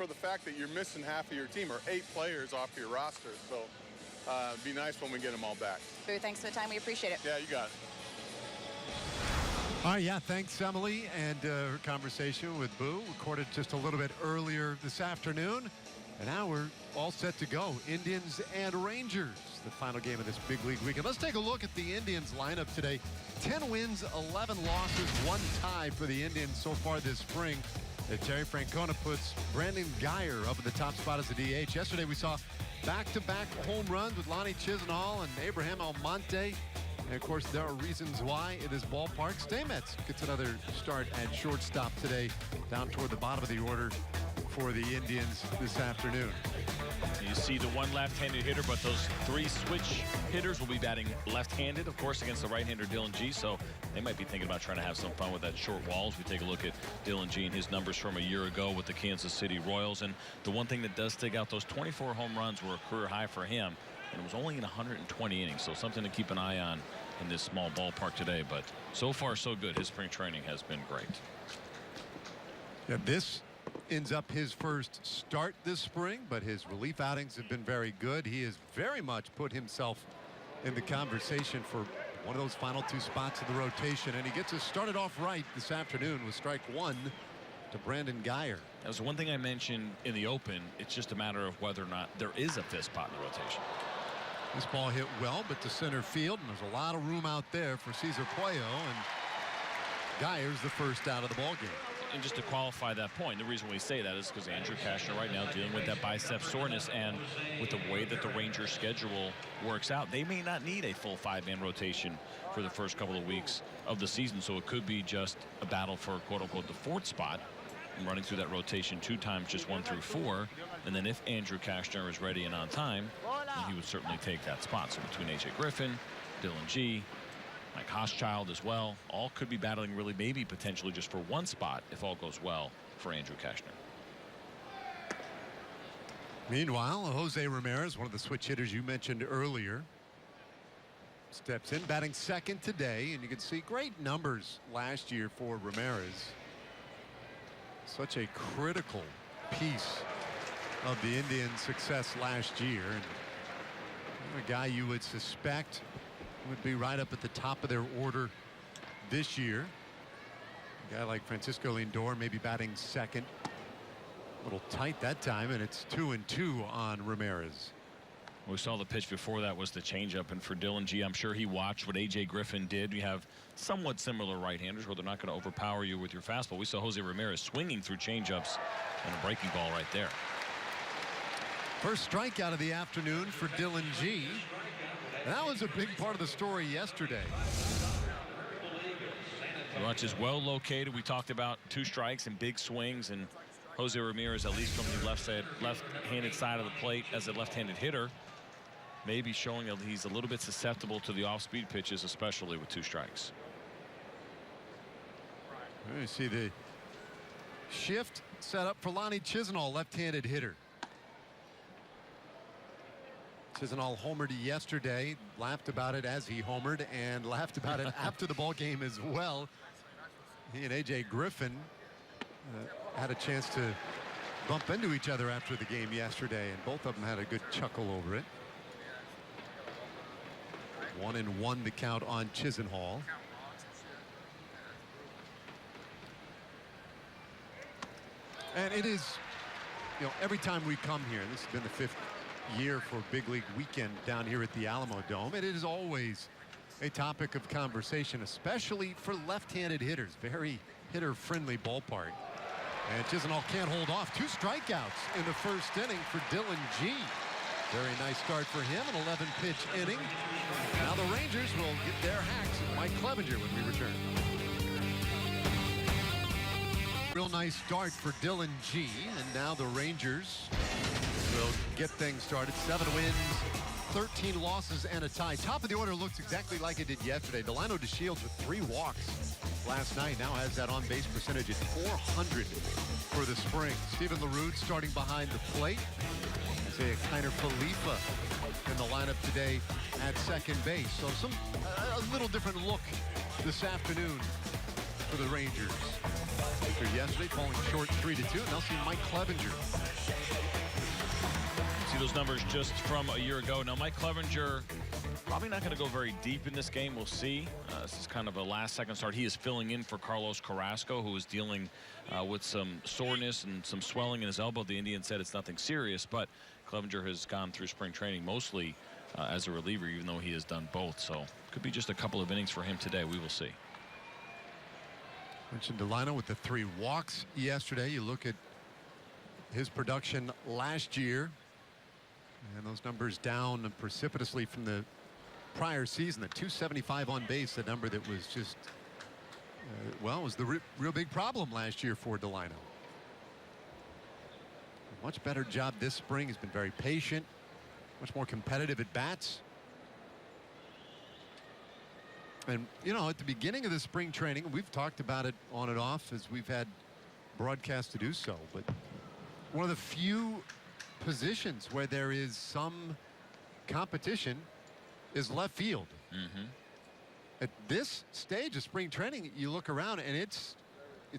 for the fact that you're missing half of your team or 8 players off your roster. So it'd be nice when we get them all back. Boo, thanks for the time. We appreciate it. Yeah, you got it. All right, yeah, thanks, Emily, and her conversation with Boo, recorded just a little bit earlier this afternoon. And now we're all set to go. Indians and Rangers, the final game of this big league weekend. Let's take a look at the Indians lineup today. 10 wins, 11 losses, 1 tie for the Indians so far this spring. Terry Francona puts Brandon Guyer up in the top spot as a DH. Yesterday we saw back-to-back home runs with Lonnie Chisenhall and Abraham Almonte. And of course, there are reasons why it is ballpark. Stamets gets another start at shortstop today, down toward the bottom of the order for the Indians this afternoon. You see the one left-handed hitter, but those 3 switch hitters will be batting left-handed, of course, against the right-hander Dylan G. So they might be thinking about trying to have some fun with that short wall as we take a look at Dylan G and his numbers from a year ago with the Kansas City Royals. And the one thing that does stick out, those 24 home runs were a career high for him, and it was only in 120 innings. So something to keep an eye on in this small ballpark today. But so far, so good. His spring training has been great. Yeah, this ends up his first start this spring, but his relief outings have been very good. He has very much put himself in the conversation for one of those final 2 spots of the rotation, and he gets us started off right this afternoon with strike 1 to Brandon Guyer. That was one thing I mentioned in the open. It's just a matter of whether or not there is a 5th spot in the rotation. This ball hit well, but to center field, and there's a lot of room out there for Cesar Puello, and Guyer's the first out of the ball game. And just to qualify that point, the reason we say that is because Andrew Cashner right now dealing with that bicep soreness, and with the way that the Rangers schedule works out, they may not need a full 5-man rotation for the first couple of weeks of the season. So it could be just a battle for quote-unquote the 4th spot, and running through that rotation 2 times, just 1 through 4. And then if Andrew Cashner is ready and on time, then he would certainly take that spot. So between A.J. Griffin, Dylan G, Mike Hochschild as well, all could be battling really maybe potentially just for 1 spot if all goes well for Andrew Cashner. Meanwhile, Jose Ramirez, one of the switch hitters you mentioned earlier, steps in, batting second today, and you can see great numbers last year for Ramirez. Such a critical piece of the Indians' success last year, and a guy you would suspect would be right up at the top of their order this year. A guy like Francisco Lindor maybe batting second. A little tight that time, and it's 2-2 on Ramirez. We saw the pitch before that was the changeup, and for Dylan G, I'm sure he watched what A.J. Griffin did. You have somewhat similar right-handers where they're not going to overpower you with your fastball. We saw Jose Ramirez swinging through changeups and a breaking ball right there. First strikeout of the afternoon for Dylan G. And that was a big part of the story yesterday. The launch is well located. We talked about 2 strikes and big swings, and Jose Ramirez, at least from the left-handed side of the plate as a left-handed hitter, maybe showing that he's a little bit susceptible to the off-speed pitches, especially with 2 strikes. You see the shift set up for Lonnie Chisenhall, left-handed hitter. Chisenhall homered yesterday, laughed about it as he homered, and laughed about it after the ball game as well. He and A.J. Griffin had a chance to bump into each other after the game yesterday, and both of them had a good chuckle over it. 1-1 the count on Chisenhall. And it is, you know, every time we come here, this has been the 5th year for Big League Weekend down here at the Alamo Dome, and it is always a topic of conversation, especially for left-handed hitters. Very hitter-friendly ballpark. And Chisenhall can't hold off. 2 strikeouts in the first inning for Dylan G. Very nice start for him, an 11-pitch inning. Now the Rangers will get their hacks with Mike Clevenger when we return. Real nice start for Dylan G, and now the Rangers will get things started. 7 wins, 13 losses, and a tie. Top of the order looks exactly like it did yesterday. Delano DeShields with 3 walks last night now has that on-base percentage at .400 for the spring. Steven LaRue starting behind the plate. Isaiah Kiner Falefa in the lineup today at second base. So a little different look this afternoon for the Rangers. roster yesterday, falling short 3-2. And they'll see Mike Clevenger. See those numbers just from a year ago. Now, Mike Clevenger probably not going to go very deep in this game. We'll see. This is kind of a last-second start. He is filling in for Carlos Carrasco, who is dealing with some soreness and some swelling in his elbow. The Indians said it's nothing serious, but Clevenger has gone through spring training mostly as a reliever, even though he has done both. So could be just a couple of innings for him today. We will see. Mentioned Delino with the 3 walks yesterday. You look at his production last year, and those numbers down precipitously from the prior season. The 275 on base, the number that was just, well, was the real big problem last year for Delino. A much better job this spring. He's been very patient, much more competitive at bats. And, you know, at the beginning of the spring training, we've talked about it on and off as we've had broadcasts to do so, but one of the few positions where there is some competition is left field. At this stage of spring training, you look around and it's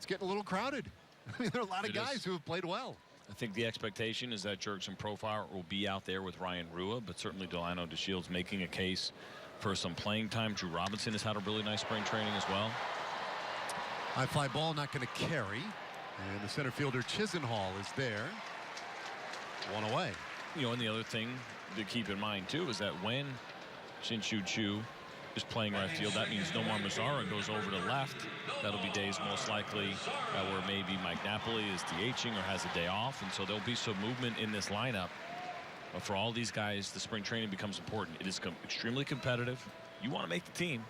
getting a little crowded. I mean, there are a lot of guys who have played well. I think the expectation is that Jurickson Profar will be out there with Ryan Rua, but certainly Delino DeShields making a case for some playing time. Drew Robinson has had a really nice spring training as well. High fly ball not going to carry, and the center fielder Chisenhall is there. One away. You know, and the other thing to keep in mind too is that when Shin-Soo Choo is playing right field, that means Nomar Mazara goes over to left. That'll be days most likely where maybe Mike Napoli is DHing or has a day off, and so there'll be some movement in this lineup. But for all these guys, the spring training becomes important. It is extremely competitive. You want to make the team,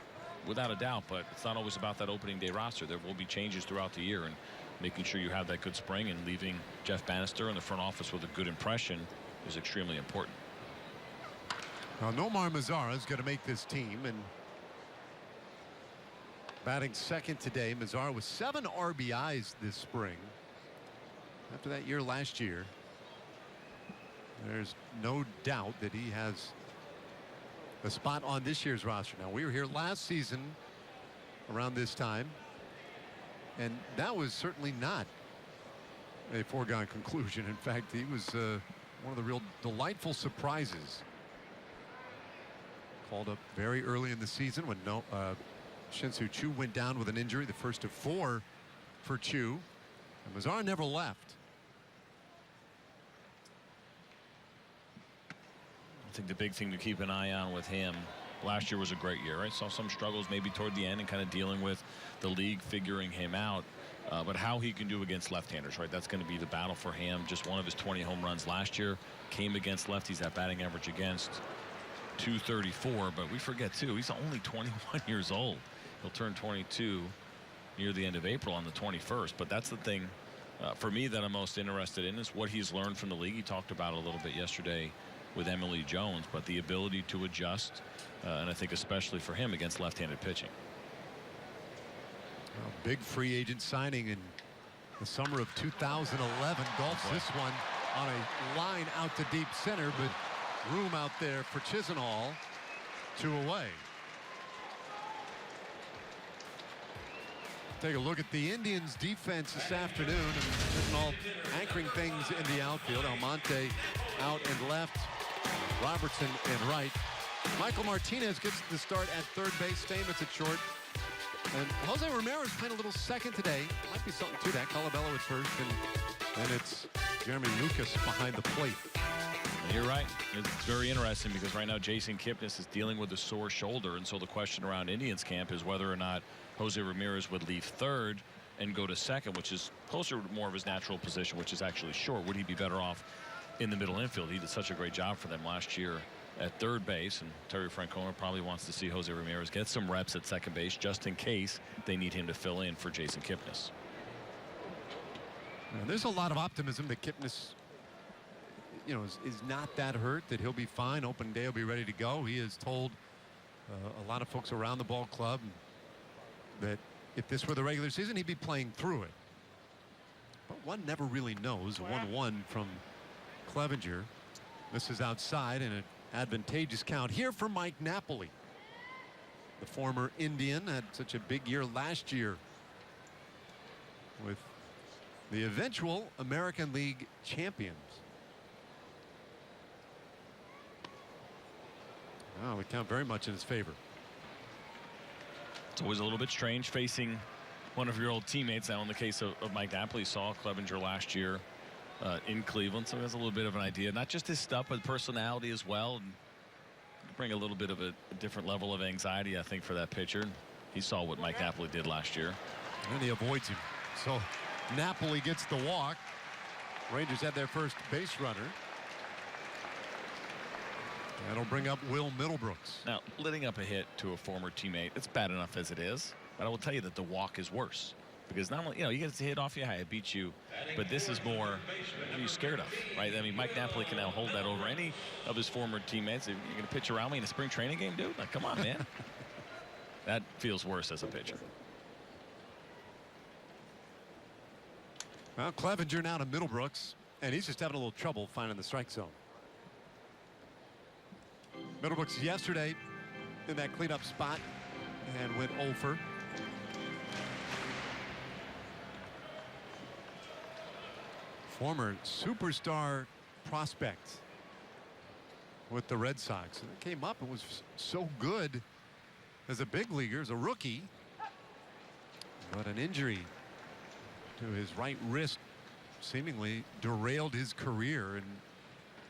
without a doubt, but it's not always about that opening day roster. There will be changes throughout the year, and making sure you have that good spring and leaving Jeff Bannister in the front office with a good impression is extremely important. Now, Nomar Mazara is going to make this team, and batting second today. Mazara with 7 RBIs this spring. After that year last year, there's no doubt that he has a spot on this year's roster. Now, we were here last season around this time, and that was certainly not a foregone conclusion. In fact, he was one of the real delightful surprises. Called up very early in the season when Shin-Soo Choo went down with an injury, the first of 4 for Choo. And Mazara never left. I think the big thing to keep an eye on with him, last year was a great year, right? Saw some struggles maybe toward the end and kind of dealing with the league figuring him out. But how he can do against left-handers, right? That's going to be the battle for him. Just one of his 20 home runs last year came against lefties. That batting average against 234. But we forget, too, he's only 21 years old. He'll turn 22 near the end of April on the 21st. But that's the thing for me that I'm most interested in is what he's learned from the league. He talked about it a little bit yesterday with Emily Jones, but the ability to adjust, and I think especially for him against left-handed pitching. A big free agent signing in the summer of 2011. Golfs this one on a line out to deep center, but room out there for Chisenhall. 2 away. Take a look at the Indians defense this afternoon, and Chisenhall anchoring things in the outfield. Almonte out and left, Robertson in right. Michael Martinez gets the start at third base. Stamets at short. And Jose Ramirez playing a little second today. Might be something to that. Colabello at first, and it's Jeremy Lucas behind the plate. You're right. It's very interesting because right now Jason Kipnis is dealing with a sore shoulder, and so the question around Indians camp is whether or not Jose Ramirez would leave third and go to second, which is closer to more of his natural position, which is actually short. Would he be better off in the middle infield? He did such a great job for them last year at third base, and Terry Francona probably wants to see Jose Ramirez get some reps at second base just in case they need him to fill in for Jason Kipnis. Now, there's a lot of optimism that Kipnis, you know, is not that hurt, that he'll be fine. Opening day will be ready to go. He has told a lot of folks around the ball club that if this were the regular season, he'd be playing through it. But one never really knows. 1-1 from Clevenger. This is outside and an advantageous count here for Mike Napoli. The former Indian had such a big year last year with the eventual American League champions. Oh, we count very much in his favor. It's always a little bit strange facing one of your old teammates. Now, in the case of Mike Napoli, saw Clevenger last year in Cleveland, so he has a little bit of an idea, not just his stuff, but personality as well. And bring a little bit of a different level of anxiety, I think, for that pitcher. He saw what Mike Napoli did last year. And he avoids him. So Napoli gets the walk. Rangers had their first base runner. That'll bring up Will Middlebrooks. Now, letting up a hit to a former teammate, it's bad enough as it is. But I will tell you that the walk is worse. Because not only, you get to hit off you, I beat you. But this is more, what are you scared of, right? I mean, Mike Napoli can now hold that over any of his former teammates. If you're going to pitch around me in a spring training game, dude? Like, come on, man. That feels worse as a pitcher. Well, Clevenger now to Middlebrooks, and he's just having a little trouble finding the strike zone. Middlebrooks yesterday in that cleanup spot and went over. Former superstar prospect with the Red Sox. And it came up and was so good as a big leaguer, as a rookie. But an injury to his right wrist seemingly derailed his career, and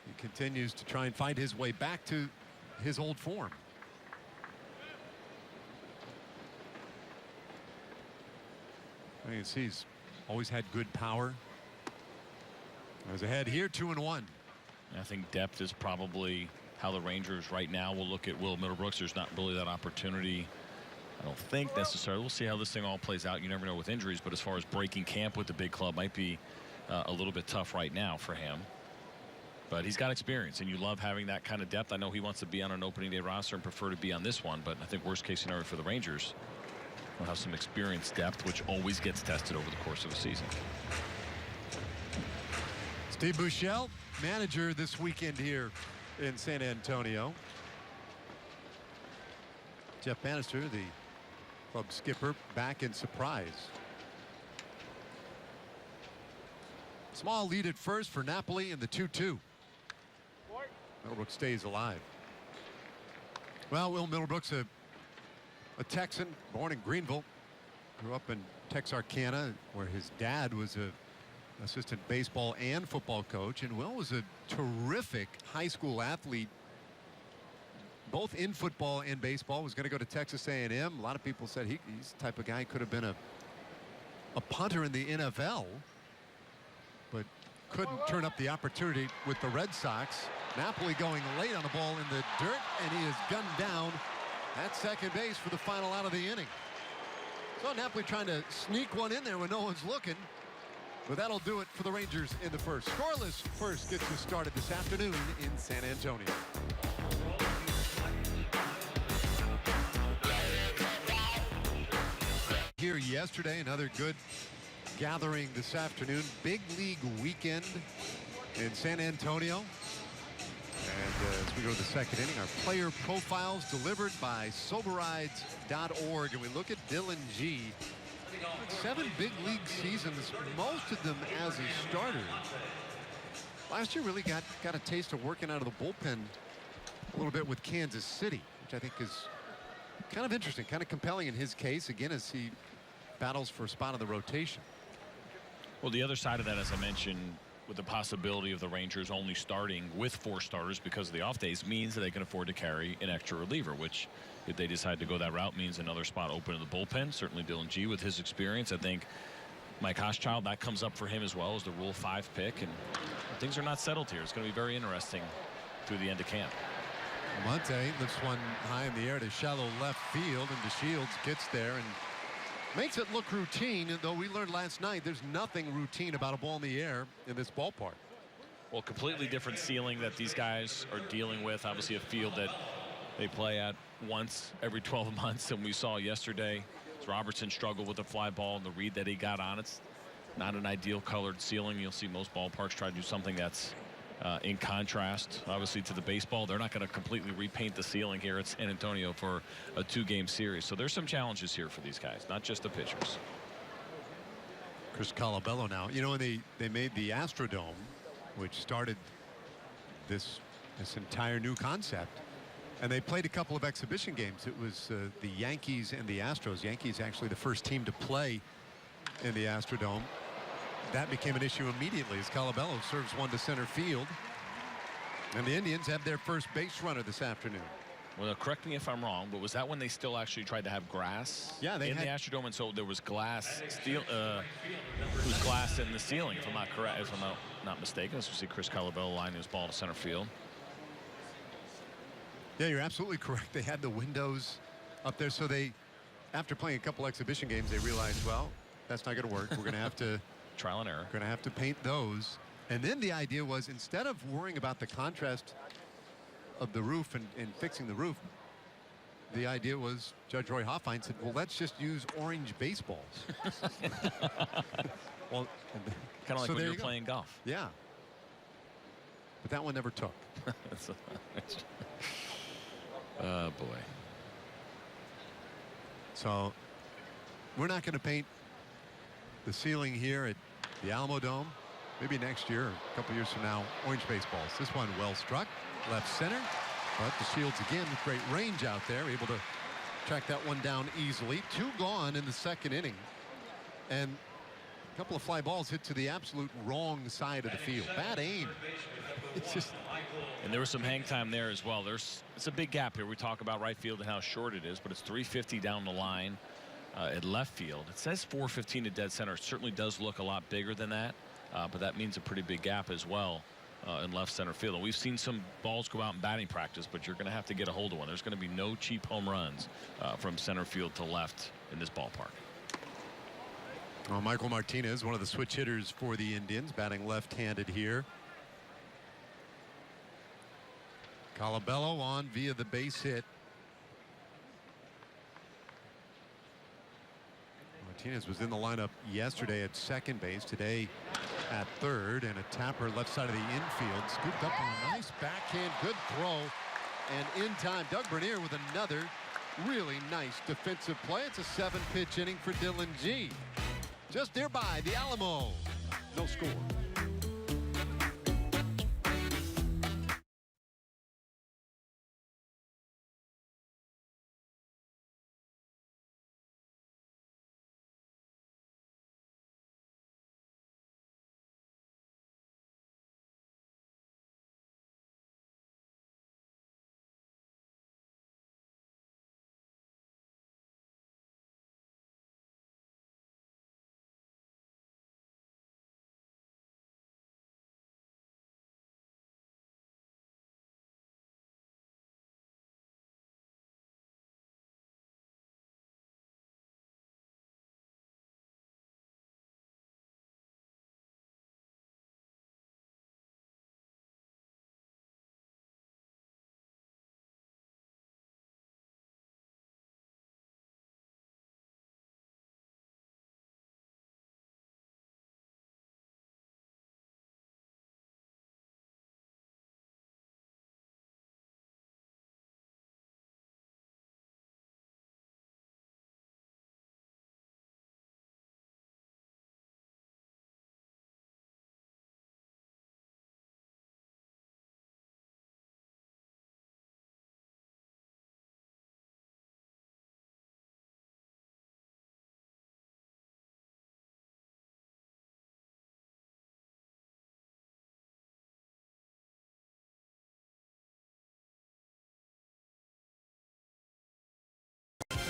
he continues to try and find his way back to his old form. You can see he's always had good power. As ahead here, 2-1. I think depth is probably how the Rangers right now will look at Will Middlebrooks. There's not really that opportunity, I don't think, necessarily. We'll see how this thing all plays out. You never know with injuries, but as far as breaking camp with the big club, might be a little bit tough right now for him. But he's got experience, and you love having that kind of depth. I know he wants to be on an opening day roster and prefer to be on this one, but I think worst case scenario for the Rangers, will have some experience depth, which always gets tested over the course of a season. Steve Buechele, manager this weekend here in San Antonio. Jeff Bannister, the club skipper, back in surprise. Small lead at first for Napoli in the 2-2. Middlebrooks stays alive. Well, Will Middlebrooks, a Texan, born in Greenville, grew up in Texarkana, where his dad was a assistant baseball and football coach, and Will was a terrific high school athlete, both in football and baseball. Was going to go to Texas A&M. A lot of people said he's the type of guy who could have been a punter in the NFL, but couldn't turn up the opportunity with the Red Sox. Napoli going late on the ball in the dirt, and he is gunned down at second base for the final out of the inning. So Napoli trying to sneak one in there when no one's looking. But that'll do it for the Rangers in the first. Scoreless first gets us started this afternoon in San Antonio. Here yesterday, another good gathering this afternoon. Big league weekend in San Antonio. And as we go to the second inning, our player profiles delivered by Soberides.org. And we look at Dylan G. 7 big league seasons, most of them as a starter. Last year really got a taste of working out of the bullpen a little bit with Kansas City, which I think is kind of interesting, kind of compelling in his case, again, as he battles for a spot in the rotation. Well, the other side of that, as I mentioned, with the possibility of the Rangers only starting with 4 starters because of the off days, means that they can afford to carry an extra reliever, which, if they decide to go that route, means another spot open in the bullpen. Certainly Dylan G with his experience. I think Mike Hochschild, that comes up for him as well as the Rule 5 pick. And things are not settled here. It's going to be very interesting through the end of camp. Monte lifts one high in the air to shallow left field, and DeShields gets there and makes it look routine, though we learned last night there's nothing routine about a ball in the air in this ballpark. Well, completely different ceiling that these guys are dealing with. Obviously a field that they play at once every 12 months, and we saw yesterday Robertson struggled with the fly ball and the read that he got on. It's not an ideal colored ceiling. You'll see most ballparks try to do something that's in contrast, obviously, to the baseball. They're not going to completely repaint the ceiling here at San Antonio for a 2-game series. So there's some challenges here for these guys, not just the pitchers. Chris Colabello now. You know, when they made the Astrodome, which started this entire new concept, and they played a couple of exhibition games. It was the Yankees and the Astros. Yankees actually the first team to play in the Astrodome. That became an issue immediately as Colabello serves one to center field. And the Indians have their first base runner this afternoon. Well, correct me if I'm wrong, but was that when they still actually tried to have grass in the Astrodome, and so there was glass steel, it was glass in the ceiling, if I'm not correct, if I'm not mistaken. Let's see Chris Colabello line his ball to center field. Yeah, you're absolutely correct. They had the windows up there, so they, after playing a couple exhibition games, they realized, well, that's not going to work. We're going to have to trial and error. Going to have to paint those. And then the idea was, instead of worrying about the contrast of the roof and fixing the roof, the idea was, Judge Roy Hoffine said, well, let's just use orange baseballs. Well, kind of like when you're playing golf. Yeah. But that one never took. Oh, boy. So we're not going to paint the ceiling here at the Alamo Dome. Maybe next year, a couple years from now, orange baseballs. This one well struck, left center, but the Shields again with great range out there, able to track that one down easily. 2 gone in the second inning, and a couple of fly balls hit to the absolute wrong side of the field. Bad aim. It's just. And there was some hang time there as well. It's a big gap here. We talk about right field and how short it is, but it's 350 down the line at left field. It says 415 at dead center. It certainly does look a lot bigger than that. But that means a pretty big gap as well in left center field. And we've seen some balls go out in batting practice, but you're going to have to get a hold of one. There's going to be no cheap home runs from center field to left in this ballpark. Well, Michael Martinez, one of the switch hitters for the Indians, batting left-handed here. Colabello on via the base hit. Martinez was in the lineup yesterday at second base, today at third, and a tapper left side of the infield, scooped up on a nice backhand, good throw, and in time Doug Bernier with another really nice defensive play. It's a 7-pitch inning for Dylan G. Just nearby the Alamo, no score.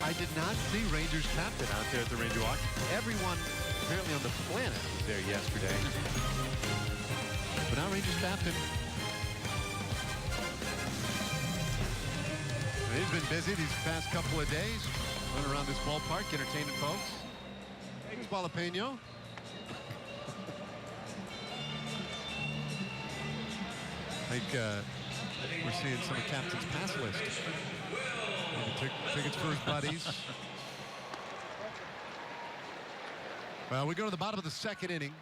I did not see Rangers captain out there at the Ranger Walk. Everyone apparently on the planet was there yesterday. But now Rangers captain. And he's been busy these past couple of days, running around this ballpark, entertaining folks. Here's Jalapeno. I think we're seeing some of Captain's pass list. Tickets for his buddies. Well, we go to the bottom of the second inning.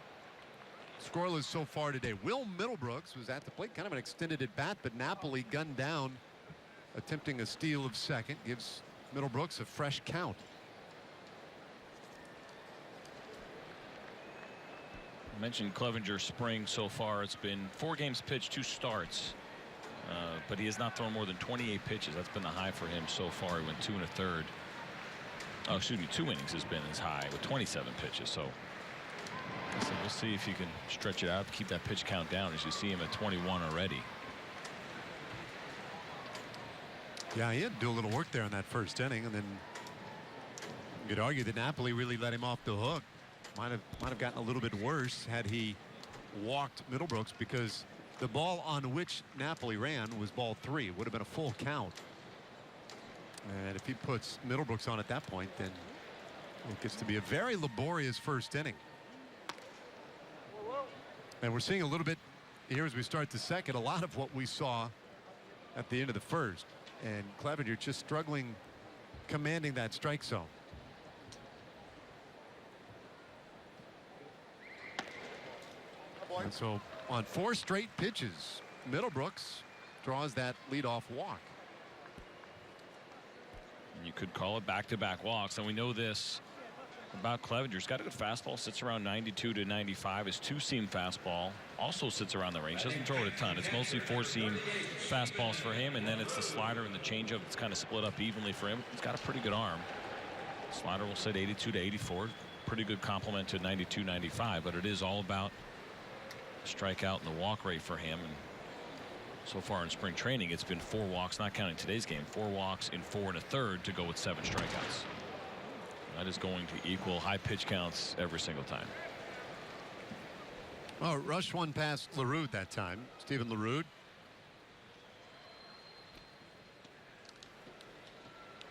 Scoreless so far today. Will Middlebrooks was at the plate, kind of an extended at bat, but Napoli gunned down, attempting a steal of second, gives Middlebrooks a fresh count. mentioned Clevenger's spring so far. It's been 4 games pitched, 2 starts. But he has not thrown more than 28 pitches. That's been the high for him so far. He went 2 1/3. Oh, excuse me, 2 innings has been his high with 27 pitches. So we'll see if he can stretch it out, keep that pitch count down, as you see him at 21 already. Yeah, he had to do a little work there in that first inning, and then you could argue that Napoli really let him off the hook. Might have gotten a little bit worse had he walked Middlebrooks, because the ball on which Napoli ran was ball 3. It would have been a full count. And if he puts Middlebrooks on at that point, then it gets to be a very laborious first inning. And we're seeing a little bit here as we start the second, a lot of what we saw at the end of the first. And Clevenger just struggling commanding that strike zone. And so on 4 straight pitches, Middlebrooks draws that leadoff walk. You could call it back-to-back walks, and we know this about Clevenger. He's got a good fastball, sits around 92 to 95. His 2-seam fastball also sits around the range. Doesn't throw it a ton. It's mostly 4-seam fastballs for him, and then it's the slider and the changeup that's kind of split up evenly for him. He's got a pretty good arm. Slider will sit 82 to 84. Pretty good complement to 92, 95, but it is all about strikeout and the walk rate for him. And so far in spring training, it's been 4 walks, not counting today's game, 4 walks in 4 1/3 to go with 7 strikeouts. That is going to equal high pitch counts every single time. Oh, Rush one past LaRue that time. Stephen LaRue.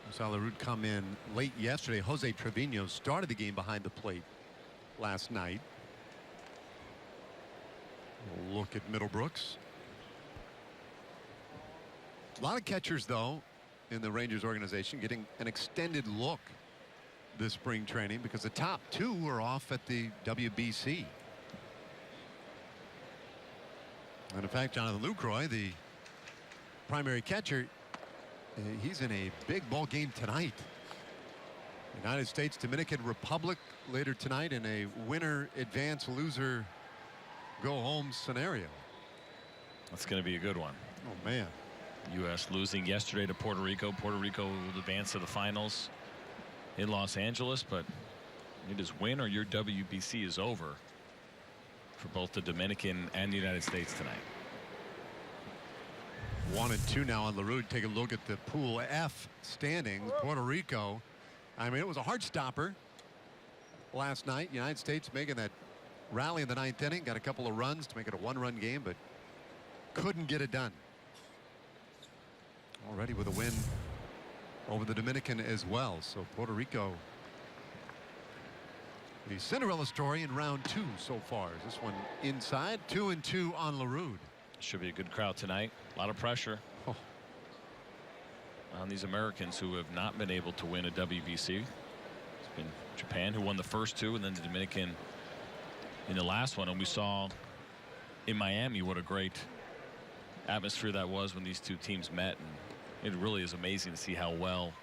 We saw LaRue come in late yesterday. Jose Trevino started the game behind the plate last night. We'll look at Middlebrooks. A lot of catchers, though, in the Rangers organization getting an extended look this spring training, because the top 2 are off at the WBC. And in fact, Jonathan Lucroy, the primary catcher, he's in a big ball game tonight. United States Dominican Republic later tonight in a winner advance, loser go home scenario. That's going to be a good one. Oh man. U.S. losing yesterday to Puerto Rico. Puerto Rico will advance to the finals in Los Angeles, but it is win or your WBC is over for both the Dominican and the United States tonight. 1 and 2 now on LaRue. Take a look at the Pool F standings. Puerto Rico, I mean, it was a hard stopper last night. United States making that rally in the 9th inning, got a couple of runs to make it a 1-run game, but couldn't get it done. Already with a win over the Dominican as well. So Puerto Rico, the Cinderella story in round 2 so far. Is this one inside? 2 and 2 on LaRue. Should be a good crowd tonight. A lot of pressure on these Americans who have not been able to win a WBC. It's been Japan who won the first 2, and then the Dominican in the last one. And we saw in Miami what a great atmosphere that was when these 2 teams met. And it really is amazing to see how well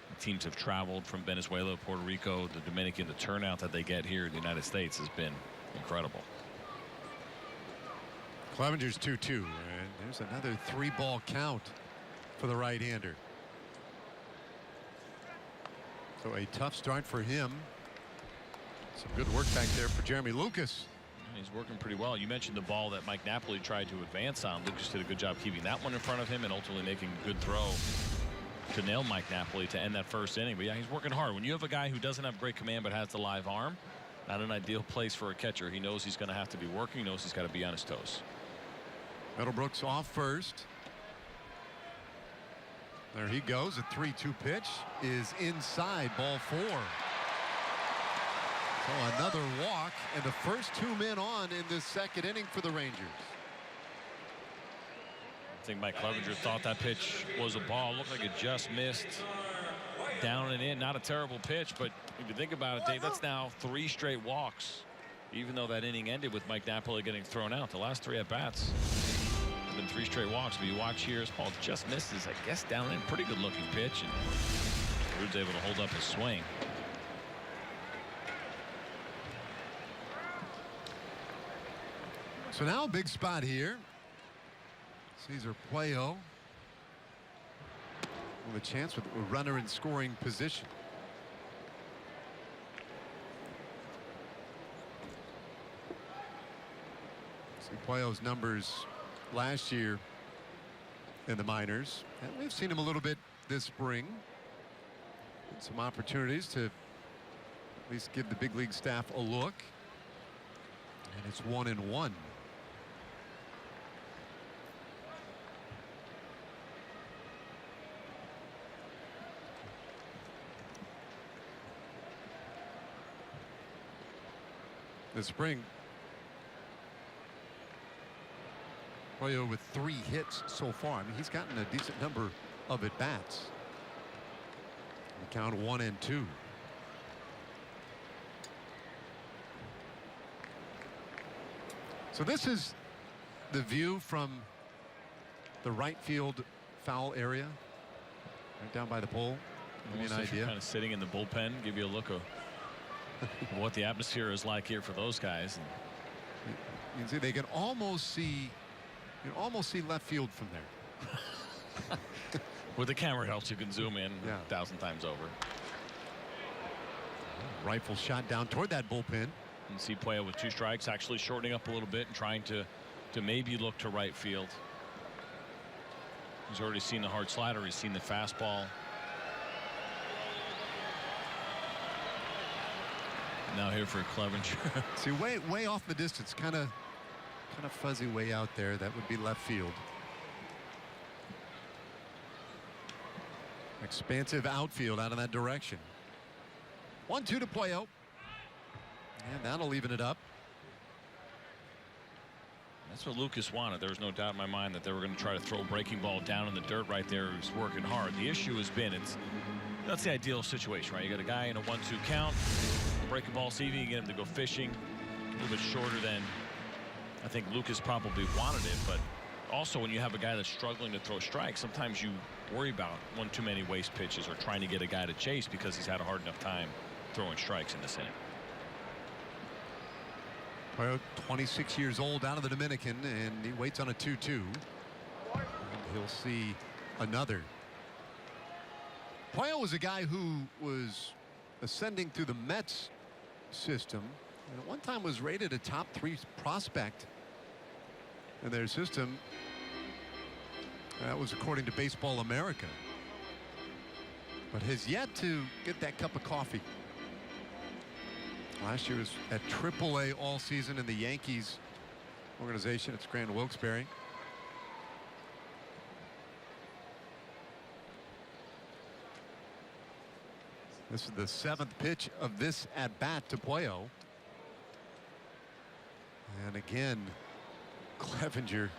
the teams have traveled from Venezuela, Puerto Rico, the Dominican. The turnout that they get here in the United States has been incredible. Clevenger's 2-2, and there's another 3-ball count for the right-hander. So a tough start for him. Some good work back there for Jeremy Lucas. He's working pretty well. You mentioned the ball that Mike Napoli tried to advance on. Lucas did a good job keeping that one in front of him and ultimately making a good throw to nail Mike Napoli to end that first inning. But yeah, he's working hard. When you have a guy who doesn't have great command but has the live arm, not an ideal place for a catcher. He knows he's going to have to be working. He knows he's got to be on his toes. Middlebrooks off first. There he goes. A 3-2 pitch is inside, ball 4. So another walk, and the first 2 men on in this second inning for the Rangers. I think Mike Clevenger thought that pitch was a ball. Looked like it just missed down and in. Not a terrible pitch, but if you think about it, Dave, that's now 3 straight walks. Even though that inning ended with Mike Napoli getting thrown out, the last 3 at-bats have been 3 straight walks. But you watch here, this ball just misses, I guess, down in. Pretty good-looking pitch, and Rude's able to hold up his swing. So now a big spot here. Cesar Puello with a chance with a runner in scoring position. See Puello's numbers last year in the minors, and we've seen him a little bit this spring. Some opportunities to at least give the big league staff a look, and it's 1-1. This spring, Puello with 3 hits so far. I mean, he's gotten a decent number of at-bats. Count 1 and 2. So this is the view from the right field foul area, right down by the pole. Give me an idea. Kind of sitting in the bullpen, give you a look of what the atmosphere is like here for those guys. You can see they can almost see. You can almost see left field from there. With the camera helps, you can zoom in 1,000 times over. Rifle shot down toward that bullpen. And see Puello with 2 strikes, actually shortening up a little bit and trying to maybe look to right field. He's already seen the hard slider. He's seen the fastball. Now here for Clevenger. See, way off the distance, kind of fuzzy way out there. That would be left field. Expansive outfield out in that direction. 1-2 to Puello. And that'll even it up. That's what Lucas wanted. There was no doubt in my mind that they were going to try to throw a breaking ball down in the dirt right there. He's working hard. The issue has been that's the ideal situation, right? You got a guy in a 1-2 count. Breaking ball, see if you can get him to go fishing. A little bit shorter than I think Lucas probably wanted it, but also when you have a guy that's struggling to throw strikes, sometimes you worry about one too many waste pitches or trying to get a guy to chase because he's had a hard enough time throwing strikes in this inning. Puello, 26 years old, out of the Dominican, and he waits on a 2-2. And he'll see another. Puello was a guy who was ascending through the Mets system, and at one time was rated a top 3 prospect in their system. That was according to Baseball America, but has yet to get that cup of coffee. Last year was at AAA all season in the Yankees organization. It's Grand Wilkes-Barre. This is the 7th pitch of this at bat to Puello. And again, Clevenger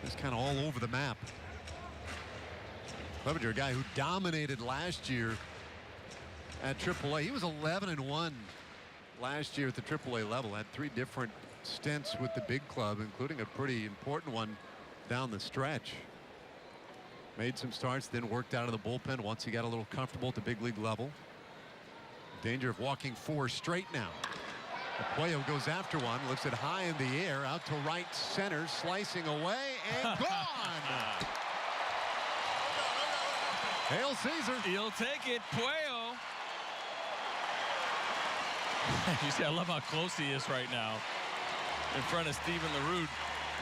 is kind of all over the map. Clevenger, a guy who dominated last year at AAA. He was 11-1 last year at the AAA level. Had 3 different stints with the big club, including a pretty important one down the stretch. Made some starts, then worked out of the bullpen once he got a little comfortable at the big league level. Danger of walking 4 straight now. Puello goes after one, lifts it high in the air, out to right center, slicing away, and gone! Hail Caesar. He'll take it, Puello. You see, I love how close he is right now in front of Steven LaRue.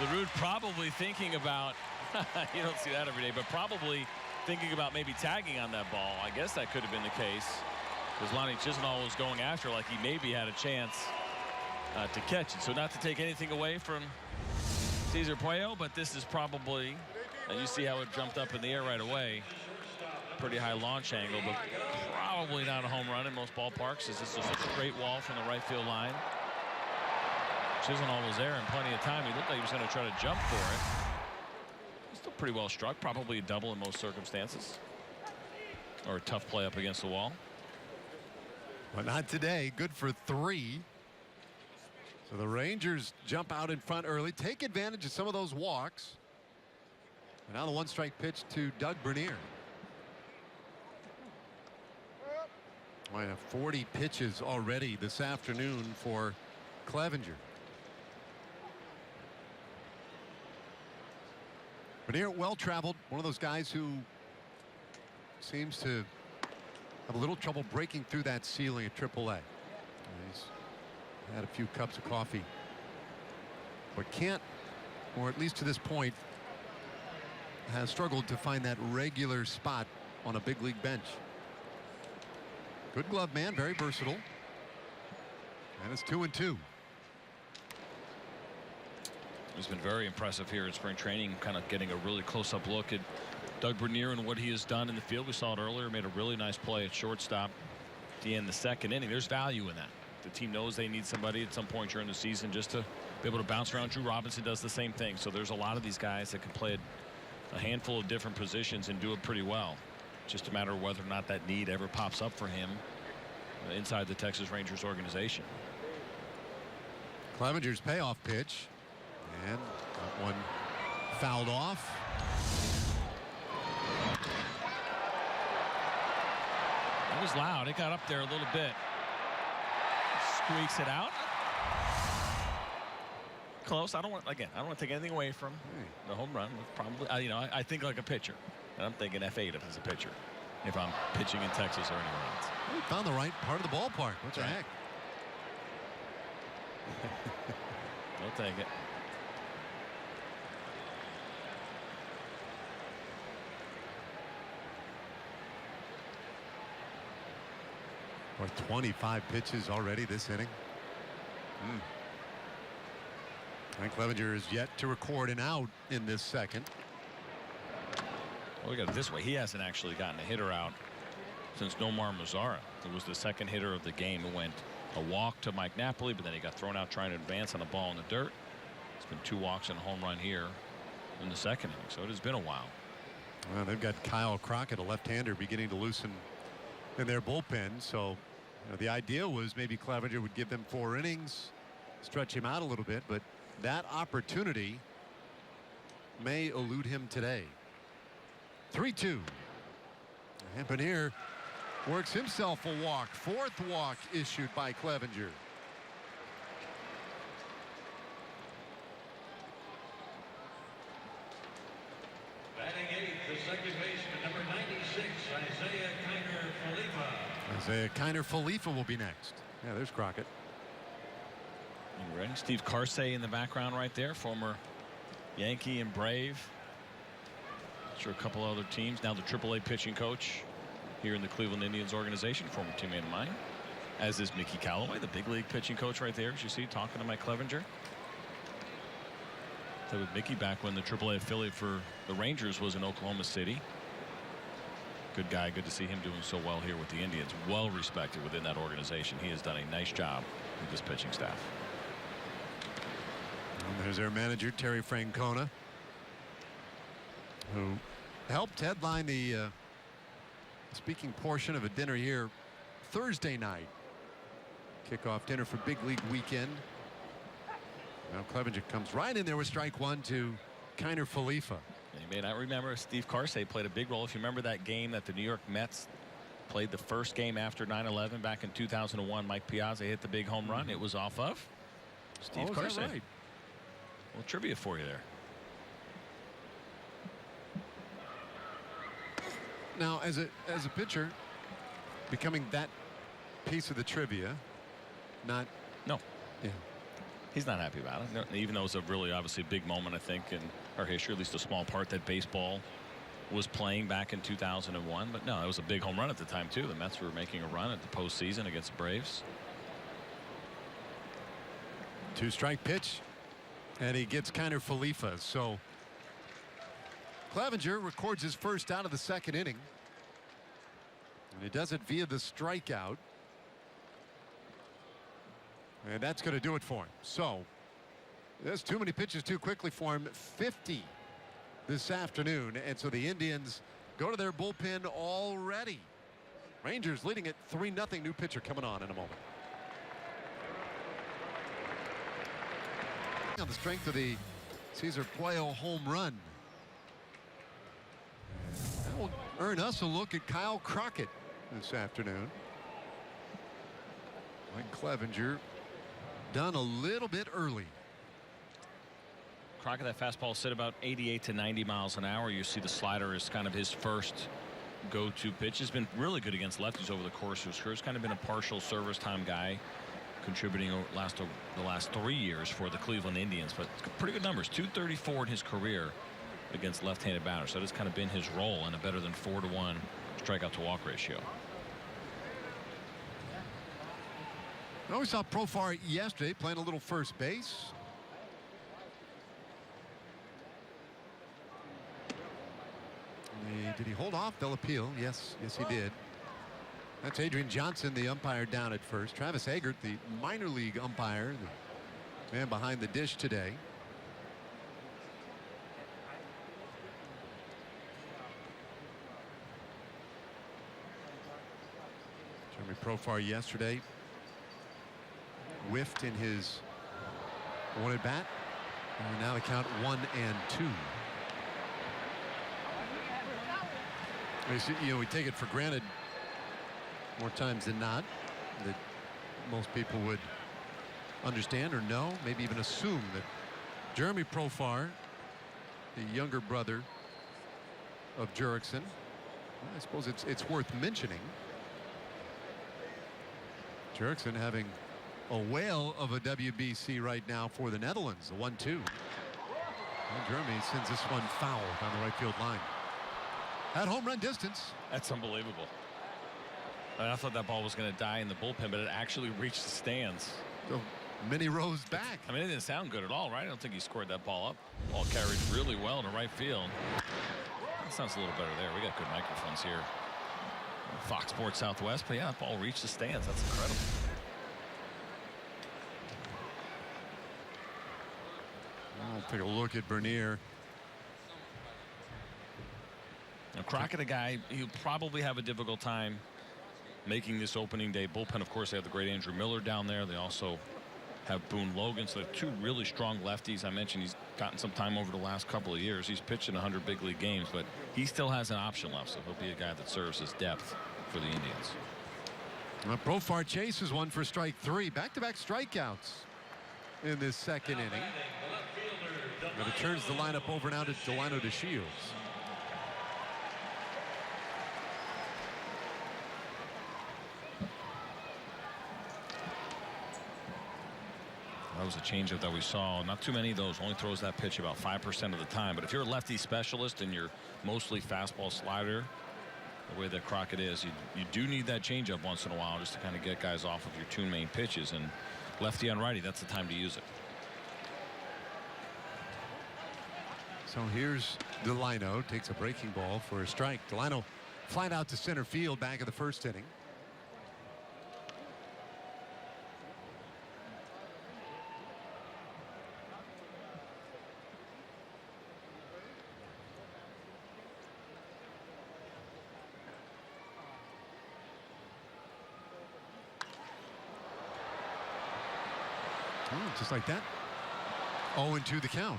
LaRue probably thinking about, you don't see that every day, but probably thinking about maybe tagging on that ball. I guess that could have been the case, because Lonnie Chisenhall was going after like he maybe had a chance to catch it. So not to take anything away from Cesar Puello, but this is probably, and you see how it jumped up in the air right away. Pretty high launch angle, but probably not a home run in most ballparks, as this was a straight wall from the right field line. Chisenhall was there in plenty of time. He looked like he was going to try to jump for it. Still pretty well struck, probably a double in most circumstances, or a tough play up against the wall. But not today. Good for 3. So the Rangers jump out in front early, take advantage of some of those walks. And now the 1-strike pitch to Doug Bernier. Oh, yeah, 40 pitches already this afternoon for Clevenger. Benier, well-traveled, one of those guys who seems to have a little trouble breaking through that ceiling at AAA. He's had a few cups of coffee, but can't, or at least to this point, has struggled to find that regular spot on a big league bench. Good glove man, very versatile. And it's 2-2. He's been very impressive here in spring training, kind of getting a really close-up look at Doug Bernier and what he has done in the field. We saw it earlier, made a really nice play at shortstop at the end of the second inning. There's value in that. The team knows they need somebody at some point during the season just to be able to bounce around. Drew Robinson does the same thing. So there's a lot of these guys that can play a handful of different positions and do it pretty well. Just a matter of whether or not that need ever pops up for him inside the Texas Rangers organization. Clevenger's payoff pitch, and that one fouled off. It was loud. It got up there a little bit. Squeaks it out. Close. I don't want to take anything away from the home run. Probably, I think like a pitcher, and I'm thinking F8 as a pitcher if I'm pitching in Texas or anywhere else. He found the right part of the ballpark. What the heck? I'll take it. Or 25 pitches already this inning. Frank Clevenger is yet to record an out in this second. Well, look at it this way. He hasn't actually gotten a hitter out since Nomar Mazara. It was the second hitter of the game who went a walk to Mike Napoli, but then he got thrown out trying to advance on a ball in the dirt. It's been 2 walks and a home run here in the second inning, so it has been a while. Well, they've got Kyle Crockett, a left-hander, beginning to loosen in their bullpen. So the idea was maybe Clevenger would give them 4 innings, stretch him out a little bit, but that opportunity may elude him today. 3-2. And Bernier works himself a walk. 4th walk issued by Clevenger. Batting 8th, the second baseman, number 96, Isaiah Kiner-Falefa. Isaiah Kiner-Falefa will be next. Yeah, there's Crockett. You ready? Steve Carsey in the background right there, former Yankee and Brave. Sure, a couple other teams. Now the AAA pitching coach here in the Cleveland Indians organization, former teammate of mine, as is Mickey Callaway, the big league pitching coach right there, as you see, talking to Mike Clevenger. So with Mickey back when the AAA affiliate for the Rangers was in Oklahoma City. Good guy. Good to see him doing so well here with the Indians. Well respected within that organization. He has done a nice job with this pitching staff. And there's their manager, Terry Francona, who helped headline the speaking portion of a dinner here Thursday night. Kickoff dinner for big league weekend. Now Clevenger comes right in there with strike 1 to Kiner-Falefa. You may not remember, Steve Carsey played a big role. If you remember that game that the New York Mets played the first game after 9/11 back in 2001, Mike Piazza hit the big home run. It was off of Steve Carsey. Right? Well, trivia for you there. Now, as a pitcher, becoming that piece of the trivia, not. No. Yeah. He's not happy about it. No, even though it was a really obviously big moment, I think, in our history, at least a small part that baseball was playing back in 2001. But no, it was a big home run at the time, too. The Mets were making a run at the postseason against the Braves. 2-strike pitch, and he gets Kiner-Falefa. So Clevenger records his first out of the second inning, and he does it via the strikeout. And that's going to do it for him. So there's too many pitches too quickly for him. 50 this afternoon. And so the Indians go to their bullpen already. Rangers leading it 3-0. New pitcher coming on in a moment. On the strength of the Cesar Puello home run. That will earn us a look at Kyle Crockett this afternoon. Mike Clevenger done a little bit early. Crockett, that fastball sit about 88 to 90 miles an hour. You see the slider is kind of his first go-to pitch. He's been really good against lefties over the course of his career. He's kind of been a partial service time guy, contributing over the last 3 years for the Cleveland Indians. But pretty good numbers, 234 in his career against left-handed batters. So that has kind of been his role, and a better than 4-to-1 strikeout to walk ratio. Well, we saw Profar yesterday playing a little first base. Did he hold off? They'll appeal. Yes, he did. That's Adrian Johnson, the umpire, down at first. Travis Haggart, the minor league umpire, the man behind the dish today. Jeremy Profar yesterday whiffed in his one at bat. And now the count 1-2. You know, we take it for granted more times than not that most people would understand or know, maybe even assume, that Jeremy Profar, the younger brother of Jurickson, I suppose it's worth mentioning. Jurickson having a whale of a WBC right now for the Netherlands. The 1-2. Jeremy sends this one foul down the right field line. At home run distance. That's unbelievable. I thought that ball was going to die in the bullpen, but it actually reached the stands. So many rows back. I mean, it didn't sound good at all, right? I don't think he scored that ball up. Ball carried really well to right field. That sounds a little better there. We got good microphones here. Fox Sports Southwest, but yeah, that ball reached the stands. That's incredible. I'll take a look at Bernier. Now, Crockett, a guy, he'll probably have a difficult time making this opening day bullpen. Of course, they have the great Andrew Miller down there. They also have Boone Logan. So they have two really strong lefties. I mentioned he's gotten some time over the last couple of years. He's pitched in 100 big league games, but he still has an option left. So he'll be a guy that serves as depth for the Indians. Profar chases one for strike 3. Back-to-back strikeouts in this second inning. But it turns the lineup over now to Delano DeShields. That was a changeup that we saw. Not too many of those. Only throws that pitch about 5% of the time. But if you're a lefty specialist and you're mostly fastball slider, the way that Crockett is, you do need that changeup once in a while just to kind of get guys off of your two main pitches. And lefty on righty, that's the time to use it. So here's Delano, takes a breaking ball for a strike. Delano flying out to center field back in the first inning. Just like that. 0-2 the count.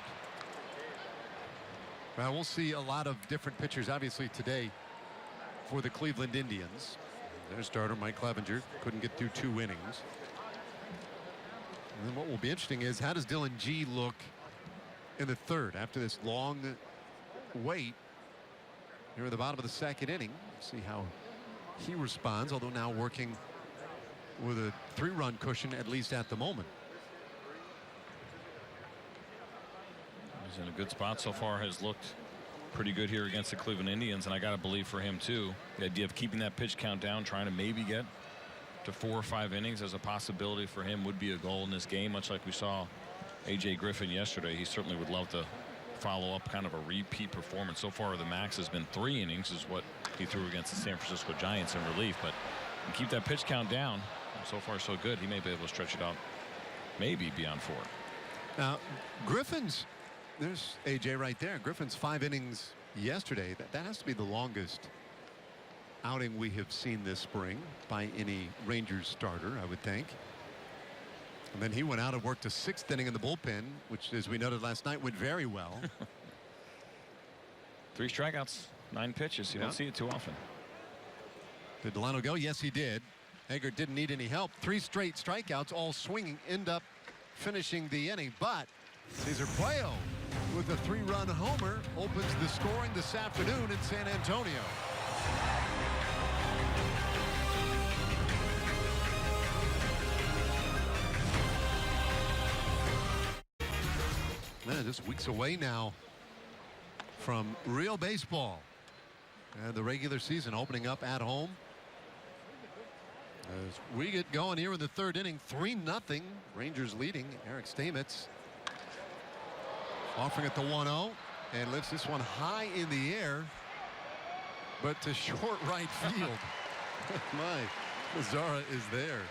Well, we'll see a lot of different pitchers obviously today for the Cleveland Indians. Their starter Mike Clevenger couldn't get through 2 innings. And then what will be interesting is, how does Dylan G look in the third after this long wait here at the bottom of the second inning? See how he responds, although now working with a 3-run cushion at least at the moment. He's in a good spot so far. Has looked pretty good here against the Cleveland Indians, and I got to believe for him too, the idea of keeping that pitch count down, trying to maybe get to 4 or 5 innings as a possibility for him would be a goal in this game, much like we saw AJ Griffin yesterday. He certainly would love to follow up kind of a repeat performance. So far the max has been 3 innings, is what he threw against the San Francisco Giants in relief, but keep that pitch count down. So far so good. He may be able to stretch it out maybe beyond 4. Now Griffin's, there's AJ right there. Griffin's 5 innings yesterday. That has to be the longest outing we have seen this spring by any Rangers starter, I would think. And then he went out and worked a 6th inning in the bullpen, which, as we noted last night, went very well. 3 strikeouts, 9 pitches. You don't see it too often. Did Delano go? Yes, he did. Haggart didn't need any help. 3 straight strikeouts, all swinging, end up finishing the inning. But Cesar Puello with a 3-run homer opens the scoring this afternoon in San Antonio. Man, just weeks away now from real baseball and the regular season opening up at home. As we get going here in the 3rd inning, 3-0. Rangers leading. Eric Stamets offering at the 1-0 and lifts this one high in the air, but to short right field. My, Mazzara is there.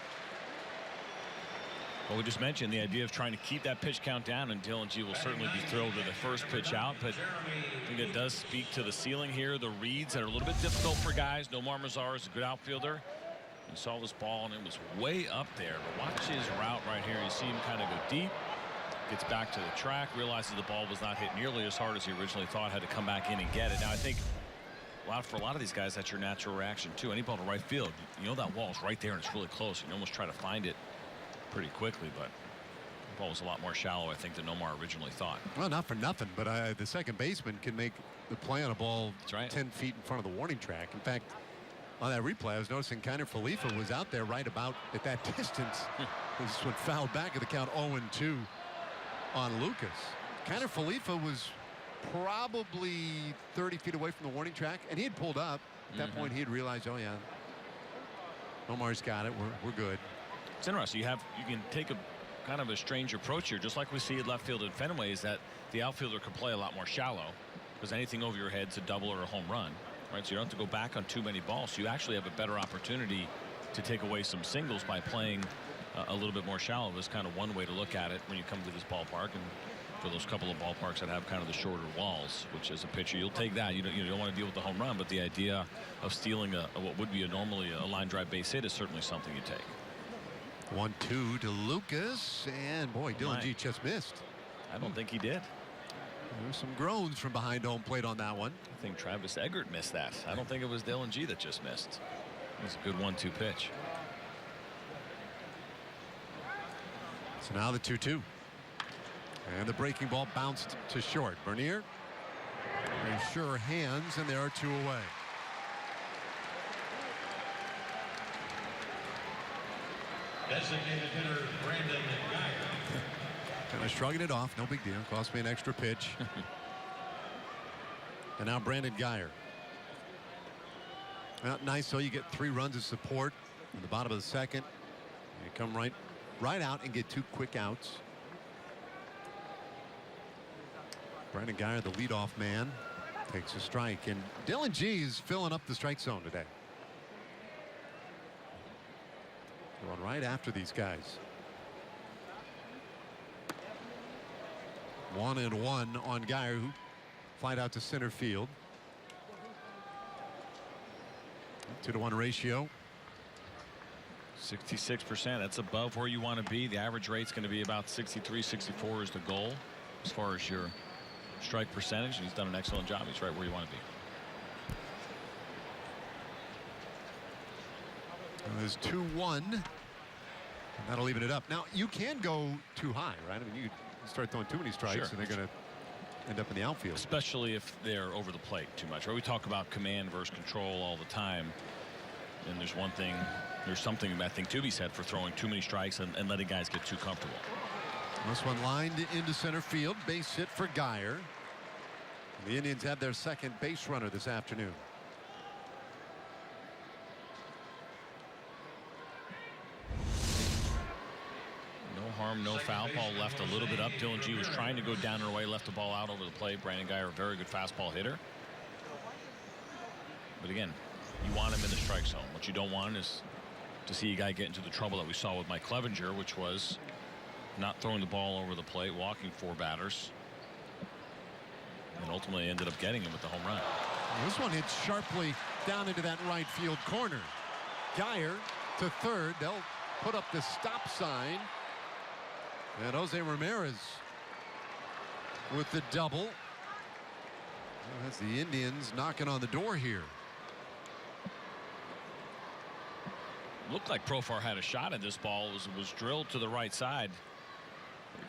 Well, we just mentioned the idea of trying to keep that pitch count down, and Dylan G will certainly be thrilled with the first pitch out. But I think it does speak to the ceiling here. The reads that are a little bit difficult for guys. Nomar Mazzara is a good outfielder. You saw this ball, and it was way up there. But watch his route right here. You see him kind of go deep, gets back to the track, realizes the ball was not hit nearly as hard as he originally thought, had to come back in and get it. Now, I think for a lot of these guys, that's your natural reaction, too. Any ball to right field, you know that wall's right there, and it's really close. You can almost try to find it pretty quickly, but the ball was a lot more shallow, I think, than Nomar originally thought. Well, not for nothing, but the second baseman can make the play on a ball 10 feet in front of the warning track. In fact, on that replay, I was noticing Kiner Falefa was out there right about at that distance. This one fouled back at the count 0-2 on Lucas. Kiner Falefa was probably 30 feet away from the warning track, and he had pulled up. At that point, he had realized, oh yeah, Nomar's got it. We're good. It's interesting. You can take a kind of a strange approach here, just like we see at left field in Fenway, is that the outfielder can play a lot more shallow because anything over your head's a double or a home run, right? So you don't have to go back on too many balls. So you actually have a better opportunity to take away some singles by playing a little bit more shallow. Is kind of one way to look at it when you come to this ballpark, and for those couple of ballparks that have kind of the shorter walls, which as a pitcher you'll take that. You don't want to deal with the home run, but the idea of stealing what would be normally a line drive base hit is certainly something you take. 1-2 to Lucas, and boy, Dylan G just missed. I don't think he did. There's some groans from behind home plate on that one. I think Travis Eggert missed that. I don't think it was Dylan G that just missed. It was a good 1-2 pitch. So now the 2-2. And the breaking ball bounced to short. Bernier, very sure hands, and there are 2 away. Designated hitter Brandon Guyer. Kind of shrugging it off. No big deal. Cost me an extra pitch. And now Brandon Guyer. Nice, so you get 3 runs of support in the bottom of the 2nd. You come right out and get 2 quick outs. Brandon Guyer, the leadoff man, takes a strike, and Dylan G is filling up the strike zone today. Going right after these guys. 1-1 on Guyer, who flied out to center field. 2-to-1 ratio. 66%. That's above where you want to be. The average rate's going to be about 63, 64 is the goal as far as your strike percentage. He's done an excellent job. He's right where you want to be. There's 2-1. And that'll even it up. Now, you can go too high, right? I mean, you start throwing too many strikes, and they're going to end up in the outfield. Especially if they're over the plate too much. Right? We talk about command versus control all the time. And there's something I think to be said for throwing too many strikes and letting guys get too comfortable. This one lined into center field. Base hit for Guyer. The Indians have their 2nd base runner this afternoon. No harm, no foul. Ball left a little bit up. Dylan G was trying to go down and away, left the ball out over the plate. Brandon Guyer, a very good fastball hitter. But again, you want him in the strike zone. What you don't want is to see a guy get into the trouble that we saw with Mike Clevenger, which was not throwing the ball over the plate, walking 4 batters, and ultimately ended up getting him with the home run. This one hits sharply down into that right field corner. Guyer to third. They'll put up the stop sign. And Jose Ramirez with the double. Well, that's the Indians knocking on the door here. Looked like Profar had a shot at this ball. Was drilled to the right side.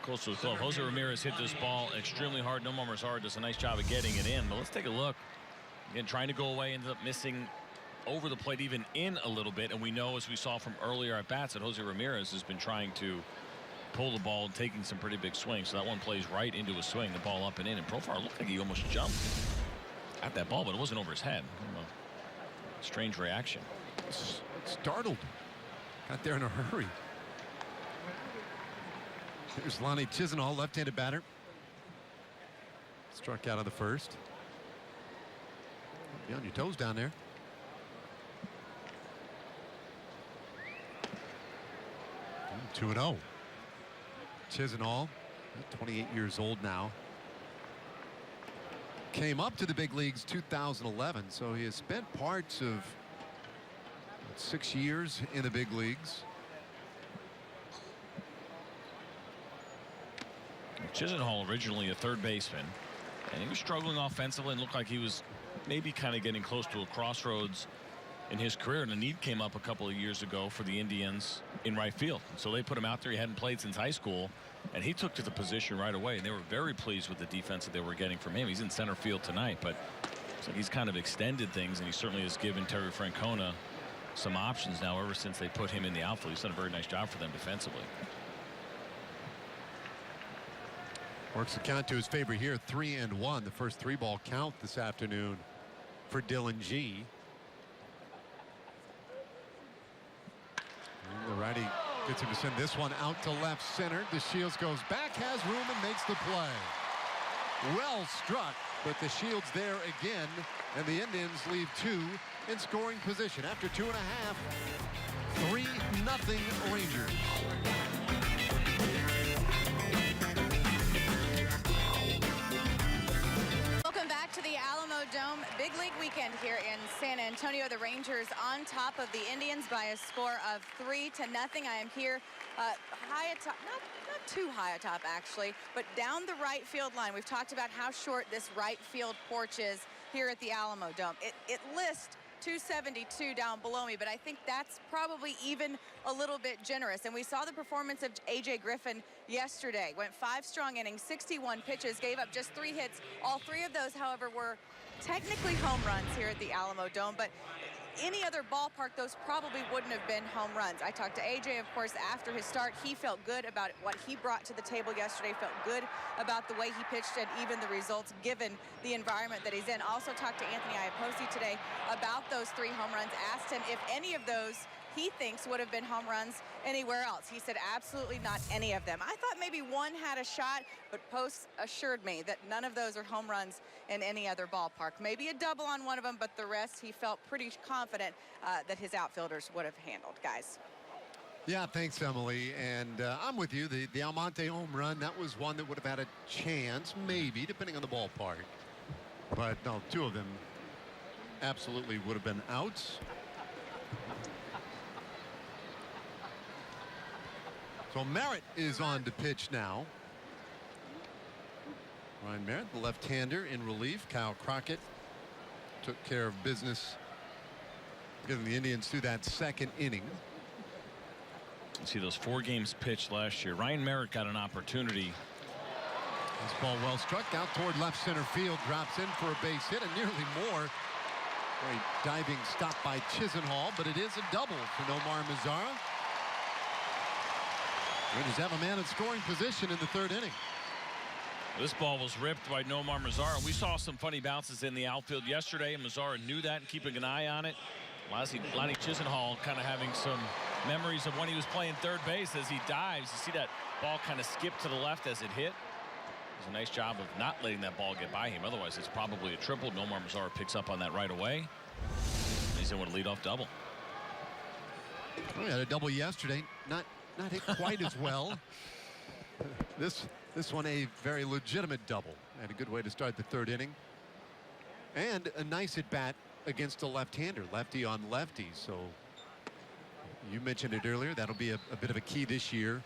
Close to the glove. Jose Ramirez hit this ball extremely hard. Nomar Mazara does a nice job of getting it in. But let's take a look. Again, trying to go away, ended up missing over the plate, even in a little bit. And we know, as we saw from earlier at bats, that Jose Ramirez has been trying to pull the ball and taking some pretty big swings. So that one plays right into a swing. The ball up and in. And Profar looked like he almost jumped at that ball, but it wasn't over his head. A strange reaction. Startled. Got there in a hurry. Here's Lonnie Chisenhall, left-handed batter. Struck out on the first. Be on your toes down there. And 2-0. Chisenhall, 28 years old now. Came up to the big leagues 2011, so he has spent parts of 6 years in the big leagues. Chisenhall, originally a third baseman, and he was struggling offensively and looked like he was maybe kind of getting close to a crossroads in his career, and a need came up a couple of years ago for the Indians in right field. So they put him out there. He hadn't played since high school, and he took to the position right away, and they were very pleased with the defense that they were getting from him. He's in center field tonight, but looks like he's kind of extended things, and he certainly has given Terry Francona some options now ever since they put him in the outfield. He's done a very nice job for them defensively. Works the count to his favor here, 3-1. The first 3-ball count this afternoon for Dylan G. And the righty gets him to send this one out to left center. DeShields goes back, has room, and makes the play. Well struck, but DeShields there again, and the Indians leave 2 in scoring position after 2.5. 3-0 Rangers. To the Alamo Dome, big league weekend here in San Antonio. The Rangers on top of the Indians by a score of 3-0. I am here high atop, not too high atop actually, but down the right field line. We've talked about how short this right field porch is here at the Alamo Dome. It lists 272 down below me, but I think that's probably even a little bit generous. And we saw the performance of A.J. Griffin yesterday. Went 5 strong innings, 61 pitches, gave up just 3 hits. All 3 of those, however, were technically home runs here at the Alamo Dome, but any other ballpark, those probably wouldn't have been home runs. I talked to AJ, of course, after his start. He felt good about what he brought to the table yesterday, felt good about the way he pitched and even the results given the environment that he's in. Also talked to Anthony Iapoce today about those 3 home runs, asked him if any of those he thinks would have been home runs anywhere else. He said absolutely not any of them. I thought maybe one had a shot, but Post assured me that none of those are home runs in any other ballpark. Maybe a double on one of them, but the rest he felt pretty confident that his outfielders would have handled. Guys. Yeah, thanks, Emily. And I'm with you. The Almonte home run, that was one that would have had a chance, maybe, depending on the ballpark. But no, 2 of them absolutely would have been outs. So Merritt is on to pitch now. Ryan Merritt, the left-hander, in relief. Kyle Crockett took care of business, getting the Indians through that 2nd inning. You see those 4 games pitched last year. Ryan Merritt got an opportunity. This ball well struck out toward left center field, drops in for a base hit and nearly more. Great diving stop by Chisenhall, but it is a double for Nomar Mazara. Rangers have a man in scoring position in the 3rd inning. This ball was ripped by Nomar Mazara. We saw some funny bounces in the outfield yesterday, and Mazara knew that and keeping an eye on it. Lonnie Chisenhall kind of having some memories of when he was playing third base as he dives. You see that ball kind of skip to the left as it hit. It was a nice job of not letting that ball get by him. Otherwise, it's probably a triple. Nomar Mazara picks up on that right away. He's in with a leadoff double. We had a double yesterday. Not hit quite as well. This one a very legitimate double, and a good way to start the 3rd inning. And a nice at bat against a left-hander, lefty on lefty. So you mentioned it earlier. That'll be a bit of a key this year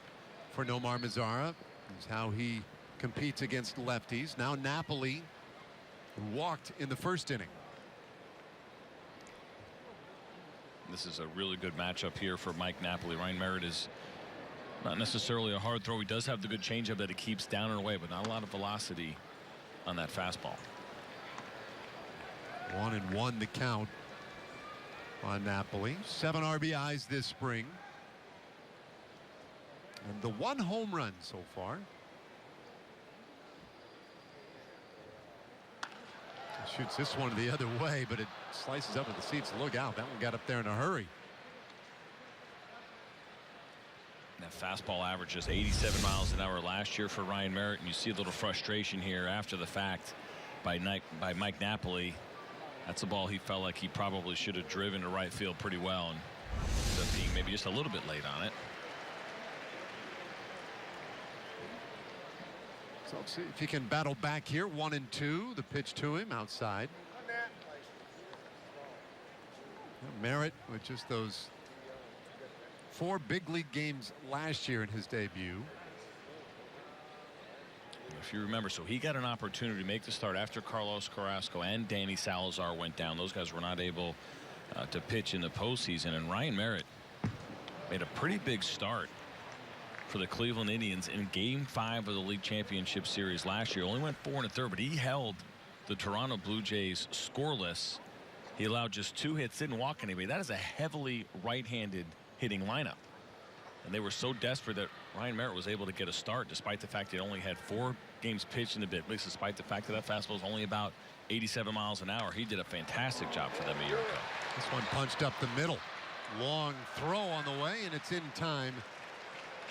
for Nomar Mazara, is how he competes against lefties. Now Napoli walked in the 1st inning. This is a really good matchup here for Mike Napoli. Ryan Merritt is Not necessarily a hard throw. He does have the good changeup that he keeps down and away, but not a lot of velocity on that fastball. 1-1 the count on Napoli. 7 RBIs this spring. And the 1 home run so far. Shoots this one the other way, but it slices up at the seats. Look out. That one got up there in a hurry. That fastball averages 87 miles an hour last year for Ryan Merritt, and you see a little frustration here after the fact by Mike Napoli. That's a ball he felt like he probably should have driven to right field pretty well, and ended up being maybe just a little bit late on it. So let's see if he can battle back here. 1-2. The pitch to him outside. Merritt with just those 4 big league games last year in his debut. If you remember, so he got an opportunity to make the start after Carlos Carrasco and Danny Salazar went down. Those guys were not able to pitch in the postseason, and Ryan Merritt made a pretty big start for the Cleveland Indians in Game 5 of the League Championship Series last year. Only went 4 1/3, but he held the Toronto Blue Jays scoreless. He allowed just 2 hits, didn't walk anybody. That is a heavily right-handed hitting lineup, and they were so desperate that Ryan Merritt was able to get a start despite the fact he only had 4 games pitched in the big leagues, despite the fact that that fastball is only about 87 miles an hour. He did a fantastic job for them a year ago. This one punched up the middle. Long throw on the way, and it's in time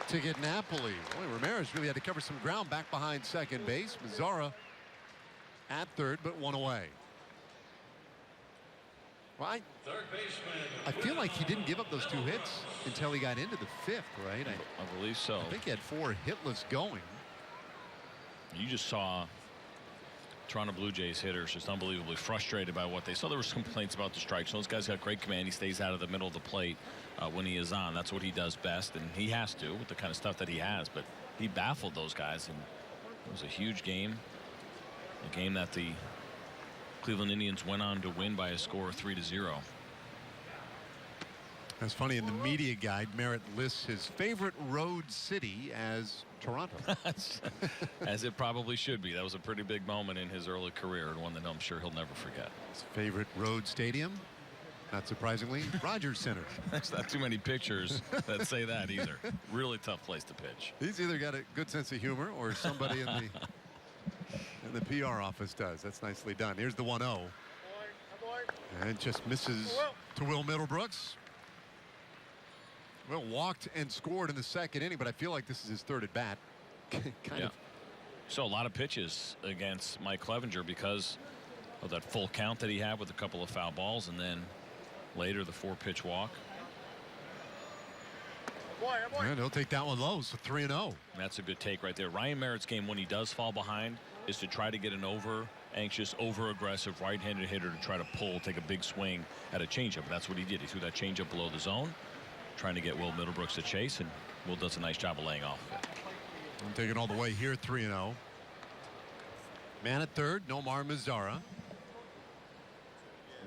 to get Napoli. Boy, Ramirez really had to cover some ground back behind second base. Mazzara at third, but 1 away. Well, I feel like he didn't give up those 2 hits until he got into the 5th, right? I believe so. I think he had 4 hitless going. You just saw Toronto Blue Jays hitters just unbelievably frustrated by what they saw. There were some complaints about the strikes. Those guys got great command. He stays out of the middle of the plate when he is on. That's what he does best, and he has to with the kind of stuff that he has. But he baffled those guys, and it was a huge game. A game that the Cleveland Indians went on to win by a score of 3-0. That's funny. In the media guide, Merritt lists his favorite road city as Toronto. As it probably should be. That was a pretty big moment in his early career, and one that I'm sure he'll never forget. His favorite road stadium, not surprisingly, Rogers Center. There's not too many pictures that say that either. Really tough place to pitch. He's either got a good sense of humor or somebody in the PR office does. That's nicely done. Here's the 1-0. And just misses to Will Middlebrooks. Will walked and scored in the 2nd inning, but I feel like this is his 3rd at bat. kind of. So a lot of pitches against Mike Clevenger because of that full count that he had with a couple of foul balls, and then later the 4-pitch walk. And he'll take that one low. So 3-0. That's a good take right there. Ryan Merritt's game, when he does fall behind, is to try to get an over-anxious, over-aggressive right-handed hitter to try to take a big swing at a changeup. That's what he did. He threw that changeup below the zone, trying to get Will Middlebrooks to chase, and Will does a nice job of laying off it. I'm taking all the way here. 3-0. Man at third, Nomar Mazzara.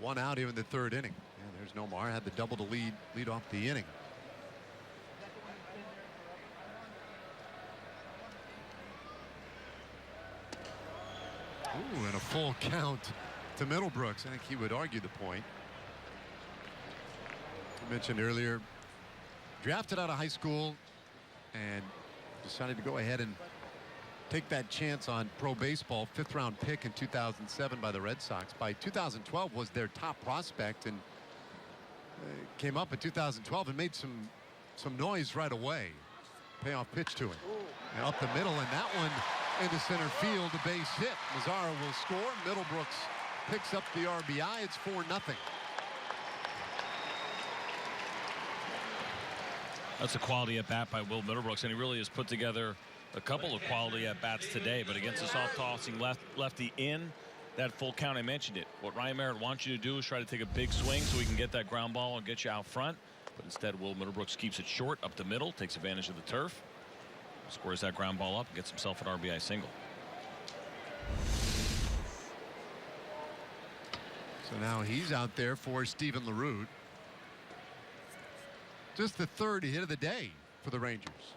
1 out here in the 3rd inning. Yeah, there's Nomar. Had the double to lead off the inning. Ooh, and a full count to Middlebrooks. I think he would argue the point. I mentioned earlier, drafted out of high school and decided to go ahead and take that chance on pro baseball. 5th round pick in 2007 by the Red Sox. By 2012 was their top prospect, and came up in 2012 and made some noise right away. Payoff pitch to him. And up the middle, and that one into center field, a base hit. Mazzara will score. Middlebrooks picks up the RBI. It's 4-0. That's a quality at bat by Will Middlebrooks, and he really has put together a couple of quality at bats today. But against a soft tossing lefty in that full count, I mentioned it. What Ryan Merritt wants you to do is try to take a big swing so he can get that ground ball and get you out front. But instead, Will Middlebrooks keeps it short up the middle, takes advantage of the turf, scores that ground ball up, and gets himself an RBI single. So now he's out there for Steven LaRue. Just the 3rd hit of the day for the Rangers.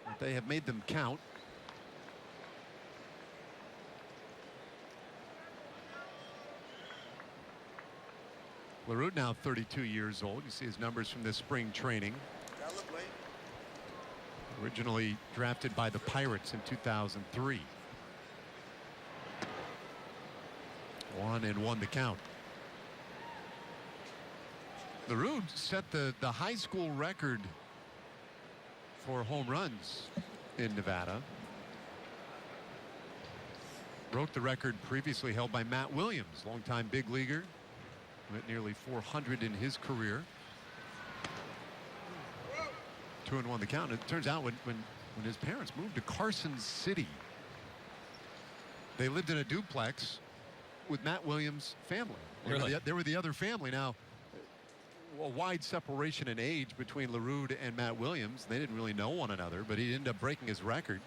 But they have made them count. LaRue now 32 years old. You see his numbers from this spring training. Originally drafted by the Pirates in 2003. 1-1 the count. LaRue set the high school record for home runs in Nevada. Broke the record previously held by Matt Williams, longtime big leaguer. Went nearly 400 in his career. 2-1 the count. It turns out when his parents moved to Carson City, they lived in a duplex with Matt Williams' family. Really? They were the other family. Now, a wide separation in age between LaRue and Matt Williams. They didn't really know one another, but he ended up breaking his record.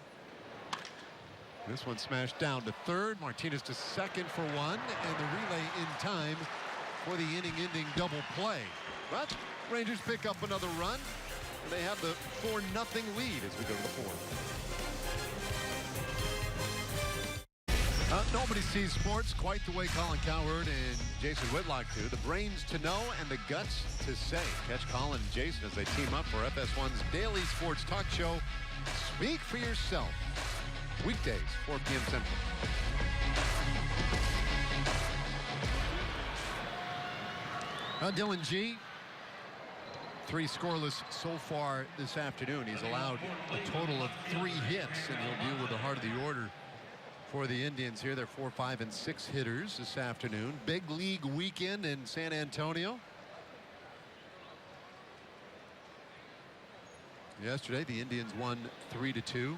This one smashed down to third. Martinez to second for one, and the relay in time for the inning-ending double play. But Rangers pick up another run, and they have the 4-0 lead as we go to the fourth. Nobody sees sports quite the way Colin Cowherd and Jason Whitlock do. The brains to know and the guts to say. Catch Colin and Jason as they team up for FS1's Daily Sports Talk Show. Speak for yourself. Weekdays, 4 p.m. Central. Dylan G, 3 scoreless so far this afternoon. He's allowed a total of 3 hits, and he'll deal with the heart of the order for the Indians here. They're 4, 5, and 6 hitters this afternoon. Big league weekend in San Antonio. Yesterday, the Indians won 3-2.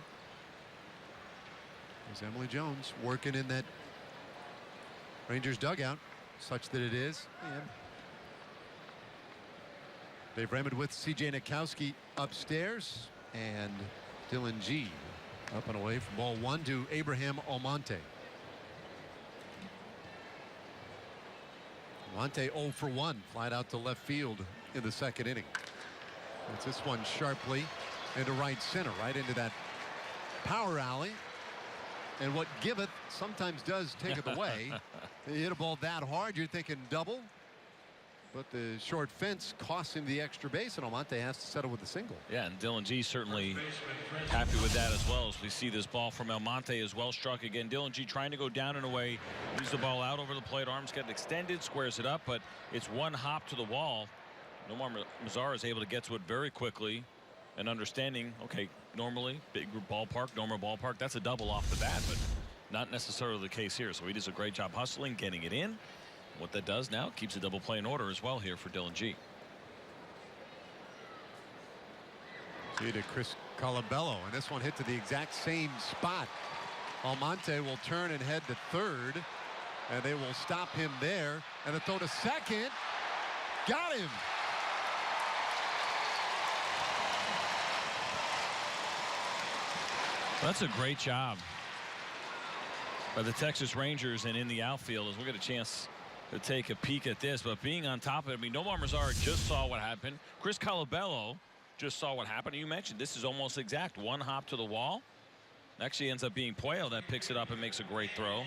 There's Emily Jones working in that Rangers dugout, such that it is. And Dave Raymond with C.J. Nikowski upstairs, and Dylan G up and away from ball 1 to Abraham Almonte. Almonte 0 for 1, flied out to left field in the second inning. It's this one sharply into right center, right into that power alley. And what giveth sometimes does taketh away. You hit a ball that hard, you're thinking double. But the short fence costs him the extra base, and Almonte has to settle with a single. Yeah, and Dylan G certainly happy with that as well, as we see this ball from Almonte is well struck again. Dylan G trying to go down and away, moves the ball out over the plate, arms get extended, squares it up, but it's one hop to the wall. Nomar Mazara is able to get to it very quickly, and understanding, okay, normally big ballpark, normal ballpark, that's a double off the bat, but not necessarily the case here. So he does a great job hustling, getting it in. What that does now, keeps a double play in order as well here for Dylan G. See to Chris Colabello, and this one hit to the exact same spot. Almonte will turn and head to third, and they will stop him there. And the throw to second, got him. That's a great job by the Texas Rangers, and in the outfield as we'll get a chance to take a peek at this, but being on top of it, I mean, Nomar Mazara just saw what happened. Chris Colabello just saw what happened. You mentioned this is almost exact. One hop to the wall. Actually ends up being Puello that picks it up and makes a great throw.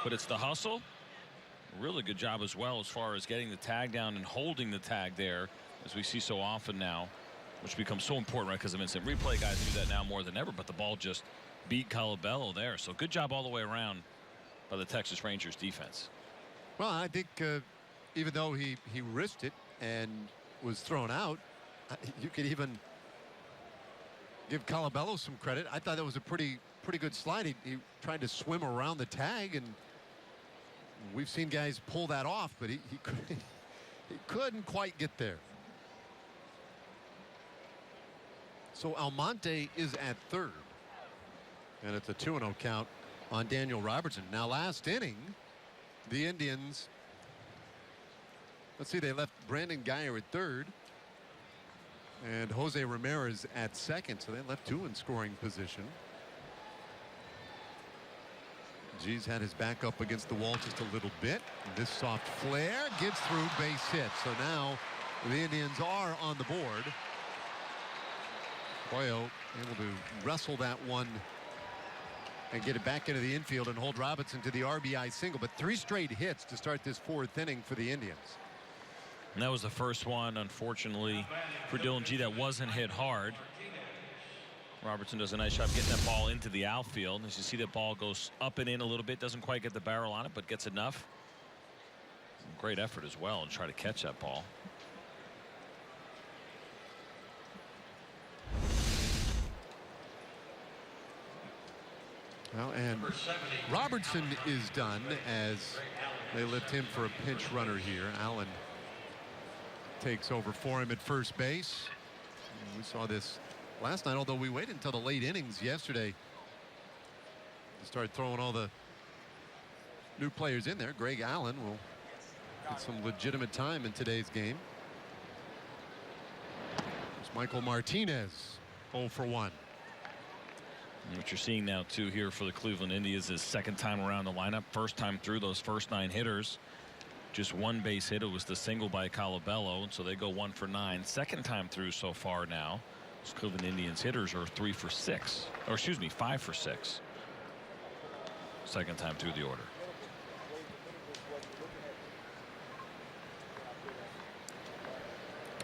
But it's the hustle. Really good job as well as far as getting the tag down and holding the tag there, as we see so often now, which becomes so important, right? Because of instant replay, guys do that now more than ever, but the ball just beat Colabello there. So good job all the way around by the Texas Rangers defense. Well, I think even though he risked it and was thrown out, you could even give Colabello some credit. I thought that was a pretty good slide. He tried to swim around the tag, and we've seen guys pull that off, but he couldn't quite get there. So Almonte is at third, and it's a 2-0 count on Daniel Robertson. Now, last inning, the Indians, let's see, they left Brandon Geyer at third and Jose Ramirez at second, so they left 2 in scoring position. G's had his back up against the wall just a little bit. This soft flare gets through, base hit. So now the Indians are on the board. Puello able to wrestle that one and get it back into the infield and hold Robinson to the RBI single. But 3 straight hits to start this 4th inning for the Indians. And that was the first one, unfortunately, for Dylan G that wasn't hit hard. Robertson does a nice job getting that ball into the outfield. As you see, that ball goes up and in a little bit, doesn't quite get the barrel on it, but gets enough. Great effort as well and try to catch that ball. Well, and Robertson is done as they lift him for a pinch runner here. Allen takes over for him at first base. And we saw this last night, although we waited until the late innings yesterday to start throwing all the new players in there. Greg Allen will get some legitimate time in today's game. It's Michael Martinez, 0 for 1. And what you're seeing now too here for the Cleveland Indians is second time around the lineup, first time through those first 9 hitters. Just 1 base hit. It was the single by Colabello, and so they go 1 for 9. Second time through so far now. Those Cleveland Indians hitters are 3 for 6, or excuse me, 5 for 6. Second time through the order.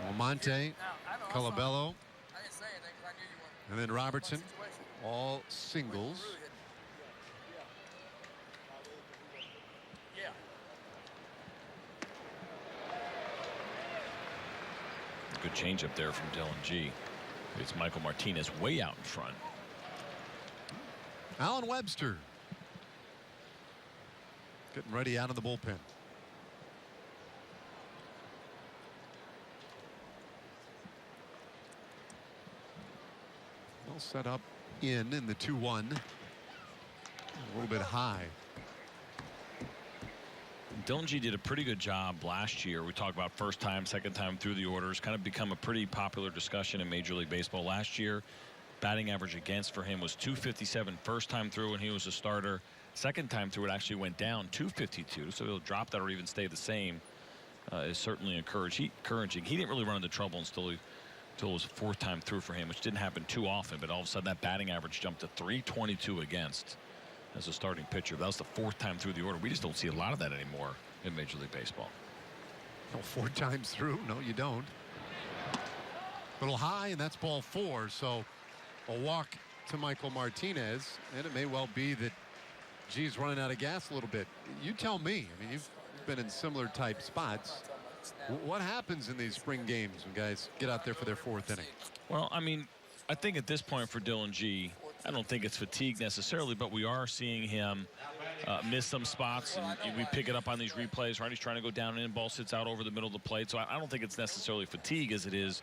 Almonte, Colabello, and then Robertson, all singles. Good change up there from Dylan G. It's Michael Martinez way out in front. Alan Webster getting ready out of the bullpen. Well set up in the 2-1. A little bit high. Dylan G did a pretty good job last year. We talked about first time, second time through the orders. Kind of become a pretty popular discussion in Major League Baseball. Last year, batting average against for him was .257 first time through when he was a starter. Second time through, it actually went down .252. So he'll drop that or even stay the same. Is certainly encouraging. He didn't really run into trouble until it was 4th time through for him, which didn't happen too often. But all of a sudden, that batting average jumped to .322 against as a starting pitcher. That was the 4th time through the order. We just don't see a lot of that anymore in Major League Baseball. No, 4 times through. No, you don't. A little high, and that's ball 4. So a walk to Michael Martinez, and it may well be that G's running out of gas a little bit. You tell me. I mean, you've been in similar type spots. What happens in these spring games when guys get out there for their 4th inning? Well, I mean, I think at this point for Dylan G, I don't think it's fatigue necessarily, but we are seeing him miss some spots, and we pick it up on these replays, right? He's trying to go down and in, ball sits out over the middle of the plate. So I don't think it's necessarily fatigue as it is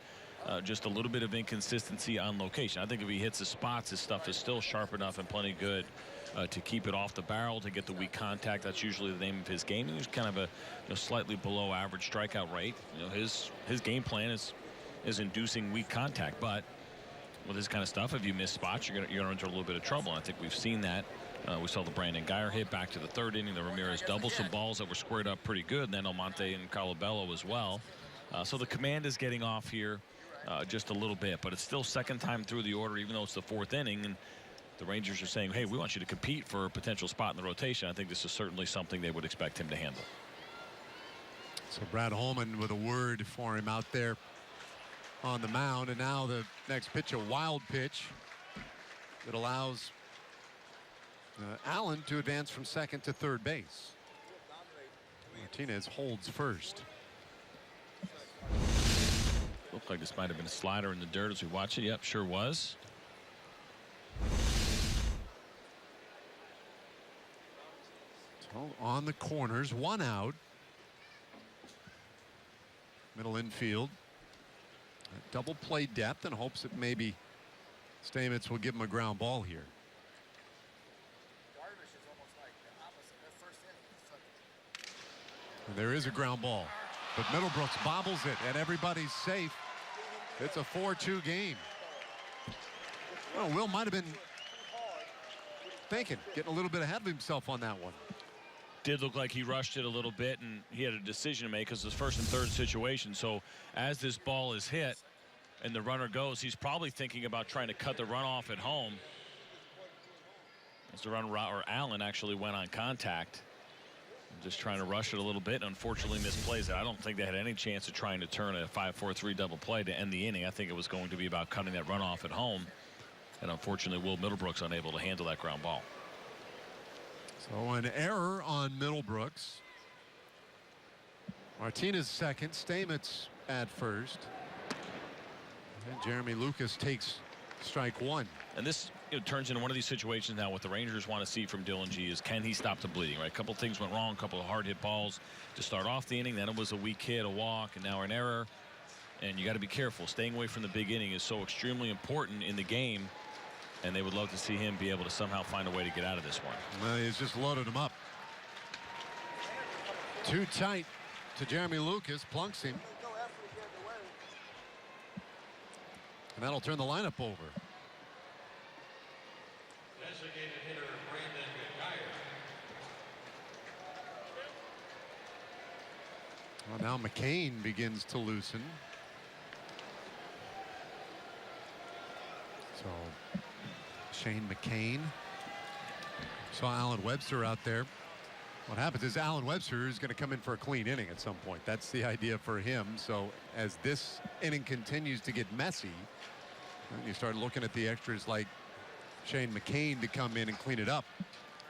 just a little bit of inconsistency on location. I think if he hits his spots, his stuff is still sharp enough and plenty good to keep it off the barrel, to get the weak contact. That's usually the name of his game. And he's kind of a slightly below average strikeout rate. You know, his game plan is inducing weak contact, but with this kind of stuff, if you miss spots, you're gonna enter a little bit of trouble. And I think we've seen that. We saw the Brandon Guyer hit back to the 3rd inning. The Ramirez double, some balls that were squared up pretty good. And then Almonte and Colabello as well. So the command is getting off here just a little bit, but it's still second time through the order, even though it's the 4th inning. And the Rangers are saying, hey, we want you to compete for a potential spot in the rotation. I think this is certainly something they would expect him to handle. So Brad Holman with a word for him out there on the mound. And now the next pitch, a wild pitch that allows Allen to advance from 2nd to 3rd base. Martinez holds first. Looked like this might have been a slider in the dirt as we watch it. Yep, sure was. So on the corners, 1 out. Middle infield. Double play depth, and hopes that maybe Stamets will give him a ground ball here. And there is a ground ball, but Middlebrooks bobbles it, and everybody's safe. It's a 4-2 game. Well, Will might have been thinking, getting a little bit ahead of himself on that one. Did look like he rushed it a little bit, and he had a decision to make because it's 1st and 3rd situation. So as this ball is hit, and the runner goes, he's probably thinking about trying to cut the run off at home. As the runner, or Allen, actually went on contact. Just trying to rush it a little bit, and unfortunately misplays it. I don't think they had any chance of trying to turn a 5-4-3 double play to end the inning. I think it was going to be about cutting that run off at home. And unfortunately, Will Middlebrooks unable to handle that ground ball. So an error on Middlebrooks. Martinez second, Stamets at first. And Jeremy Lucas takes strike one. And this turns into one of these situations now. What the Rangers want to see from Dylan G is, can he stop the bleeding, right? A couple things went wrong, a couple of hard hit balls to start off the inning. Then it was a weak hit, a walk, and now an error. And you got to be careful. Staying away from the big inning is so extremely important in the game. And they would love to see him be able to somehow find a way to get out of this one. Well, he's just loaded him up. Too tight to Jeremy Lucas, plunks him. And that'll turn the lineup over. Designated hitter Brandon Geyer. Well, now McCain begins to loosen. So Shane McCain. Saw Alan Webster out there. What happens is Alan Webster is going to come in for a clean inning at some point. That's the idea for him. So as this inning continues to get messy, you start looking at the extras like Shane McCain to come in and clean it up.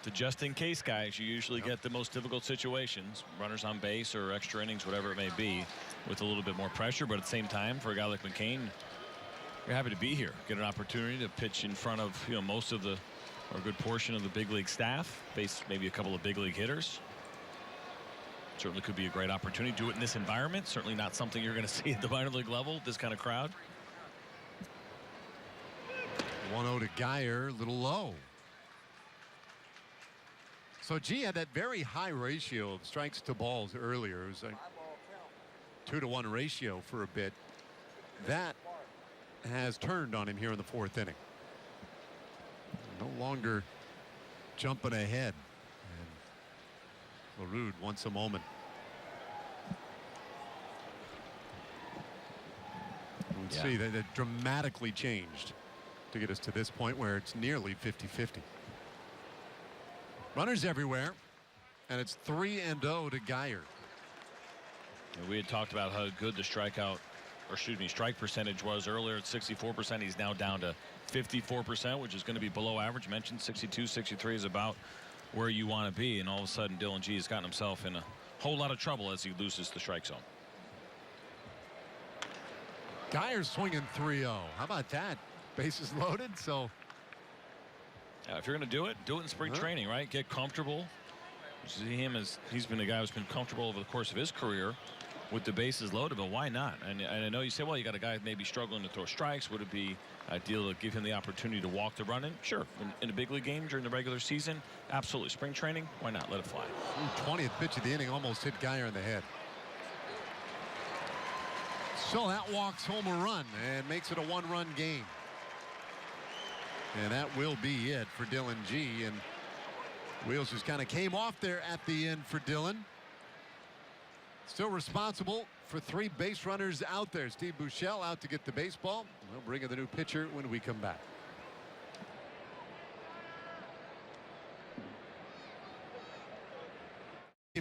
The just-in-case guys, you usually get the most difficult situations, runners on base or extra innings, whatever it may be, with a little bit more pressure. But at the same time, for a guy like McCain, you're happy to be here, get an opportunity to pitch in front of most of the, or a good portion of the big league staff, face maybe a couple of big league hitters. Certainly could be a great opportunity. Do it in this environment. Certainly not something you're going to see at the minor league level, this kind of crowd. 1-0 to Geyer, a little low. So G had that very high ratio of strikes to balls earlier. It was a 2-to-1 ratio for a bit. That has turned on him here in the fourth inning. No longer jumping ahead. And LaRue wants a moment. Let's see, that dramatically changed to get us to this point where it's nearly 50-50. Runners everywhere, and it's 3-0 to Geyer. We had talked about how good the strike percentage was earlier at 64%. He's now down to 54%, which is going to be below average. You mentioned 62, 63 is about where you want to be, and all of a sudden Dylan G has gotten himself in a whole lot of trouble as he loses the strike zone. Geyer swinging 3-0. How about that? Bases loaded, so if you're going to do it in spring training, right? Get comfortable. You see him as he's been a guy who's been comfortable over the course of his career with the bases loaded, but why not? And I know you say, well, you got a guy maybe struggling to throw strikes. Would it be ideal to give him the opportunity to walk the run in? Sure. In a big league game during the regular season, absolutely. Spring training, why not? Let it fly. 20th pitch of the inning almost hit Geyer in the head. So that walks home a run and makes it a one-run game. And that will be it for Dylan G. And wheels just kind of came off there at the end for Dylan. Still responsible for 3 base runners out there. Steve Buechele out to get the baseball. We'll bring in the new pitcher when we come back.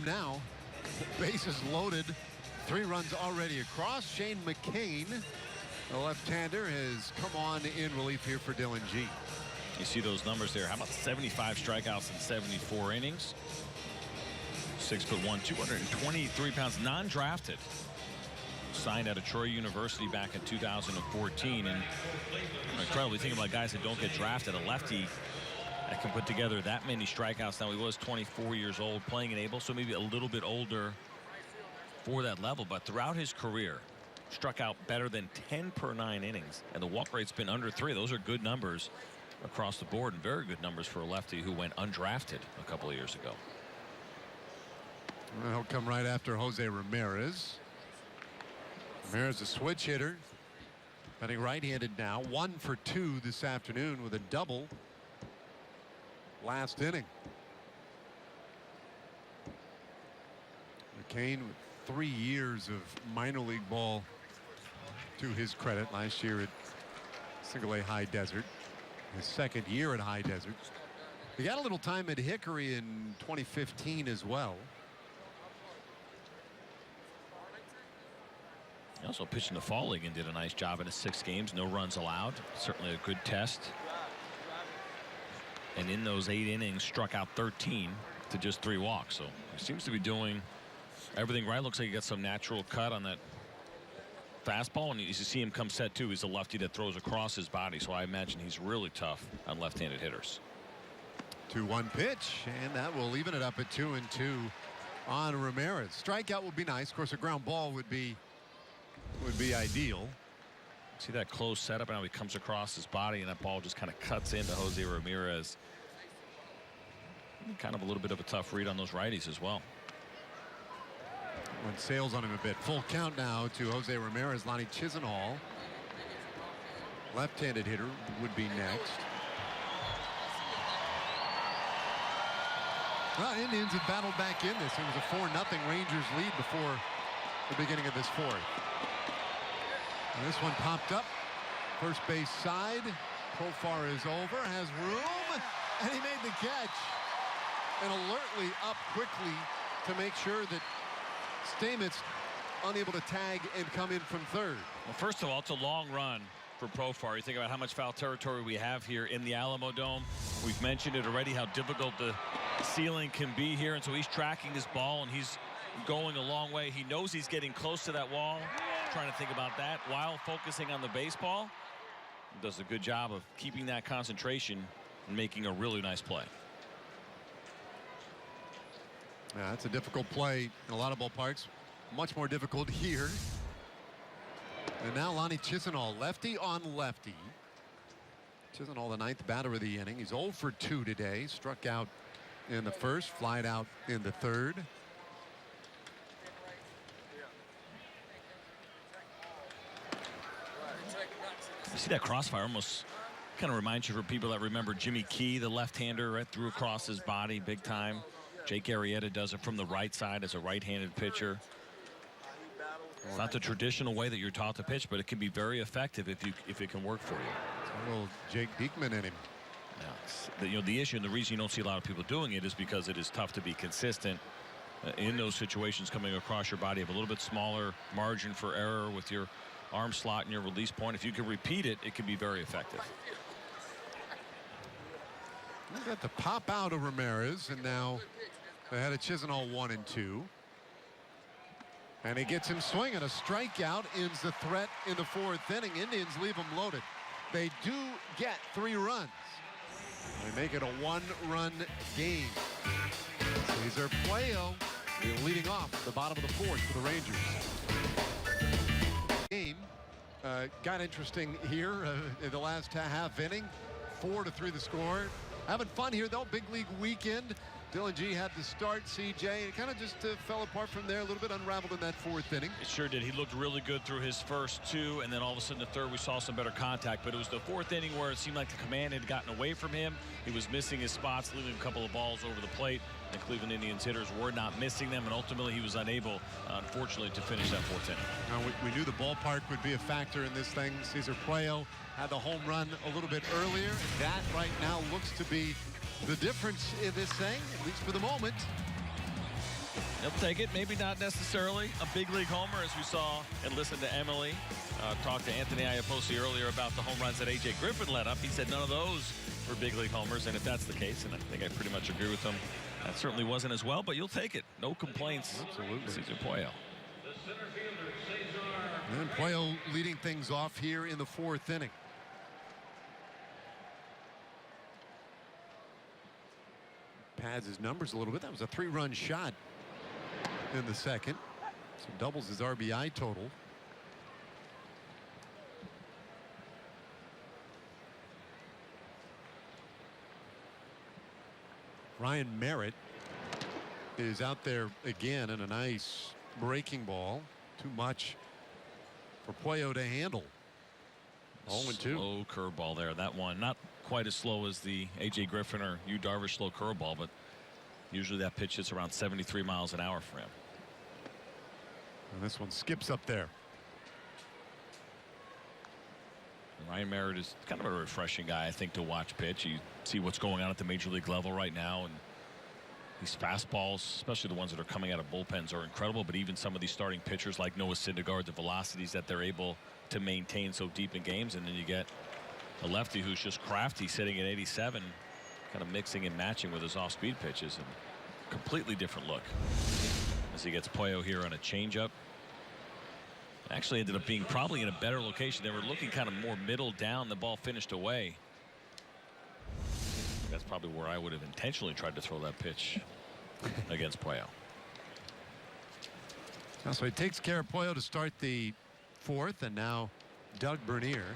Now, bases loaded. 3 runs already across. Shane McCain, the left-hander, has come on in relief here for Dylan G. You see those numbers there. How about 75 strikeouts in 74 innings? 6'1", 223 pounds, non-drafted. Signed out of Troy University back in 2014. And incredibly thinking about guys that don't get drafted. A lefty that can put together that many strikeouts. Now, he was 24 years old, playing in Able, so maybe a little bit older for that level. But throughout his career, struck out better than 10 per 9 innings. And the walk rate's been under 3. Those are good numbers across the board, and very good numbers for a lefty who went undrafted a couple of years ago. Well, he'll come right after Jose Ramirez. Ramirez, a switch hitter, batting right-handed now. 1 for 2 this afternoon with a double last inning. McCain with 3 years of minor league ball to his credit, last year at Single A High Desert, his second year at High Desert. He got a little time at Hickory in 2015 as well. He also pitched in the fall league and did a nice job in his 6 games. No runs allowed. Certainly a good test. And in those 8 innings, struck out 13 to just 3 walks. So he seems to be doing everything right. Looks like he got some natural cut on that fastball. And you see him come set, too. He's a lefty that throws across his body. So I imagine he's really tough on left-handed hitters. 2-1 pitch, and that will even it up at 2-2 on Ramirez. Strikeout would be nice. Of course, a ground ball would be ideal. See that close setup, and how he comes across his body, and that ball just kind of cuts into Jose Ramirez. Kind of a little bit of a tough read on those righties as well. Went sails on him a bit. Full count now to Jose Ramirez. Lonnie Chisenhall, left-handed hitter, would be next. Well, Indians have battled back in this. It was a 4-0 Rangers lead before the beginning of this 4th. And this one popped up. First base side. Profar is over. Has room. And he made the catch. And alertly up quickly to make sure that Stamets unable to tag and come in from third. Well, first of all, it's a long run for Profar. You think about how much foul territory we have here in the Alamo Dome. We've mentioned it already, how difficult the ceiling can be here. And so he's tracking his ball, and he's going a long way. He knows he's getting close to that wall, trying to think about that while focusing on the baseball. He does a good job of keeping that concentration and making a really nice play. Yeah, that's a difficult play in a lot of ballparks. Much more difficult here. And now Lonnie Chisenhall, lefty on lefty. Chisenhall, the 9th batter of the inning. He's 0 for 2 today. Struck out in the first, flied out in the third. You see that crossfire almost kind of reminds you, for people that remember Jimmy Key, the left-hander, right, threw across his body big time. Jake Arrieta does it from the right side as a right-handed pitcher. It's not the traditional way that you're taught to pitch, but it can be very effective if it can work for you. A little Jake Diekman in him. Yeah, the issue and the reason you don't see a lot of people doing it is because it is tough to be consistent in those situations. Coming across your body, have a little bit smaller margin for error with your arm slot and your release point. If you can repeat it, it can be very effective. We got the pop out of Ramirez, and now they had a Chisenhall 1-2. And he gets him swinging. A strikeout ends the threat in the 4th inning. Indians leave them loaded. They do get 3 runs. They make it a 1-run game. Cesar Puello leading off the bottom of the 4th for the Rangers. Game got interesting here in the last half inning. 4-3 the score. Having fun here though. Big league weekend. Dylan G had to start. CJ, it kind of just fell apart from there, a little bit unraveled in that 4th inning. It sure did. He looked really good through his first 2, and then all of a sudden the 3rd we saw some better contact. But it was the 4th inning where it seemed like the command had gotten away from him. He was missing his spots, leaving a couple of balls over the plate. The Cleveland Indians hitters were not missing them, and ultimately he was unable, unfortunately, to finish that 4th inning. Now, we knew the ballpark would be a factor in this thing. Cesar Puello had the home run a little bit earlier. That right now looks to be the difference in this thing, at least for the moment. He'll take it. Maybe not necessarily a big league homer, as we saw and listened to Emily talk to Anthony Iapoce earlier about the home runs that A.J. Griffin led up. He said none of those were big league homers, and if that's the case, and I think I pretty much agree with him, that certainly wasn't as well, but you'll take it. No complaints. Absolutely. Cesar Puello. And Puello leading things off here in the 4th inning. Pads his numbers a little bit. That was a 3-run shot in the 2nd. So doubles his RBI total. Ryan Merritt is out there again, and a nice breaking ball. Too much for Puello to handle. 0-2. Slow curveball there. That one not quite as slow as the A.J. Griffin or Yu Darvish slow curveball, but usually that pitch hits around 73 miles an hour for him. And this one skips up there. Ryan Merritt is kind of a refreshing guy, I think, to watch pitch. You see what's going on at the major league level right now, and these fastballs, especially the ones that are coming out of bullpens, are incredible. But even some of these starting pitchers like Noah Syndergaard, the velocities that they're able to maintain so deep in games, and then you get a lefty who's just crafty, sitting at 87, kind of mixing and matching with his off-speed pitches, and completely different look as he gets Puello here on a changeup. Actually ended up being probably in a better location. They were looking kind of more middle down. The ball finished away. That's probably where I would have intentionally tried to throw that pitch against Puello. So he takes care of Puello to start the fourth, and now Doug Bernier.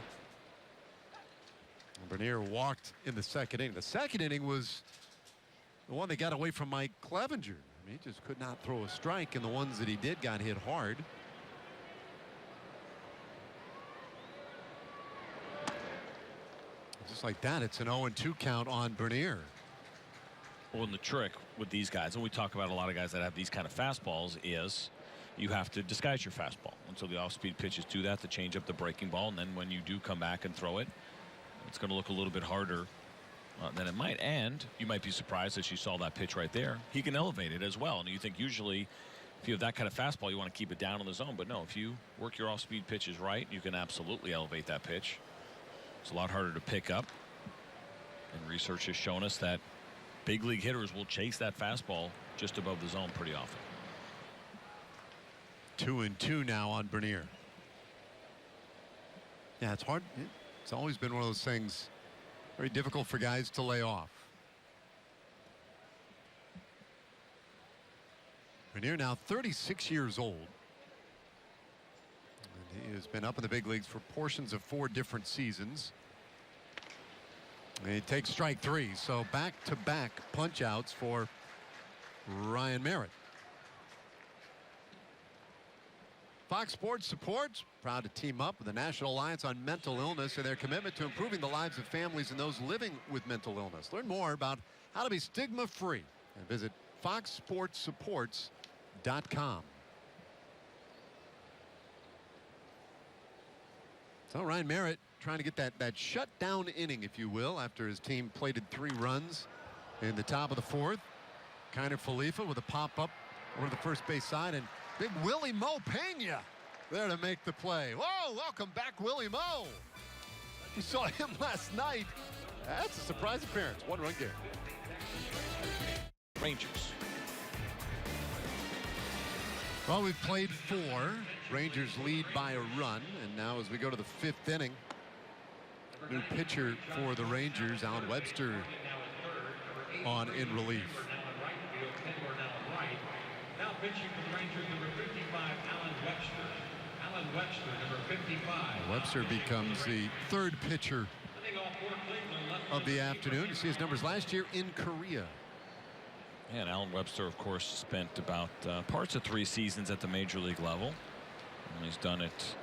Bernier walked in the second inning. The second inning was the one that got away from Mike Clevenger. I mean, he just could not throw a strike, and the ones that he did got hit hard. Just like that, it's an 0-2 count on Bernier. Well, and the trick with these guys, and we talk about a lot of guys that have these kind of fastballs, is you have to disguise your fastball. And so the off-speed pitches do that to change up the breaking ball. And then when you do come back and throw it, it's going to look a little bit harder than it might. And you might be surprised as you saw that pitch right there. He can elevate it as well. And you think usually if you have that kind of fastball, you want to keep it down in the zone. But no, if you work your off-speed pitches right, you can absolutely elevate that pitch. It's a lot harder to pick up. And research has shown us that big league hitters will chase that fastball just above the zone pretty often. 2-2 now on Bernier. Yeah, it's hard. It's always been one of those things very difficult for guys to lay off. Bernier now 36 years old. And he has been up in the big leagues for portions of 4 different seasons. And he takes strike 3, so back-to-back punch-outs for Ryan Merritt. Fox Sports Supports, proud to team up with the National Alliance on Mental Illness and their commitment to improving the lives of families and those living with mental illness. Learn more about how to be stigma-free and visit foxsportsupports.com. So Ryan Merritt trying to get that shutdown inning, if you will, after his team plated 3 runs in the top of the 4th. Kiner Falefa with a pop-up over the first base side, and big Willie Mo Pena there to make the play. Whoa, welcome back, Willie Mo. You saw him last night. That's a surprise appearance. 1-run game. Rangers. Well, we've played 4. Rangers lead by a run, and now as we go to the 5th inning, new pitcher for the Rangers, Alan Webster, on in relief. Now pitching for the Rangers, number 55, Alan Webster. Alan Webster, number 55. Webster becomes the 3rd pitcher of the afternoon. You see his numbers last year in Korea. And Alan Webster, of course, spent about parts of 3 seasons at the major league level. And he's done it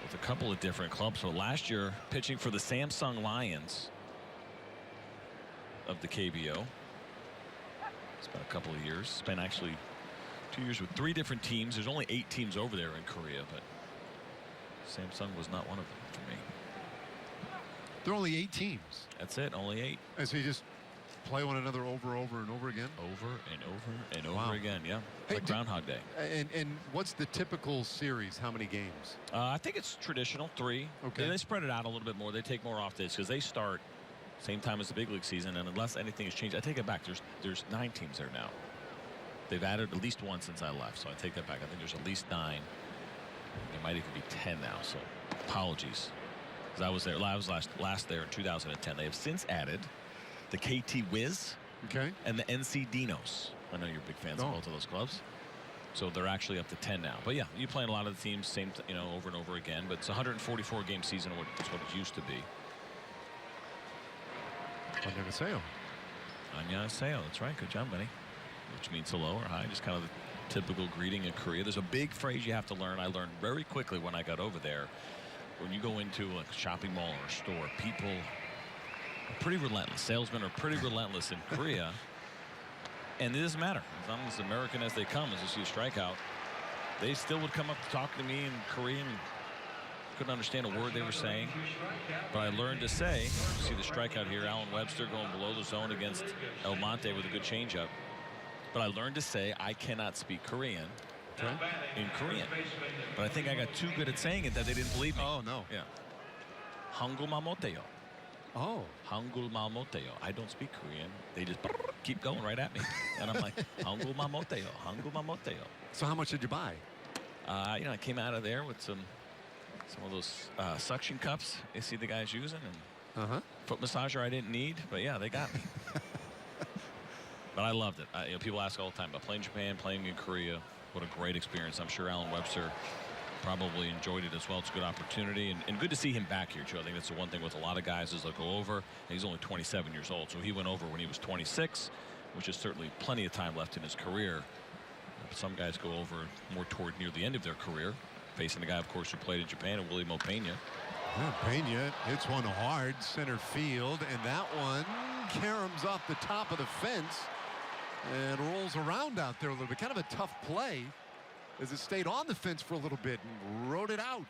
with a couple of different clubs. So last year, pitching for the Samsung Lions of the KBO. Spent a couple of years. Spent actually 2 years with 3 different teams. There's only 8 teams over there in Korea, but Samsung was not one of them for me. There are only 8 teams. That's it, only 8. And so you just play one another over and over again? Over and over and over Wow. again, yeah. Hey, Like Groundhog Day. And what's the typical series? How many games? I think it's traditional 3. Okay. They spread it out a little bit more. They take more off days because they start same time as the big league season, and unless anything has changed, I take it back. There's 9 teams there now. They've added at least 1 since I left, so I take that back. I think there's at least 9. There might even be 10 now, so apologies. Because I was there. I was last there in 2010. They have since added the KT Wiz, Okay. and the NC Dinos. I know you're big fans of both of those clubs. So they're actually up to 10 now. But yeah, you play in a lot of the teams, same, over and over again. But it's a 144 game season, that's what it used to be. Annyeonghaseyo. Annyeonghaseyo. That's right. Good job, buddy. Which means hello or hi. Just kind of the typical greeting in Korea. There's a big phrase you have to learn. I learned very quickly when I got over there. When you go into a shopping mall or a store, people are pretty relentless. Salesmen are pretty relentless in Korea. And it doesn't matter. As long as American as they come, as you see a strikeout, they still would come up to talk to me in Korean. couldn't understand a word they were saying. But I learned to say, see the strikeout here, Alan Webster going below the zone against El Monte with a good changeup. But I learned to say I cannot speak Korean in Korean. But I think I got too good at saying it that they didn't believe me. Oh, no. Yeah. Hangul Mamoteo. Oh. Hangul Mamoteo. I don't speak Korean. They just keep going right at me. And I'm like, Hangul Mamoteo. Hangul Mamoteo. So how much did you buy? You know, I came out of there with some of those suction cups you see the guys using, and foot massager I didn't need, but yeah, they got me. But I loved it. You know, people ask all the time about playing Japan, playing in Korea. What a great experience. I'm sure Alan Webster probably enjoyed it as well. It's a good opportunity, and good to see him back here too. I think that's the one thing with a lot of guys is they'll go over, and he's only 27 years old, so he went over when he was 26, which is certainly plenty of time left in his career. Some guys go over more toward near the end of their career, facing a guy, of course, who played in Japan, and Willie Mo Pena. Yeah, Pena hits one hard center field, and that one caroms off the top of the fence and rolls around out there a little bit. Kind of a tough play as it stayed on the fence for a little bit and rode it out.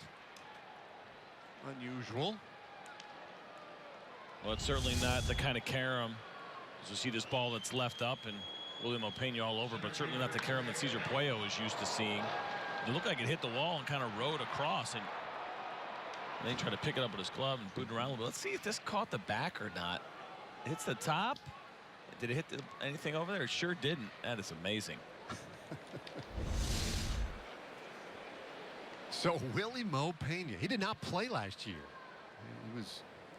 Unusual. Well, it's certainly not the kind of carom as you see this ball that's left up and William Opeña all over, but certainly not the carom that Cesar Puello is used to seeing. It looked like it hit the wall and kind of rode across, and then he tried to pick it up with his glove and boot it around a little bit. Let's see if this caught the back or not. It hits the top. Did it hit anything over there? It sure didn't. That is amazing. So Willie Mo Pena, he did not play last year. He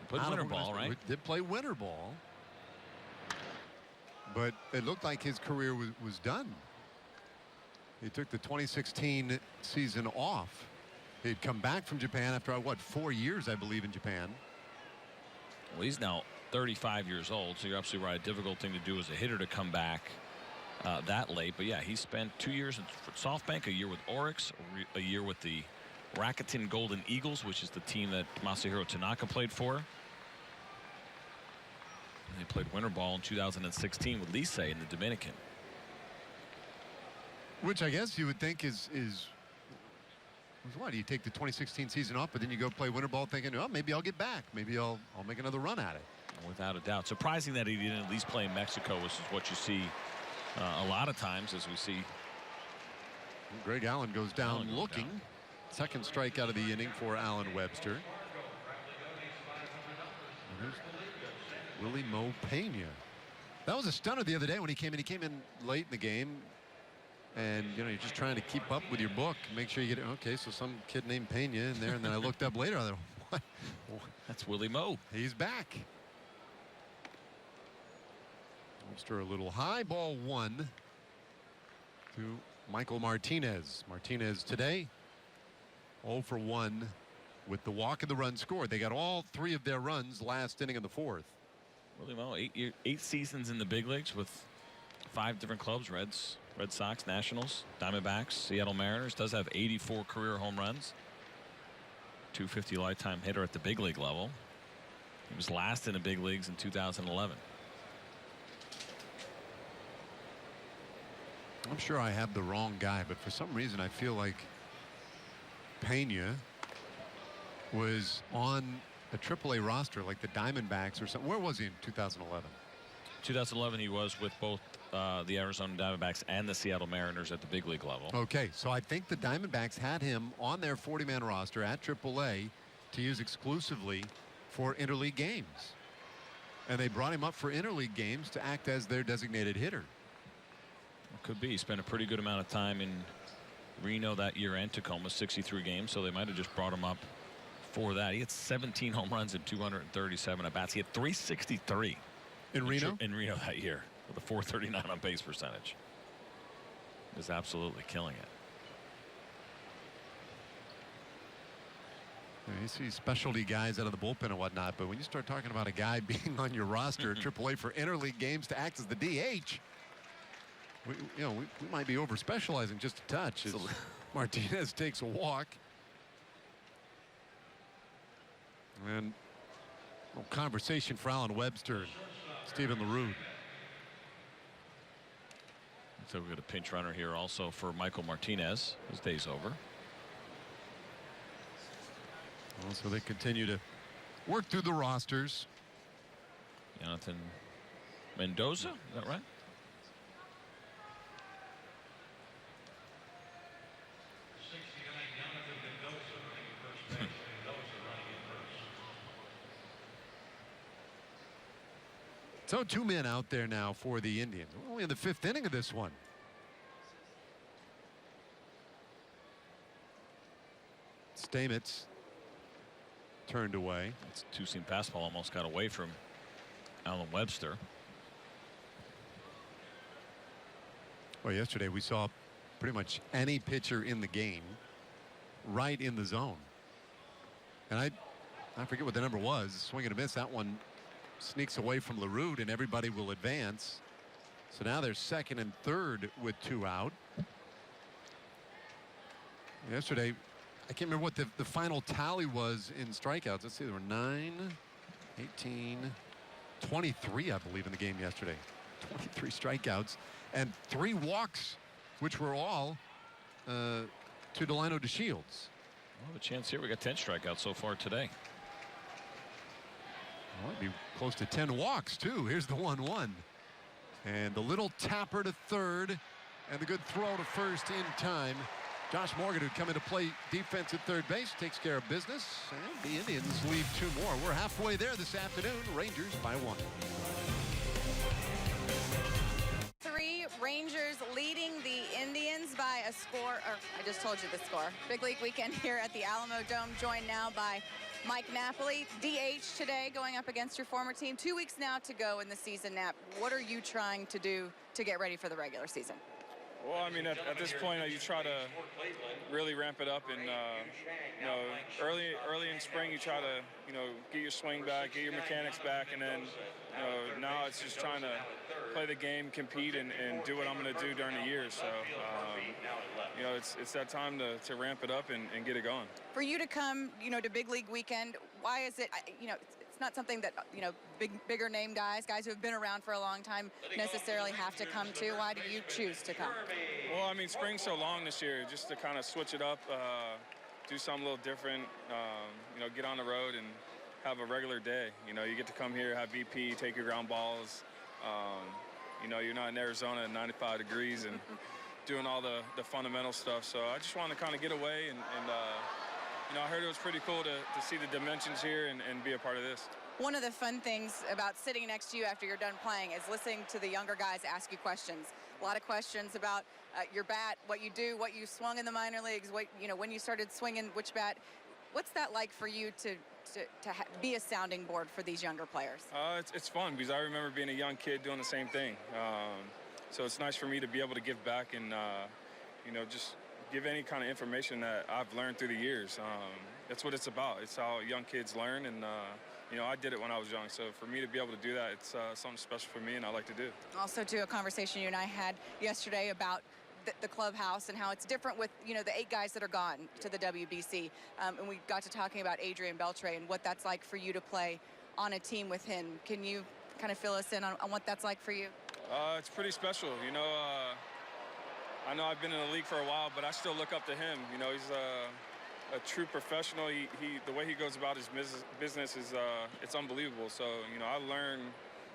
played winter ball, right? Did play winter ball. But it looked like his career was done. He took the 2016 season off. He'd come back from Japan after, what, 4 years, I believe, in Japan. Well, he's now 35 years old, so you're absolutely right. A difficult thing to do as a hitter to come back that late. But yeah, he spent 2 years at SoftBank, a year with Oryx, a year with the Rakuten Golden Eagles, which is the team that Masahiro Tanaka played for. And he played winter ball in 2016 with Licey in the Dominican. Which I guess you would think is why do you take the 2016 season off, but then you go play winter ball thinking, oh, maybe I'll get back. Maybe I'll make another run at it. Without a doubt. Surprising that he didn't at least play in Mexico, which is what you see a lot of times as we see. Greg Allen goes down looking. Second strikeout of the inning for Alan Webster. Willie Mo Pena. That was a stunner the other day when he came in. He came in late in the game. And, you know, you're just trying to keep up with your book. Make sure you get it. Okay, so some kid named Pena in there. And then I looked up later. I thought, what? That's Willie Mo. He's back. Webster a little high. Ball one to Michael Martinez. Martinez today 0 for 1 with the walk and the run scored. They got all three of their runs last inning of the fourth. Willie Mo, 8 seasons in the big leagues with 5 different clubs. Reds, Red Sox, Nationals, Diamondbacks, Seattle Mariners. Does have 84 career home runs. 250 lifetime hitter at the big league level. He was last in the big leagues in 2011. I'm sure I have the wrong guy, but for some reason I feel like Pena was on a AAA roster like the Diamondbacks or something. Where was he in 2011? 2011 he was with both the Arizona Diamondbacks and the Seattle Mariners at the big league level. Okay, so I think the Diamondbacks had him on their 40-man roster at AAA to use exclusively for interleague games. And they brought him up for interleague games to act as their designated hitter. Could be. He spent a pretty good amount of time in Reno that year and Tacoma, 63 games, so they might have just brought him up for that. He had 17 home runs and 237 at bats. He had 363 in Reno? In Reno that year with a 439 on base percentage. He was absolutely killing it. You see specialty guys out of the bullpen and whatnot, but when you start talking about a guy being on your roster at AAA for interleague games to act as the DH, we might be over specializing just a touch as Martinez takes a walk. And a conversation for Alan Webster, Stephen LaRue. So we've got a pinch runner here also for Michael Martinez. His day's over. Well, so they continue to work through the rosters. Jonathan Mendoza, is that right? So 2 men out there now for the Indians. We're only in the 5th inning of this one. Stamets turned away. It's a two-seam fastball almost got away from Alan Webster. Well, yesterday we saw pretty much any pitcher in the game right in the zone. And I forget what the number was. Swing and a miss. That one sneaks away from LaRue, and everybody will advance. So now they're 2nd and 3rd with 2 out. Yesterday, I can't remember what the final tally was in strikeouts. Let's see, there were 9, 18, 23, I believe, in the game yesterday. 23 strikeouts and 3 walks, which were all to Delino DeShields. Well, a chance here. We got 10 strikeouts so far today. Well, it'd be close to 10 walks, too. Here's the 1-1. And the little tapper to third, and the good throw to first in time. Josh Morgan, who'd come in to play defense at third base, takes care of business. And the Indians leave 2 more. We're halfway there this afternoon. Rangers by 1. 3 Rangers leading the Indians by a score, or I just told you the score. Big league weekend here at the Alamo Dome, joined now by Mike Napoli, DH today, going up against your former team. 2 weeks now to go in the season, Nap. What are you trying to do to get ready for the regular season? Well, I mean, at this point, you try to really ramp it up, and you know, early in spring, you try to, you know, get your swing back, get your mechanics back, and then, you know, now it's just trying to play the game, compete, and do what I'm going to do during the year. So, you know, it's that time to ramp it up and get it going. For you to come, you know, to big league weekend, why is it, you know, it's not something that, you know, bigger name guys who have been around for a long time necessarily have to come to? Why do you choose to come? Well, I mean, spring's so long this year, just to kind of switch it up, do something a little different, you know, get on the road and have a regular day. You know, you get to come here, have BP, take your ground balls. You know, you're not in Arizona at 95 degrees and doing all the fundamental stuff. So I just wanted to kind of get away and you know, I heard it was pretty cool to see the dimensions here and be a part of this. One of the fun things about sitting next to you after you're done playing is listening to the younger guys ask you questions. A lot of questions about your bat, what you do, what you swung in the minor leagues, what, you know, when you started swinging, which bat. What's that like for you to be a sounding board for these younger players? It's fun because I remember being a young kid doing the same thing. So it's nice for me to be able to give back and, you know, just give any kind of information that I've learned through the years. That's what it's about. It's how young kids learn, and you know, I did it when I was young. So for me to be able to do that, it's something special for me, and I like to do. Also, too, a conversation you and I had yesterday about the clubhouse and how it's different with, you know, the 8 guys that are gone to the WBC. And we got to talking about Adrian Beltre and what that's like for you to play on a team with him. Can you kind of fill us in on what that's like for you? It's pretty special. You know, I know I've been in the league for a while, but I still look up to him. You know, he's a true professional. The way he goes about his business is it's unbelievable. So, you know, I learn,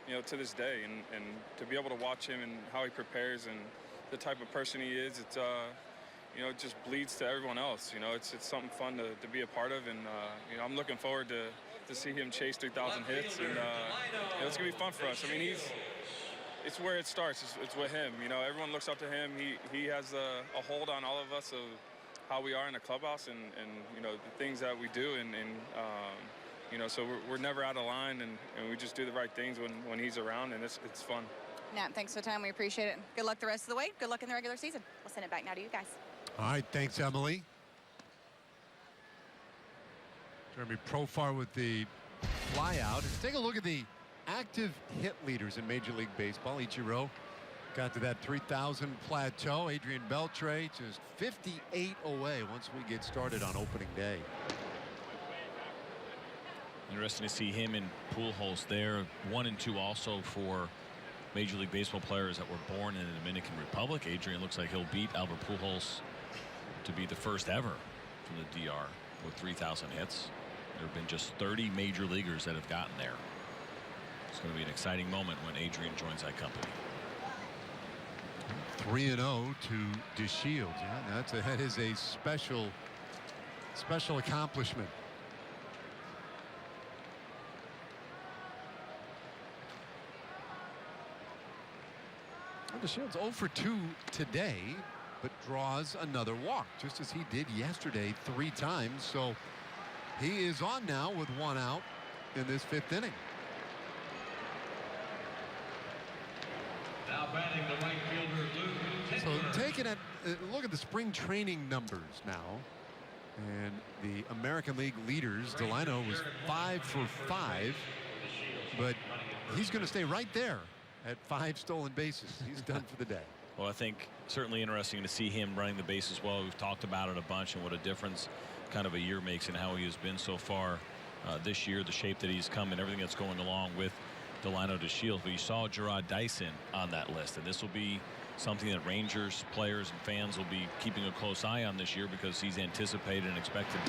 you know, to this day, and to be able to watch him and how he prepares and the type of person he is, it's you know, it just bleeds to everyone else. You know, it's something fun to be a part of, and you know, I'm looking forward to see him chase 3,000 hits, and you know, it's gonna be fun for us. I mean, it's where it starts. It's with him. You know, everyone looks up to him. He has a hold on all of us of how we are in the clubhouse, and you know, the things that we do, and you know, so we're never out of line, and we just do the right things when he's around, and it's fun. Nat, thanks for the time. We appreciate it. Good luck the rest of the way. Good luck in the regular season. We'll send it back now to you guys. All right, thanks, Emily. Jeremy Profar with the flyout. Let's take a look at the active hit leaders in Major League Baseball. Ichiro got to that 3,000 plateau. Adrian Beltre just 58 away once we get started on opening day. Interesting to see him in Pujols there. 1 and 2 also for Major League Baseball players that were born in the Dominican Republic. Adrian looks like he'll beat Albert Pujols to be the first ever from the DR with 3,000 hits. There have been just 30 major leaguers that have gotten there. It's going to be an exciting moment when Adrian joins that company. 3-0 to DeShields. Yeah, that is a special accomplishment. DeShields 0 for 2 today, but draws another walk, just as he did yesterday 3 times. So he is on now with 1 out in this 5th inning. Now batting the right fielder, Luke Tendler. So taking a look at the spring training numbers now. And the American League leaders, Delino was 5 for 5, but he's going to stay right there at 5 stolen bases. He's done for the day. Well, I think certainly interesting to see him running the bases well. We've talked about it a bunch and what a difference kind of a year makes and how he has been so far this year, the shape that he's come and everything that's going along with Delino DeShields. But you saw Gerard Dyson on that list, and this will be something that Rangers players and fans will be keeping a close eye on this year, because he's anticipated and expected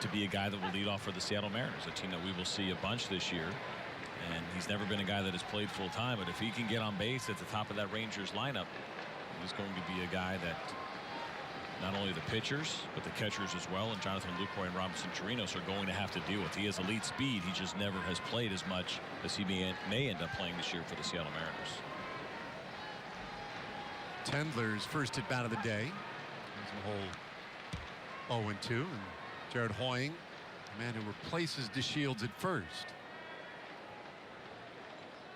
to be a guy that will lead off for the Seattle Mariners, a team that we will see a bunch this year. And he's never been a guy that has played full time, but if he can get on base at the top of that Rangers lineup, he's going to be a guy that not only the pitchers but the catchers as well, and Jonathan Lucroy and Robinson Chirinos are going to have to deal with. He has elite speed. He just never has played as much as he may end up playing this year for the Seattle Mariners. Tendler's first at bat of the day. There's a whole 0-2, and Jared Hoying, the man who replaces DeShields at first.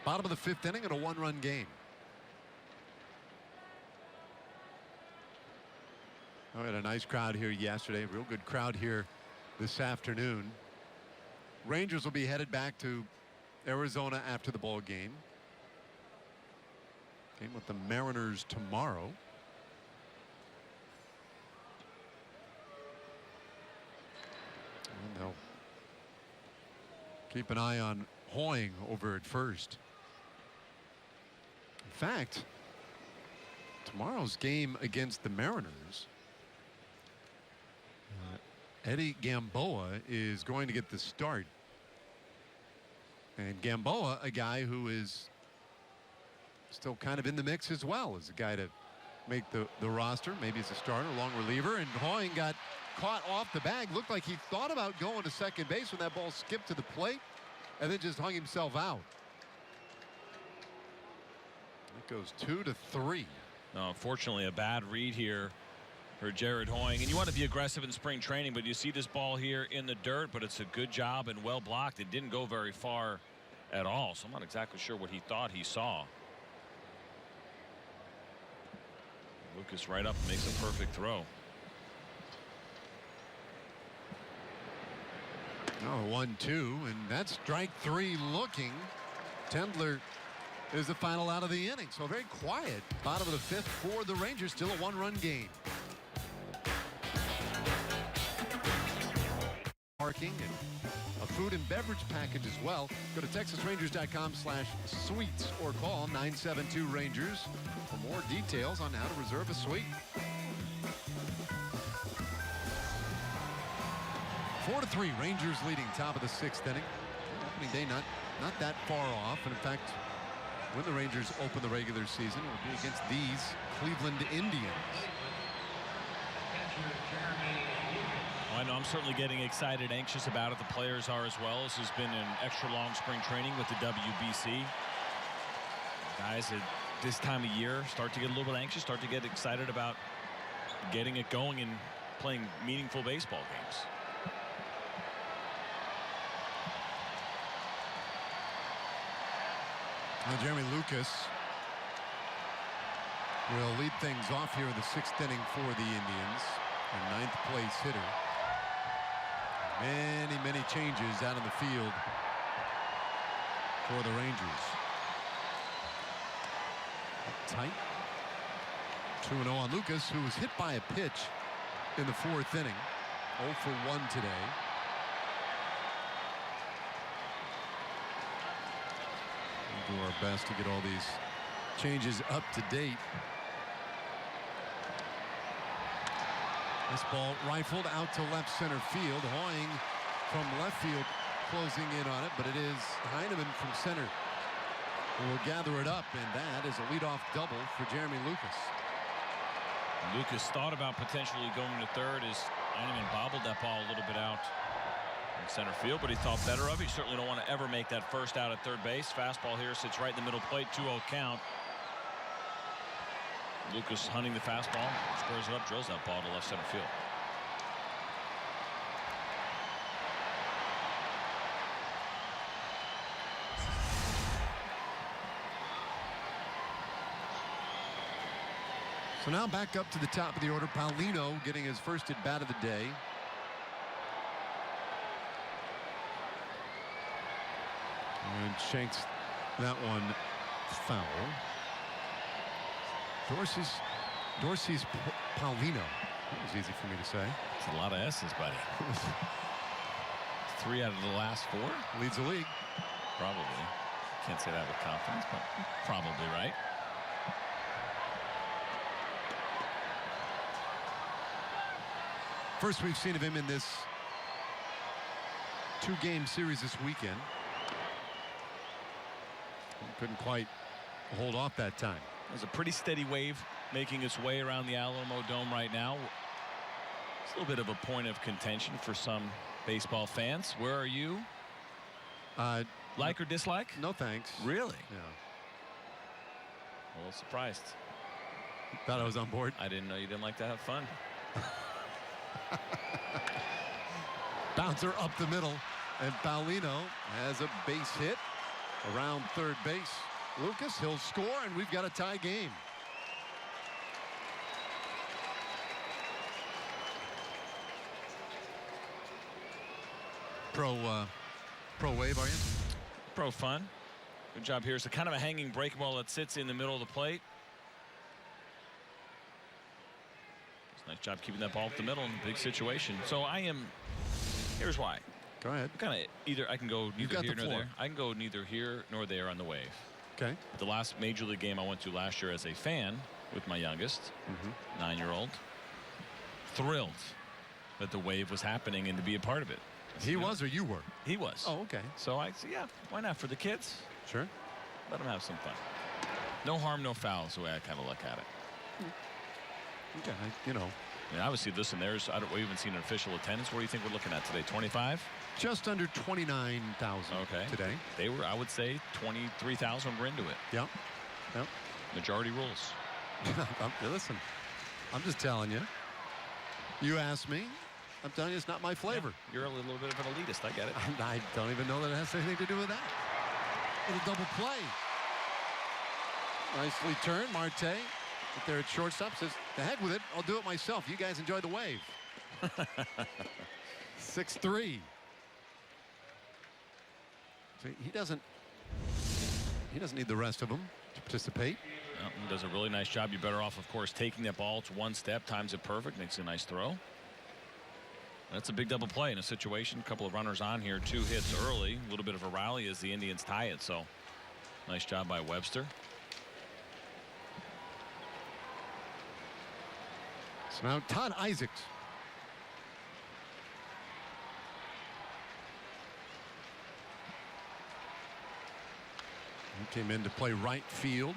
Bottom of the 5th inning and a 1-run game. We had a nice crowd here yesterday. A real good crowd here this afternoon. Rangers will be headed back to Arizona after the ball game. Game with the Mariners tomorrow. And they'll keep an eye on Hoying over at first. In fact, tomorrow's game against the Mariners, Eddie Gamboa is going to get the start. And Gamboa, a guy who is still kind of in the mix as well, as a guy to make the roster, maybe as a starter, long reliever. And Hoying got caught off the bag. Looked like he thought about going to second base when that ball skipped to the plate, and then just hung himself out. It goes 2-3. No, unfortunately, a bad read here for Jared Hoying. And you want to be aggressive in spring training, but you see this ball here in the dirt, but it's a good job and well blocked. It didn't go very far at all, so I'm not exactly sure what he thought he saw. Lucas right up and makes a perfect throw. Oh, 1-2, and that's strike 3 looking. Tendler is the final out of the inning, so very quiet bottom of the 5th for the Rangers. Still a 1-run game. Parking and a food and beverage package as well. Go to TexasRangers.com/suites or call 972-RANGERS for more details on how to reserve a suite. 4-3, Rangers leading, top of the 6th inning. Opening day not that far off, and in fact, when the Rangers open the regular season, it will be against these Cleveland Indians. I know I'm certainly getting excited, anxious about it. The players are as well. This has been an extra long spring training with the WBC. Guys at this time of year start to get a little bit anxious, start to get excited about getting it going and playing meaningful baseball games. Well, Jeremy Lucas will lead things off here in the 6th inning for the Indians, a 9th place hitter. Many changes out in the field for the Rangers. Tight. 2-0 on Lucas, who was hit by a pitch in the 4th inning. 0 for 1 today. We'll do our best to get all these changes up to date. This ball rifled out to left center field. Hoying from left field closing in on it, but it is Heineman from center who will gather it up, and that is a leadoff double for Jeremy Lucas. Lucas thought about potentially going to third as Heineman bobbled that ball a little bit out in center field, but he thought better of it. You certainly don't want to ever make that first out at third base. Fastball here sits right in the middle plate, 2-0 count. Lucas hunting the fastball, squares it up, drills that ball to left center field. So now back up to the top of the order. Paulino getting his first at bat of the day. And shanks that one foul. Dorsey's Paulino. That was easy for me to say. It's a lot of S's, buddy. 3 out of the last 4. Leads the league. Probably. Can't say that with confidence, but probably right. First we've seen of him in this 2-game series this weekend. Couldn't quite hold off that time. There's a pretty steady wave making its way around the Alamo Dome right now. It's a little bit of a point of contention for some baseball fans. Where are you? Like or dislike? No thanks. Really? Yeah. A little surprised. Thought I was on board. I didn't know you didn't like to have fun. Bouncer up the middle, and Paulino has a base hit around third base. Lucas, he'll score, and we've got a tie game. Pro wave, are you? Pro fun. Good job here. It's a kind of a hanging break ball that sits in the middle of the plate. Nice job keeping that ball up the middle in a big situation. So here's why. Go ahead. Kind of either I can go neither here nor there. I can go neither here nor there on the wave. Okay. The last major league game I went to last year as a fan with my youngest, 9-year-old, thrilled that the wave was happening and to be a part of it. He was, or you were? He was. Oh, okay. So I said, yeah, why not for the kids? Sure. Let them have some fun. No harm, no foul is the way I kind of look at it. Okay, you know. I mean, obviously, listen, we haven't seen an official attendance. What do you think we're looking at today? 25? Just under 29,000 today. They were, I would say, 23,000 were into it. Yep. Majority rules. Listen, I'm just telling you. You asked me. I'm telling you, it's not my flavor. Yeah, you're a little bit of an elitist. I get it. I don't even know that it has anything to do with that. Little double play. Nicely turned. Marte up there at shortstop says, "The heck with it. I'll do it myself. You guys enjoy the wave." 6-3. So he doesn't need the rest of them to participate. Well, he does a really nice job. You're better off, of course, taking that ball. It's one step, times it perfect, makes a nice throw. That's a big double play in a situation. A couple of runners on here, 2 hits early. A little bit of a rally as the Indians tie it. So nice job by Webster. So now Todd Isaacs. He came in to play right field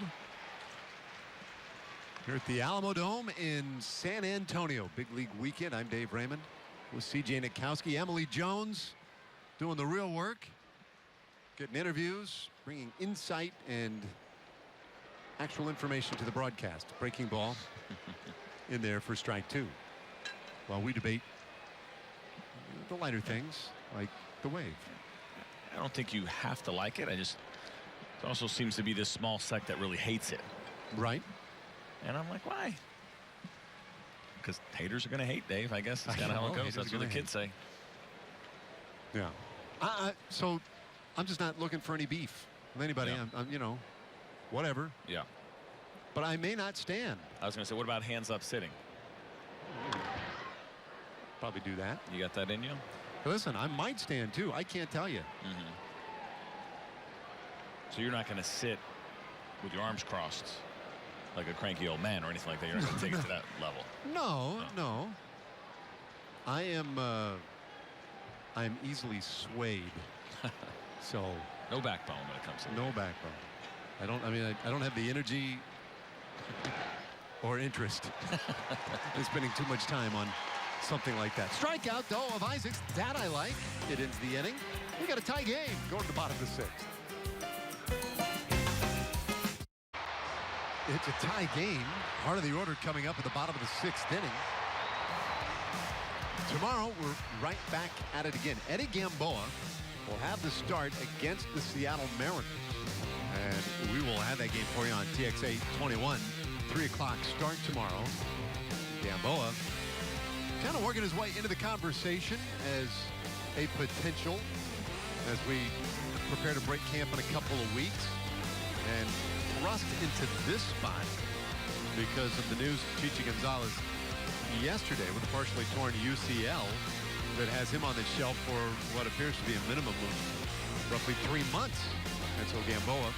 here at the Alamo Dome in San Antonio. Big league weekend. I'm Dave Raymond with CJ Nikowski. Emily Jones doing the real work, getting interviews, bringing insight and actual information to the broadcast. Breaking ball in there for strike 2 while we debate the lighter things like the wave. I don't think you have to like it. It also seems to be this small sect that really hates it. Right. And I'm like, why? Because haters are going to hate, Dave. I guess that's kind of how it goes. That's what the kids say. Yeah. So I'm just not looking for any beef with anybody. Yeah. I'm you know, whatever. Yeah. But I may not stand. I was going to say, what about hands up sitting? Probably do that. You got that in you? Listen, I might stand too. I can't tell you. So you're not going to sit with your arms crossed like a cranky old man or anything like that. You're not going to take it to that level. No. I I'm easily swayed. So no backbone when it comes to no backbone. I don't have the energy or interest in spending too much time on something like that. Strikeout, though, of Isaacs. That I like. It ends the inning. We got a tie game going to the bottom of the 6th. It's a tie game. Heart of the order coming up at the bottom of the 6th inning. Tomorrow, we're right back at it again. Eddie Gamboa will have the start against the Seattle Mariners. And we will have that game for you on TX 821. 3 o'clock start tomorrow. Gamboa kind of working his way into the conversation as a potential as we prepare to break camp in a couple of weeks. And thrust into this spot because of the news of Chichi Gonzalez yesterday with a partially torn UCL that has him on the shelf for what appears to be a minimum of roughly 3 months. And so Gamboa,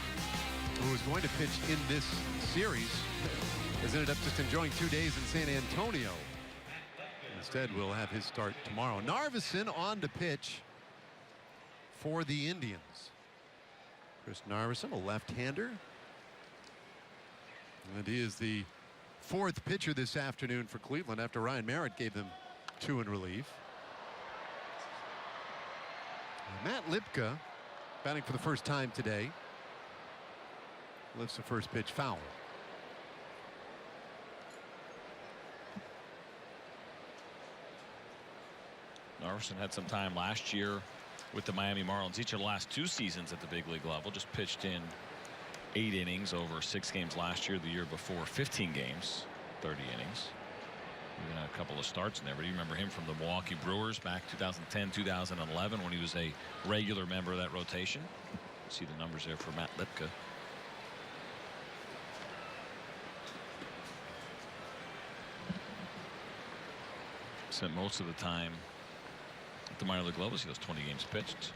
who was going to pitch in this series, has ended up just enjoying 2 days in San Antonio. Instead, we'll have his start tomorrow. Narveson on to pitch for the Indians. Chris Narveson, a left-hander. And he is the 4th pitcher this afternoon for Cleveland after Ryan Merritt gave them 2 in relief. Matt Lipka batting for the first time today. Lifts the first pitch foul. Narveson had some time last year with the Miami Marlins. Each of the last 2 seasons at the big league level. Just pitched in 8 innings over 6 games last year. The year before 15 games, 30 innings. Even a couple of starts in there. But you remember him from the Milwaukee Brewers back 2010, 2011 when he was a regular member of that rotation. See the numbers there for Matt Lipka. Spent most of the time at the minor league level. See those 20 games pitched.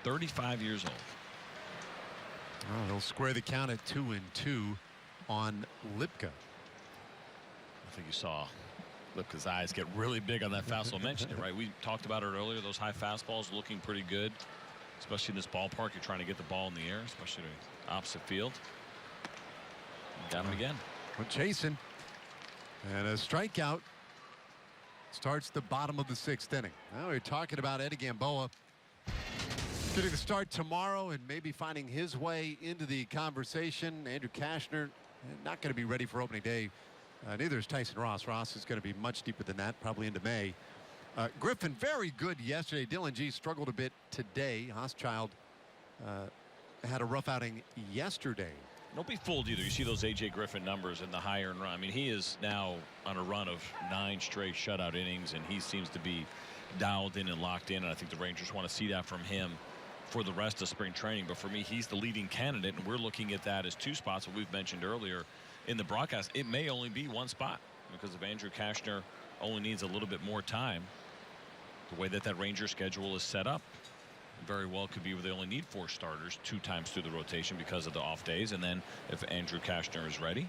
35 years old. Oh, he'll square the count at 2-2 on Lipka. I think you saw Lipka's eyes get really big on that fastball. Mentioned it, right? We talked about it earlier. Those high fastballs looking pretty good, especially in this ballpark. You're trying to get the ball in the air, especially the opposite field. Got him again. We're chasing. And a strikeout starts the bottom of the 6th inning. Now we're talking about Eddie Gamboa getting the start tomorrow and maybe finding his way into the conversation. Andrew Kashner not going to be ready for opening day. Neither is Tyson Ross. Ross is going to be much deeper than that, probably into May. Griffin, very good yesterday. Dylan G struggled a bit today. Hochschild had a rough outing yesterday. Don't be fooled either. You see those A.J. Griffin numbers in the higher and run. I mean, he is now on a run of 9 straight shutout innings, and he seems to be dialed in and locked in. And I think the Rangers want to see that from him for the rest of spring training. But for me, he's the leading candidate, and we're looking at that as 2 spots that we've mentioned earlier in the broadcast. It may only be 1 spot because if Andrew Kashner only needs a little bit more time, the way that Ranger schedule is set up, very well could be where they only need 4 starters 2 times through the rotation because of the off days. And then if Andrew Kashner is ready,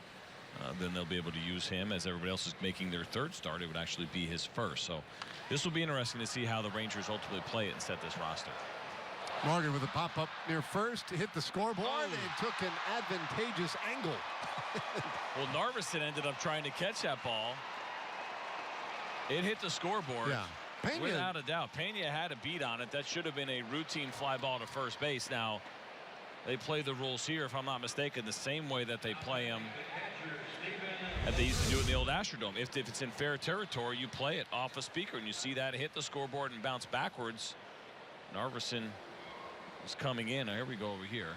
then they'll be able to use him as everybody else is making their 3rd start. It would actually be his 1st. So this will be interesting to see how the Rangers ultimately play it and set this roster. Morgan with a pop-up near first, hit the scoreboard and took an advantageous angle. Well, Narveson ended up trying to catch that ball. It hit the scoreboard. Yeah. Pena, without a doubt. Pena had a beat on it. That should have been a routine fly ball to first base. Now, they play the rules here, if I'm not mistaken, the same way that they play them that they used to do in the old Astrodome. If it's in fair territory, you play it off a speaker, and you see that hit the scoreboard and bounce backwards. Narveson is coming in. Now, here we go over here.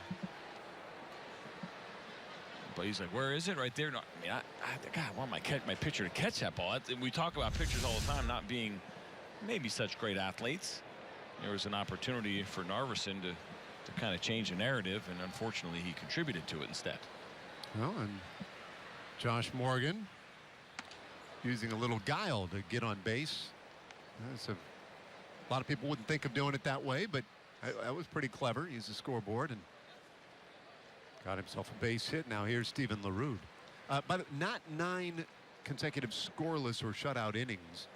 But he's like, where is it? Right there. No, I mean, I want my pitcher to catch that ball. We talk about pitchers all the time not being maybe such great athletes. There was an opportunity for Narveson to kind of change the narrative, and unfortunately he contributed to it instead. Well, and Josh Morgan using a little guile to get on base. A lot of people wouldn't think of doing it that way, but that was pretty clever. Used the scoreboard and got himself a base hit. Now here's Steven LaRue. But not 9 consecutive scoreless or shutout innings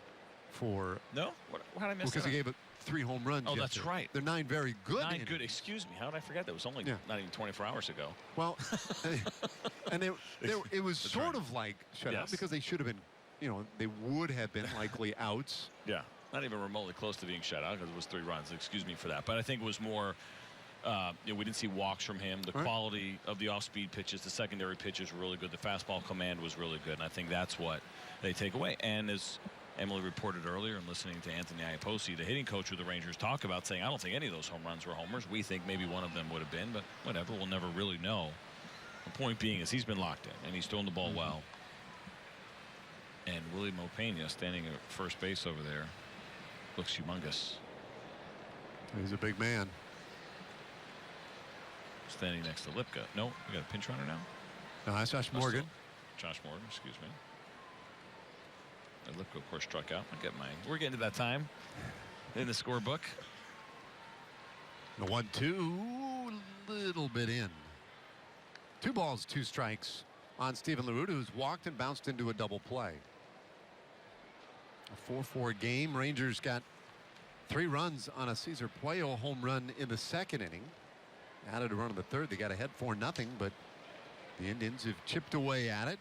for. No? How did I miss Because that? he gave it 3 home runs. Oh, yesterday. that's right. They're 9 very good. 9 innings. good. Excuse me. How did I forget? That was only not even 24 hours ago. Well, and it was That's sort right. of like shutout Yes. because they should have been, they would have been likely outs. Yeah. Not even remotely close to being shut out because it was 3 runs. Excuse me for that. But I think it was more, we didn't see walks from him. The quality of the off-speed pitches, the secondary pitches were really good. The fastball command was really good. And I think that's what they take away. And as Emily reported earlier and listening to Anthony Iapoce, the hitting coach of the Rangers, talk about saying, I don't think any of those home runs were homers. We think maybe one of them would have been, but whatever. We'll never really know. The point being is he's been locked in and he's thrown the ball well. And Willie Mopena standing at first base over there looks humongous. He's a big man. Standing next to Lipka. No, we got a pinch runner now. No, that's Josh Morgan. Josh Morgan, excuse me. And Lipka, of course, struck out. We're getting to that time in the scorebook. The 1-2, little bit in. 2 balls, 2 strikes on Steven LaRue, who's walked and bounced into a double play. A 4-4 game. Rangers got 3 runs on a Cesar Puello home run in the 2nd inning. Added a run in the 3rd. They got ahead 4-0, but the Indians have chipped away at it.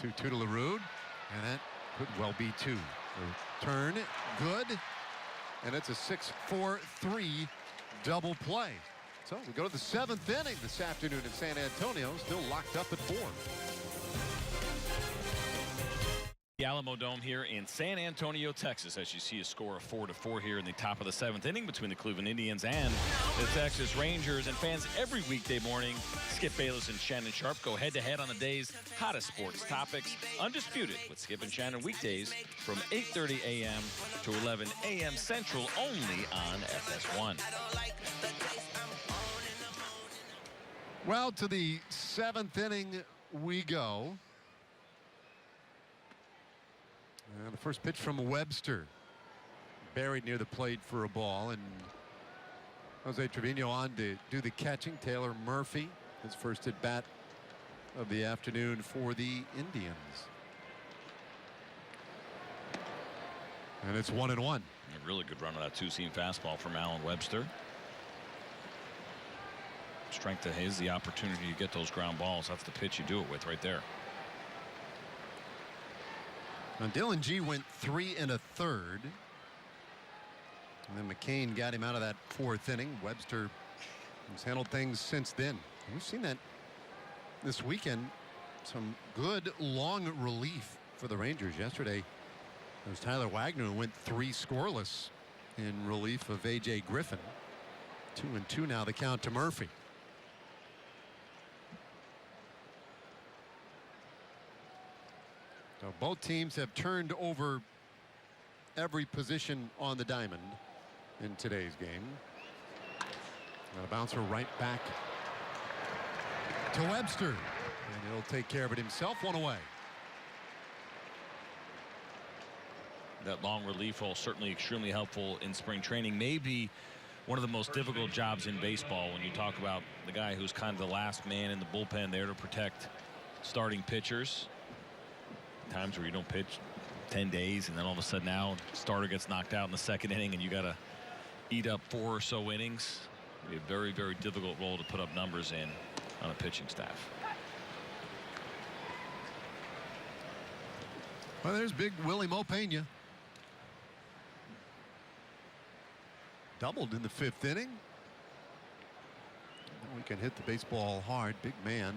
2-2 to LaRue, and that could well be 2. The turn, good, and it's a 6-4-3 double play. So we go to the 7th inning this afternoon in San Antonio, still locked up at 4. The Alamo Dome here in San Antonio, Texas, as you see a score of 4-4 here in the top of the 7th inning between the Cleveland Indians and the Texas Rangers. And fans, every weekday morning, Skip Bayless and Shannon Sharp go head-to-head on the day's hottest sports topics. Undisputed with Skip and Shannon weekdays from 8:30 a.m. to 11 a.m. Central, only on FS1. Well, to the 7th inning we go. And the first pitch from Webster, buried near the plate for a ball, and Jose Trevino on to do the catching. Taylor Murphy, his first at bat of the afternoon for the Indians. And it's 1-1. A really good run of that 2-seam fastball from Alan Webster. Strength of his, the opportunity to get those ground balls. That's the pitch you do it with right there. Now Dylan G went 3 1/3. And then McCain got him out of that 4th inning. Webster has handled things since then. We've seen that this weekend. Some good long relief for the Rangers. Yesterday it was Tyler Wagner who went 3 scoreless in relief of A.J. Griffin. 2-2 now the count to Murphy. So both teams have turned over every position on the diamond in today's game. And a bouncer right back to Webster, and he'll take care of it himself. 1 away. That long relief role certainly extremely helpful in spring training. Maybe one of the most difficult jobs in baseball when you talk about the guy who's kind of the last man in the bullpen there to protect starting pitchers. Times where you don't pitch 10 days and then all of a sudden now starter gets knocked out in the 2nd inning and you got to eat up 4 or so innings. It'd be a very, very difficult role to put up numbers in on a pitching staff. Well, there's big Willie Mopena. Doubled in the 5th inning. We can hit the baseball hard. Big man,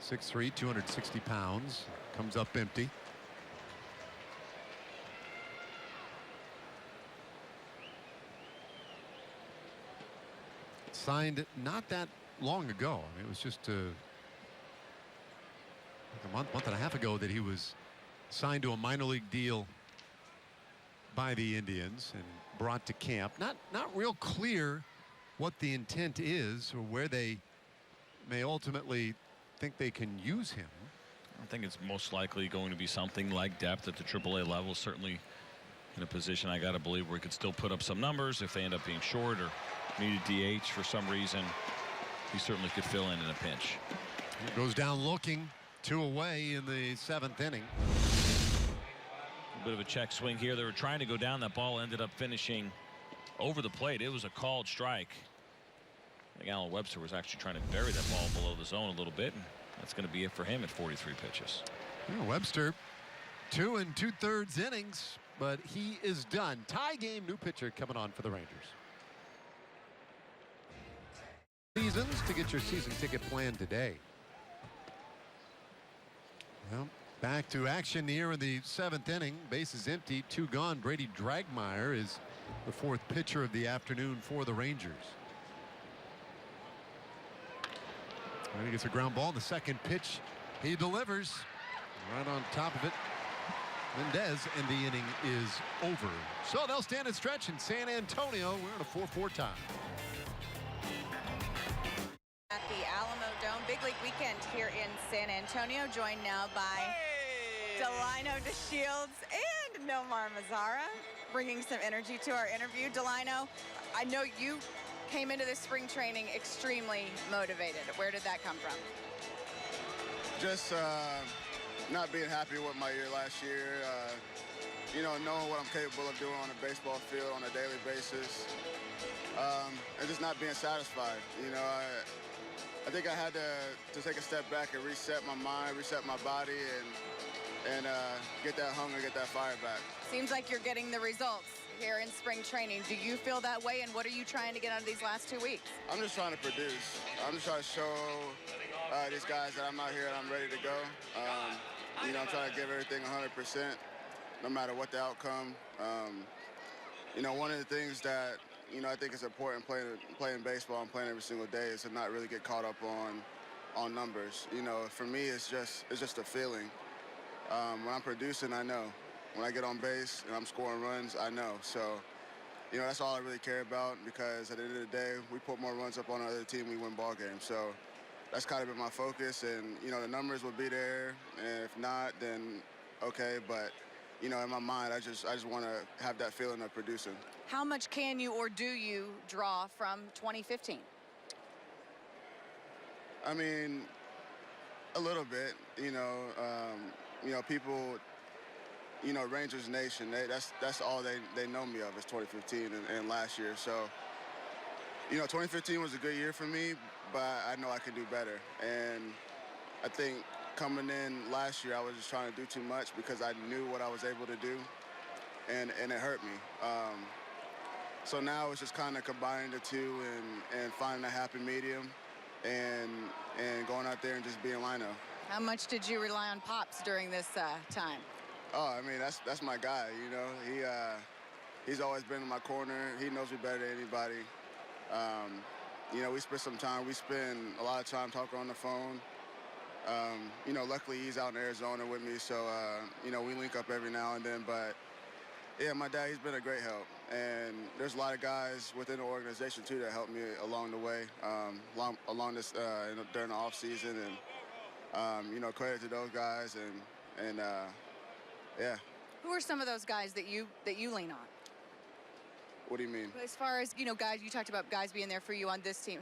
6'3", 260 pounds. Comes up empty. Signed not that long ago. I mean, it was just a month and a half ago that he was signed to a minor league deal by the Indians and brought to camp. Not real clear what the intent is or where they may ultimately think they can use him. I think it's most likely going to be something like depth at the AAA level. Certainly in a position, I got to believe, where he could still put up some numbers if they end up being short or need a DH for some reason. He certainly could fill in a pinch. He goes down looking. 2 away in the 7th inning. A bit of a check swing here. They were trying to go down. That ball ended up finishing over the plate. It was a called strike. I think Alan Webster was actually trying to bury that ball below the zone a little bit, and that's going to be it for him at 43 pitches. Yeah, Webster, 2 2/3 innings, but he is done. Tie game, new pitcher coming on for the Rangers. Seasons to get your season ticket plan today. Well, back to action here in the 7th inning. Bases empty, 2 gone. Brady Dragmeyer is the 4th pitcher of the afternoon for the Rangers. And he gets a ground ball. The 2nd pitch he delivers right on top of it. Mendez, and the inning is over. So they'll stand and stretch in San Antonio. We're on a 4-4 tie. At the Alamo Dome, big league weekend here in San Antonio, joined now by Delino DeShields and Nomar Mazara, bringing some energy to our interview. Delino, I know you came into this spring training extremely motivated. Where did that come from? Just not being happy with my year last year. You know, knowing what I'm capable of doing on a baseball field on a daily basis, and just not being satisfied. You know, I think I had to take a step back and reset my mind, reset my body, and get that hunger, get that fire back. Seems like you're getting the results here in spring training. Do you feel that way, and what are you trying to get out of these last 2 weeks? I'm just trying to produce. I'm just trying to show these guys that I'm out here and I'm ready to go. You know, I'm trying to give everything 100%, no matter what the outcome. You know, one of the things that, you know, I think is important playing baseball and playing every single day is to not really get caught up on numbers. You know, for me, it's just a feeling. When I'm producing, I know. When I get on base and I'm scoring runs, I know. So, you know, that's all I really care about, because at the end of the day, we put more runs up on the other team, we win ball games. So that's kind of been my focus, and, you know, the numbers will be there, and if not, then okay. But, you know, in my mind, I just want to have that feeling of producing. How much can you or do you draw from 2015? I mean, a little bit. You know, people, you know, Rangers Nation, that's all they know me of is 2015 and last year. So, you know, 2015 was a good year for me, but I know I could do better. And I think coming in last year, I was just trying to do too much because I knew what I was able to do, and it hurt me. So now it's just kind of combining the two and finding a happy medium and going out there and just being Lino. How much did you rely on Pops during this time? Oh, I mean, that's my guy, you know. He's always been in my corner. He knows me better than anybody. You know, we spend a lot of time talking on the phone. You know, luckily he's out in Arizona with me, so, you know, we link up every now and then. But, yeah, my dad, he's been a great help. And there's a lot of guys within the organization, too, that helped me along the way, along this, during the offseason. And, you know, credit to those guys. And yeah. Who are some of those guys that you lean on? What do you mean? As far as, you know, guys, you talked about guys being there for you on this team.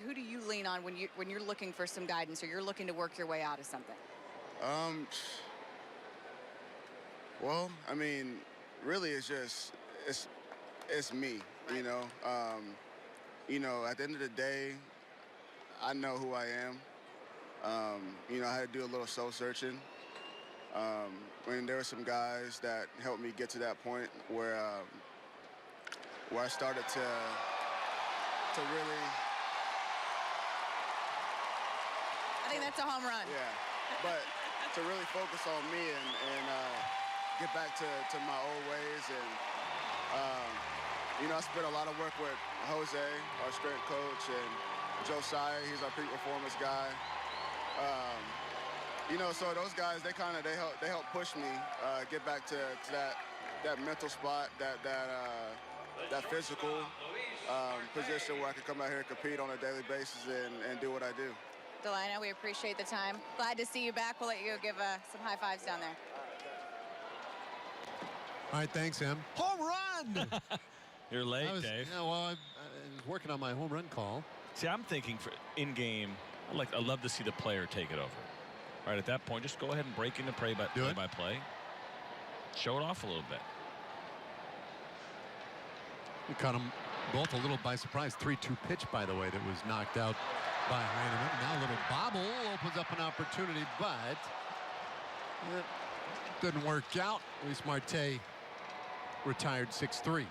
Who do you lean on when you're looking for some guidance or you're looking to work your way out of something? Well, I mean, really, it's me. Right. You know, at the end of the day, I know who I am. You know, I had to do a little soul searching. When there were some guys that helped me get to that point where I started to really. I think that's a home run. Yeah, but to really focus on me and get back to my old ways. And you know, I spent a lot of work with Jose, our strength coach, and Josiah. He's our peak performance guy. You know, so those guys, they help push me get back to that mental spot, that physical position where I can come out here and compete on a daily basis and do what I do. Delino, we appreciate the time. Glad to see you back. We'll let you go give some high fives down there. All right, thanks, Em. Home run! You're late, Dave. Yeah, well, I was working on my home run call. See, I'm thinking for in-game, I'd love to see the player take it over. right at that point, just go ahead and break into play-by-play. Show it off a little bit. We caught them both a little by surprise. 3-2 pitch, by the way, that was knocked out by Heineman. Now a little bobble opens up an opportunity, but it didn't work out. Luis Marte retired 6-3.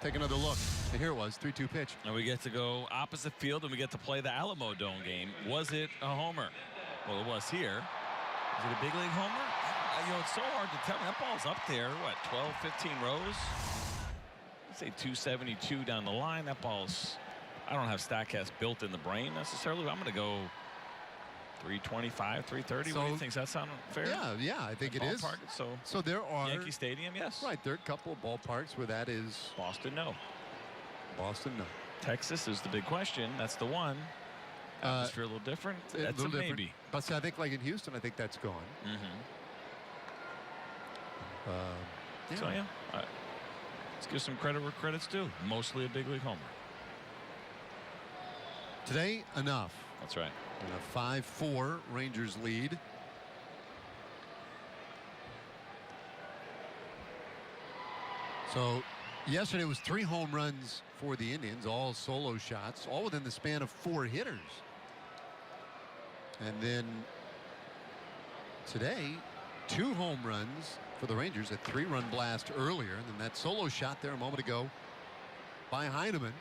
Take another look. And here it was, 3-2 pitch. And we get to go opposite field, and we get to play the Alamo Dome game. Was it a homer? Well, it was here. Is it a big league homer? It's so hard to tell. That ball's up there, what, 12, 15 rows? I'd say 272 down the line. That ball's, I don't have StatCast built in the brain necessarily. I'm going to go 325, 330. What do you think? Does that sound fair? Yeah, I think it is. So there are Yankee Stadium, yes. Right, there are a couple of ballparks where that is. Boston, no. Boston, no. Texas is the big question. That's the one. Atmosphere a little different. That's a maybe. But I think, like in Houston, I think that's gone. So yeah, let's give some credit where credit's due. Mostly a big league homer. Today, enough. That's right. And a 5-4 Rangers lead. So yesterday was 3 home runs for the Indians, all solo shots, all within the span of 4 hitters. And then today, 2 home runs for the Rangers, a 3-run blast earlier, and then that solo shot there a moment ago by Heineman.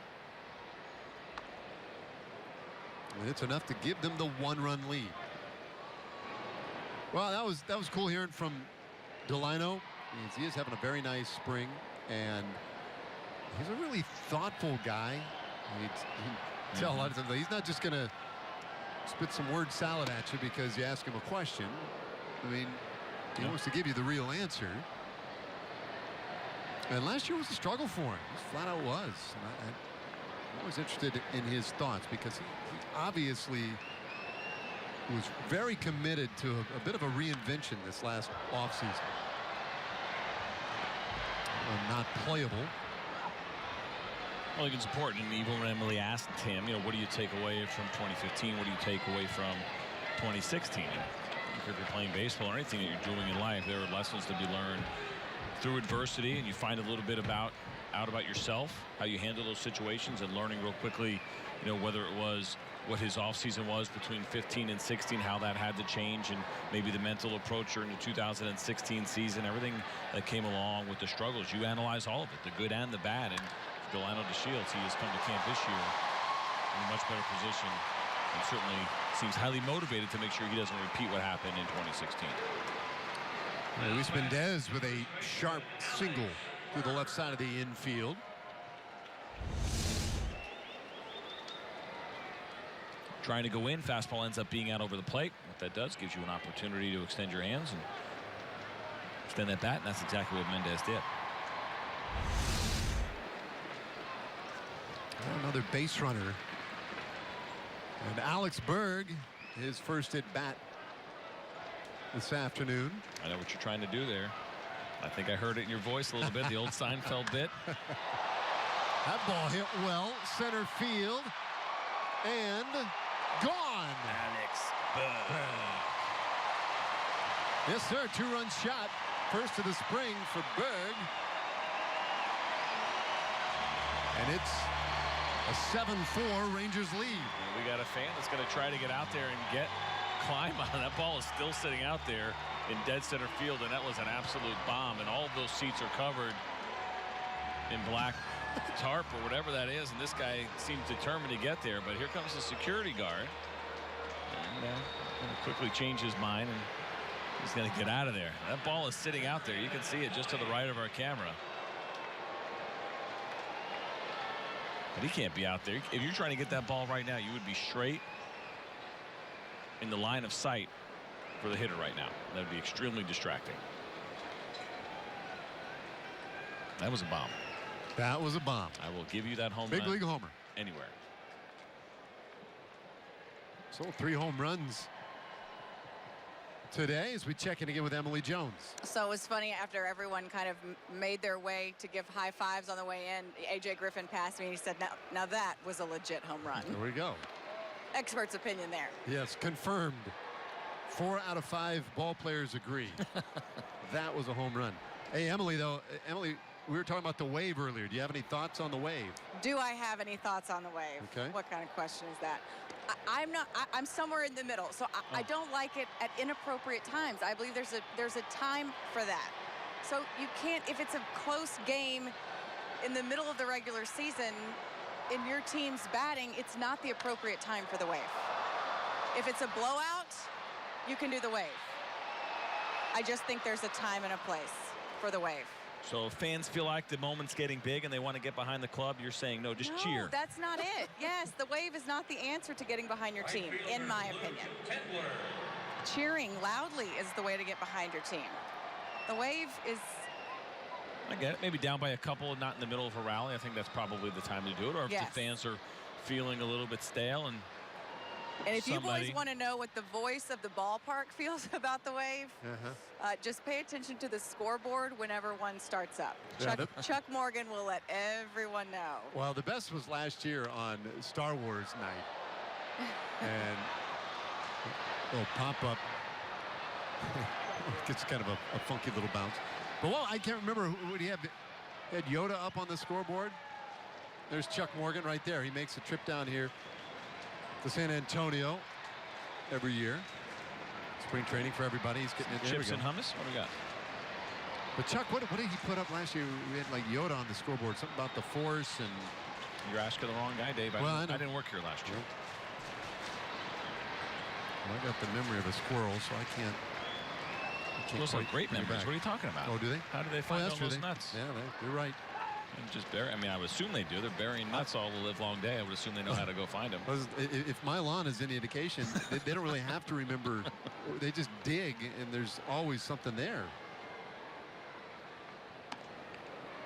And it's enough to give them the 1-run lead. Well, that was cool hearing from Delino. He is having a very nice spring, and he's a really thoughtful guy. You tell a lot of times he's not just going to spit some word salad at you because you ask him a question. I mean, he wants to give you the real answer. And last year was a struggle for him. Just flat out was. And I'm always interested in his thoughts because he obviously was very committed to a bit of a reinvention this last offseason. Not playable. Well, I think it's important. And even when Emily asked him, what do you take away from 2015? What do you take away from 2016? If you're playing baseball or anything that you're doing in life, there are lessons to be learned through adversity, and you find a little bit out about yourself, how you handle those situations, and learning real quickly, whether it was what his offseason was between 15 and 16, how that had to change, and maybe the mental approach during the 2016 season, everything that came along with the struggles. You analyze all of it, the good and the bad. And Delano DeShields, he has come to camp this year in a much better position, and certainly seems highly motivated to make sure he doesn't repeat what happened in 2016. Luis Mendez with a sharp single through the left side of the infield. Trying to go in, fastball ends up being out over the plate. What that does, gives you an opportunity to extend your hands and extend that bat, and that's exactly what Mendez did. Another base runner. And Alex Berg, his first at bat this afternoon. I know what you're trying to do there. I think I heard it in your voice a little bit, the old Seinfeld bit. That ball hit well, center field, and gone. Alex Berg. Yes, sir, 2-run shot. First of the spring for Berg. And it's a 7-4 Rangers lead. And we got a fan that's going to try to get out there and climb on. That ball is still sitting out there in dead center field, and that was an absolute bomb. And all of those seats are covered in black tarp or whatever that is, and this guy seems determined to get there. But here comes the security guard, and going to quickly change his mind, and he's going to get out of there. That ball is sitting out there. You can see it just to the right of our camera. But he can't be out there. If you're trying to get that ball right now, you would be straight in the line of sight for the hitter right now. That would be extremely distracting. That was a bomb. That was a bomb. I will give you that home run. Big league homer. Anywhere. So 3 home runs today as we check in again with Emily Jones. So it was funny after everyone kind of made their way to give high fives on the way in. AJ Griffin passed me and he said, now that was a legit home run. There we go. Expert's opinion there. Yes, confirmed 4 out of 5 ball players agree. That was a home run. Hey, Emily, though. Emily, we were talking about the wave earlier. Do you have any thoughts on the wave? Do I have any thoughts on the wave? Okay. What kind of question is that? I'm somewhere in the middle, so I don't like it at inappropriate times. I believe there's a time for that. So you can't, if it's a close game in the middle of the regular season, in your team's batting, it's not the appropriate time for the wave. If it's a blowout, you can do the wave. I just think there's a time and a place for the wave. So if fans feel like the moment's getting big and they want to get behind the club, you're saying no, just cheer. No, that's not it. Yes, the wave is not the answer to getting behind your team, in my opinion. Cheering loudly is the way to get behind your team. The wave is... I get it. Maybe down by a couple, not in the middle of a rally. I think that's probably the time to do it. Or if the fans are feeling a little bit stale and if you boys want to know what the voice of the ballpark feels about the wave, just pay attention to the scoreboard whenever one starts up. Chuck Morgan will let everyone know. Well, the best was last year on Star Wars night. And a little pop-up. Gets kind of a funky little bounce. But, well, I can't remember. Would he have had Yoda up on the scoreboard? There's Chuck Morgan right there. He makes a trip down here to San Antonio every year. Spring training for everybody. He's getting it. Chips and hummus? What do we got? But Chuck, what did he put up last year? We had like Yoda on the scoreboard. Something about the Force and... You're asking the wrong guy, Dave. I didn't work here last year. Well, I got the memory of a squirrel, so I can't those are great memories. What are you talking about? Oh, do they? How do they find all those nuts? Yeah, you're right. And just bury. I mean, I would assume they do. They're burying nuts all the live long day. I would assume they know how to go find them. If my lawn is any indication, they don't really have to remember. They just dig, and there's always something there.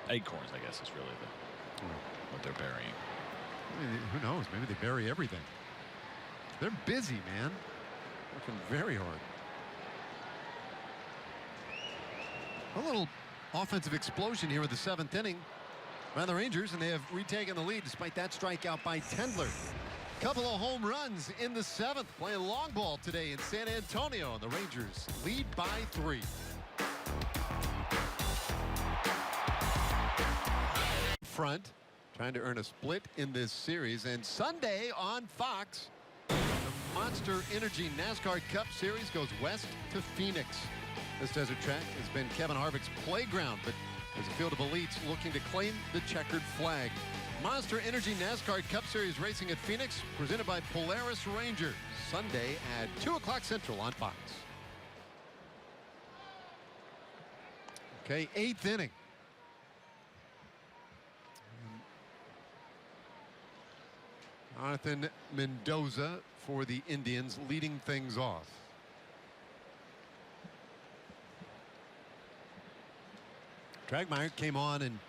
Acorns, I guess, is really what they're burying. I mean, who knows? Maybe they bury everything. They're busy, man. Working very hard. A little offensive explosion here with the 7th inning by the Rangers, and they have retaken the lead despite that strikeout by Tendler. Couple of home runs in the 7th, playing long ball today in San Antonio, and the Rangers lead by 3. Front, trying to earn a split in this series, and Sunday on Fox, the Monster Energy NASCAR Cup Series goes west to Phoenix. This desert track has been Kevin Harvick's playground, but there's a field of elites looking to claim the checkered flag. Monster Energy NASCAR Cup Series racing at Phoenix, presented by Polaris Ranger, Sunday at 2 o'clock Central on Fox. Okay, 8th inning. Jonathan Mendoza for the Indians leading things off. Dragmeyer came on and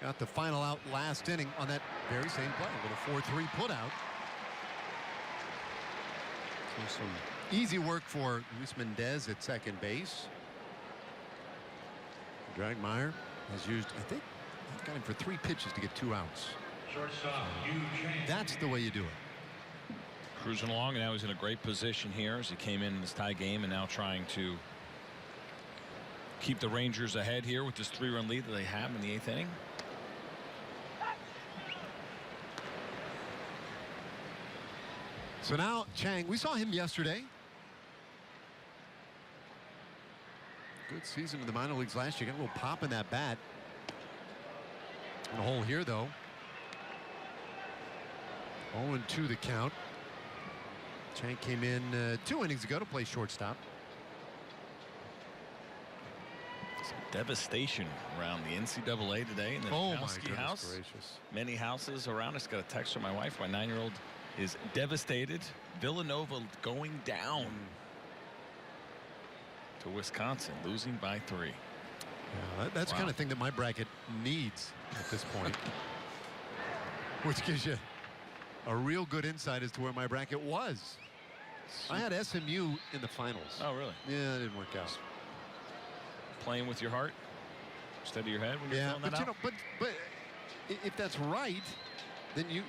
got the final out last inning on that very same play. A little 4-3 put out. So some easy work for Luis Mendez at second base. Dragmeyer has used, I think, got him for 3 pitches to get 2 outs. That's the way you do it. Cruising along, and now he's in a great position here as he came in this tie game and now trying to keep the Rangers ahead here with this 3-run lead that they have in the 8th inning. So now Chang, we saw him yesterday. Good season in the minor leagues last year. Got a little pop in that bat. In a hole here, though. 0-2 the count. Chang came in 2 innings ago to play shortstop. Some devastation around the NCAA today in the Kowski house. Gracious. Many houses around us. Got a text from my wife. My 9-year-old is devastated. Villanova going down to Wisconsin, losing by 3. Yeah, that's the kind of thing that my bracket needs at this point. Which gives you a real good insight as to where my bracket was. I had SMU in the finals. Oh, really? Yeah, it didn't work out. Playing with your heart instead of your head when you're filling that out? But if that's right, then you're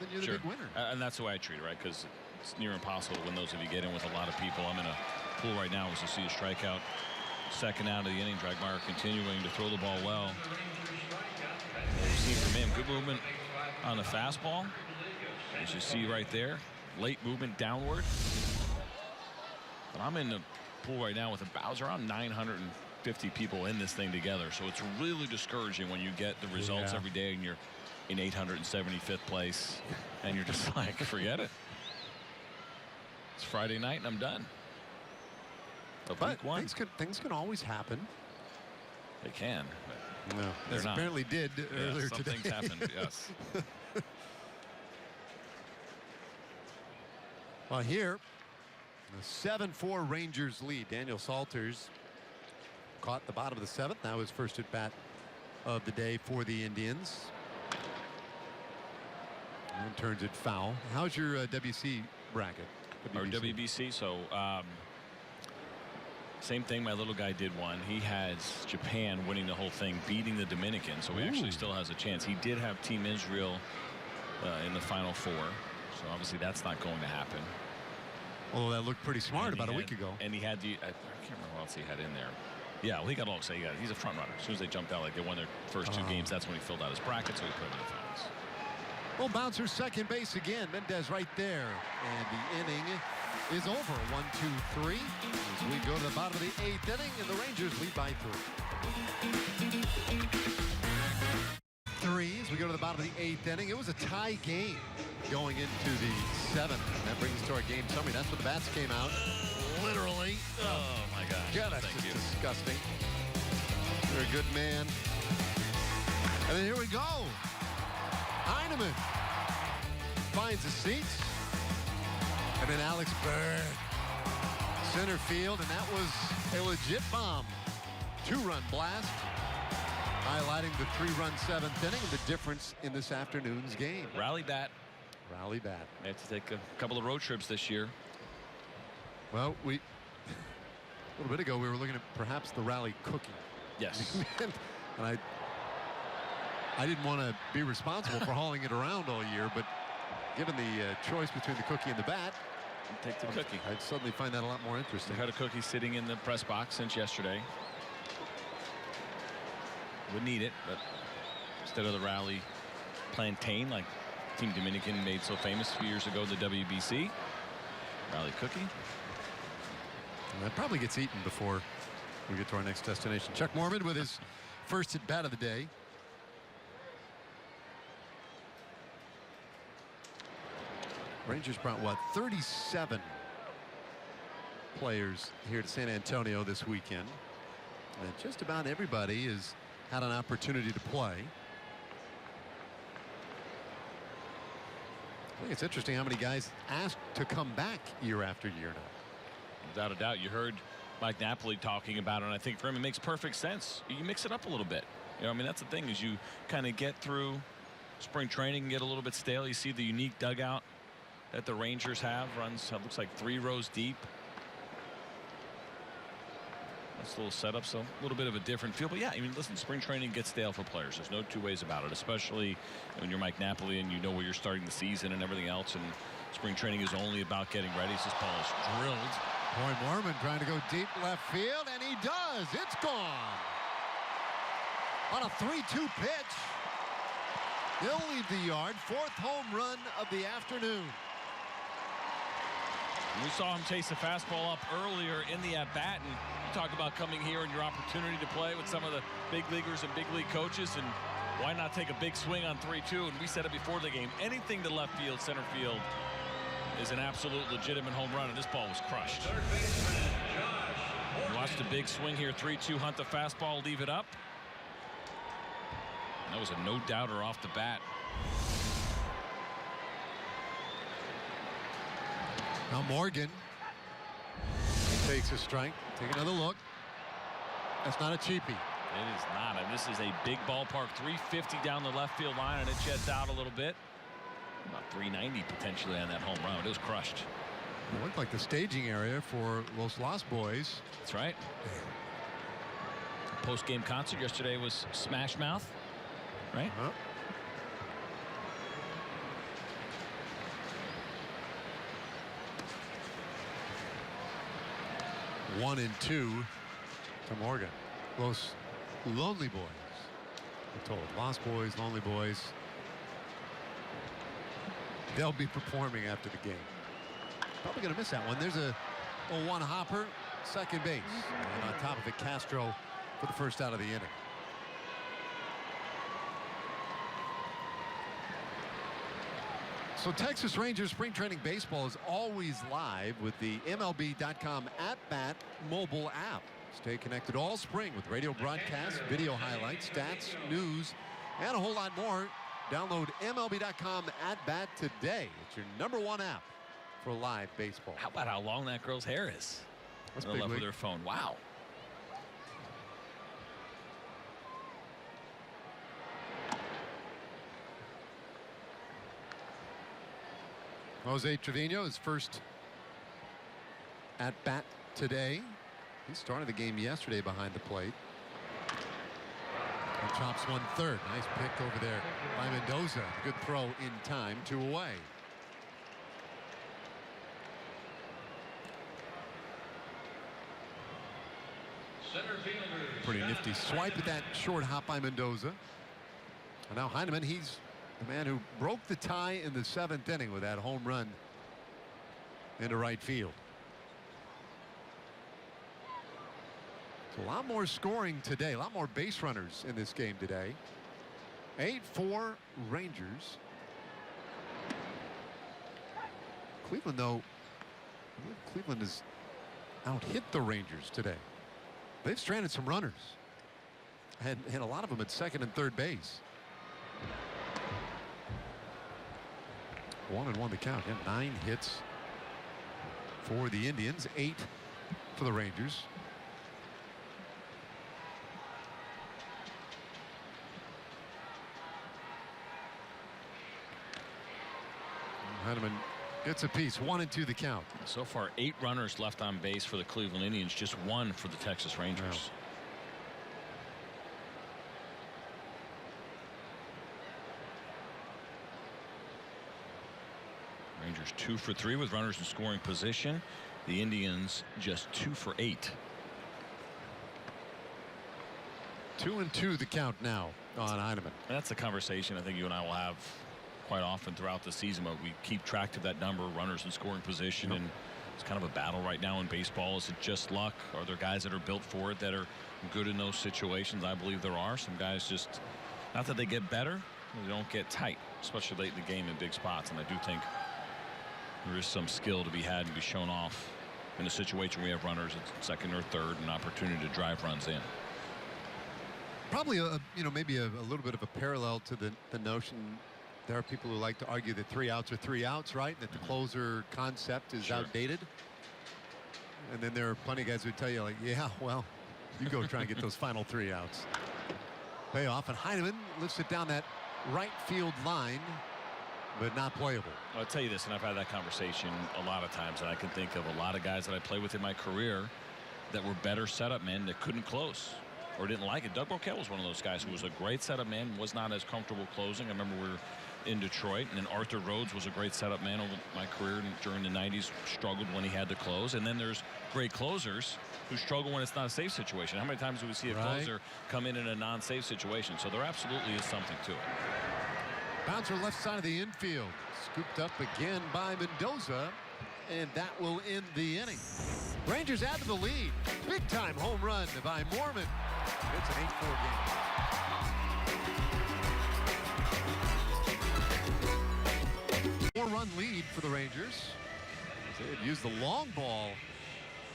the big winner. And that's the way I treat it, right? Because it's near impossible when those of you get in with a lot of people. I'm in a pool right now is to see a strikeout. Second out of the inning. Dragmeyer continuing to throw the ball well. We've seen from him good movement on the fastball, as you see right there. Late movement downward. But I'm in the pool right now with about around 950 people in this thing together, so it's really discouraging when you get the results every day and you're in 875th place and you're just like, forget it. It's Friday night and I'm done. But things can always happen. They can. No, they're not. Apparently did earlier some today. Things happened. Yes. Well, here, a 7-4 Rangers lead. Daniel Salters caught the bottom of the 7th. Now his first at bat of the day for the Indians. And turns it foul. How's your WC bracket? Or WBC. So same thing. My little guy did one. He has Japan winning the whole thing, beating the Dominican. So he actually still has a chance. He did have Team Israel in the Final Four. So obviously that's not going to happen. Although that looked pretty smart about a week ago. And he had the, I can't remember what else he had in there. Yeah, well, he got all excited. He's a front runner. As soon as they jumped out, like they won their first 2 games, that's when he filled out his bracket, so he put him in the finals. Well, bouncer second base again. Mendez right there. And the inning is over. 1-2-3. As we go to the bottom of the 8th inning, and the Rangers lead by 3. As we go to the bottom of the 8th inning, it was a tie game going into the 7th. And that brings us to our game summary. That's what the bats came out. Literally. Oh my gosh. Yeah, that's just disgusting. You're a good man. And then here we go. Heineman finds the seats. And then Alex Bird, center field, and that was a legit bomb. 2-run blast, highlighting the 3-run 7th inning and the difference in this afternoon's game. Rally bat. Rally bat. They have to take a couple of road trips this year. Well, a little bit ago we were looking at perhaps the rally cookie. Yes. And I didn't want to be responsible for hauling it around all year, but given the choice between the cookie and the bat, take the cookie. I'd suddenly find that a lot more interesting. We've had a cookie sitting in the press box since yesterday. Would need it, but instead of the rally plantain like Team Dominican made so famous a few years ago, the WBC rally cookie. And that probably gets eaten before we get to our next destination. Chuck Mormon with his first at bat of the day. Rangers brought what, 37 players here to San Antonio this weekend, and just about everybody has had an opportunity to play. I think it's interesting how many guys asked to come back year after year now. Without a doubt. You heard Mike Napoli talking about it, and I think for him it makes perfect sense. You mix it up a little bit. You know, I mean, that's the thing, is you kind of get through spring training and get a little bit stale. You see the unique dugout that the Rangers have, runs, looks like 3 rows deep. That's a little setup, so a little bit of a different feel. But yeah, I mean, listen, spring training gets stale for players. There's no two ways about it, especially when you're Mike Napoli and you know where you're starting the season and everything else. And spring training is only about getting ready. So this ball is drilled. Boy, Mormon trying to go deep left field, and he does. It's gone. On a 3-2 pitch. He'll leave the yard. 4th home run of the afternoon. We saw him chase the fastball up earlier in the at-bat, and you talk about coming here and your opportunity to play with some of the big leaguers and big league coaches, and why not take a big swing on 3-2? And we said it before the game, anything to left field, center field is an absolute legitimate home run, and this ball was crushed. Watch the big swing here, 3-2, hunt the fastball, leave it up. And that was a no-doubter off the bat. Now Morgan takes a strike. Take another look. That's not a cheapie. It is not. And this is a big ballpark. 350 down the left field line, and it jets out a little bit. About 390 potentially on that home run. It was crushed. It looked like the staging area for Los Lost Boys. That's right. Post-game concert yesterday was Smash Mouth, right? 1 and 2 to Morgan. Los Lonely Boys, we're told. Lost Boys, Lonely Boys. They'll be performing after the game. Probably going to miss that one. There's a 1 hopper, second base. And on top of it, Castro for the first out of the inning. So Texas Rangers spring training baseball is always live with the MLB.com at-bat mobile app. Stay connected all spring with radio broadcasts, video highlights, stats, news, and a whole lot more. Download MLB.com at-bat today. It's your #1 app for live baseball. How about how long that girl's hair is? That's big league with her phone. Wow. Jose Trevino, his first at-bat today. He started the game yesterday behind the plate. And chops 1/3. Nice pick over there by Mendoza. Good throw in time, 2 away. Center fielder. Pretty nifty swipe at that short hop by Mendoza. And now Heineman, he's the man who broke the tie in the 7th inning with that home run into right field. So a lot more scoring today, a lot more base runners in this game today. 8-4 Rangers. Cleveland, though, Cleveland has out-hit the Rangers today. They've stranded some runners, and a lot of them at second and third base. 1-1 the count. Yeah, 9 hits for the Indians, 8 for the Rangers. Heineman gets a piece. 1 and 2 the count. So far 8 runners left on base for the Cleveland Indians, just 1 for the Texas Rangers. Wow. Rangers 2 for 3 with runners in scoring position. The Indians just 2 for 8. 2 and 2 the count now on Heineman. That's a conversation I think you and I will have quite often throughout the season, but we keep track of that number of runners in scoring position. And it's kind of a battle right now in baseball. Is it just luck? Are there guys that are built for it that are good in those situations? I believe there are. Some guys just, not that they get better, they don't get tight, especially late in the game in big spots. And I do think there is some skill to be had and be shown off in a situation where we have runners at second or third, an opportunity to drive runs in. Probably maybe a little bit of a parallel to the notion. There are people who like to argue that 3 outs are 3 outs, right? That the closer concept is outdated. And then there are plenty of guys who tell you, like, yeah, well, you go try and get those final 3 outs. Pay off, and Heineman lifts it down that right field line, but not playable. I'll tell you this, and I've had that conversation a lot of times, and I can think of a lot of guys that I played with in my career that were better setup men that couldn't close or didn't like it. Doug Broquet was one of those guys who was a great setup man, was not as comfortable closing. I remember we were in Detroit, and then Arthur Rhodes was a great setup man over my career during the 90s, struggled when he had to close. And then there's great closers who struggle when it's not a safe situation. How many times do we see a closer come in a non-safe situation? So there absolutely is something to it. Bouncer left side of the infield, scooped up again by Mendoza, and that will end the inning. Rangers add to the lead. Big time home run by Mormon. It's an 8-4 game. 4-run lead for the Rangers. They had used the long ball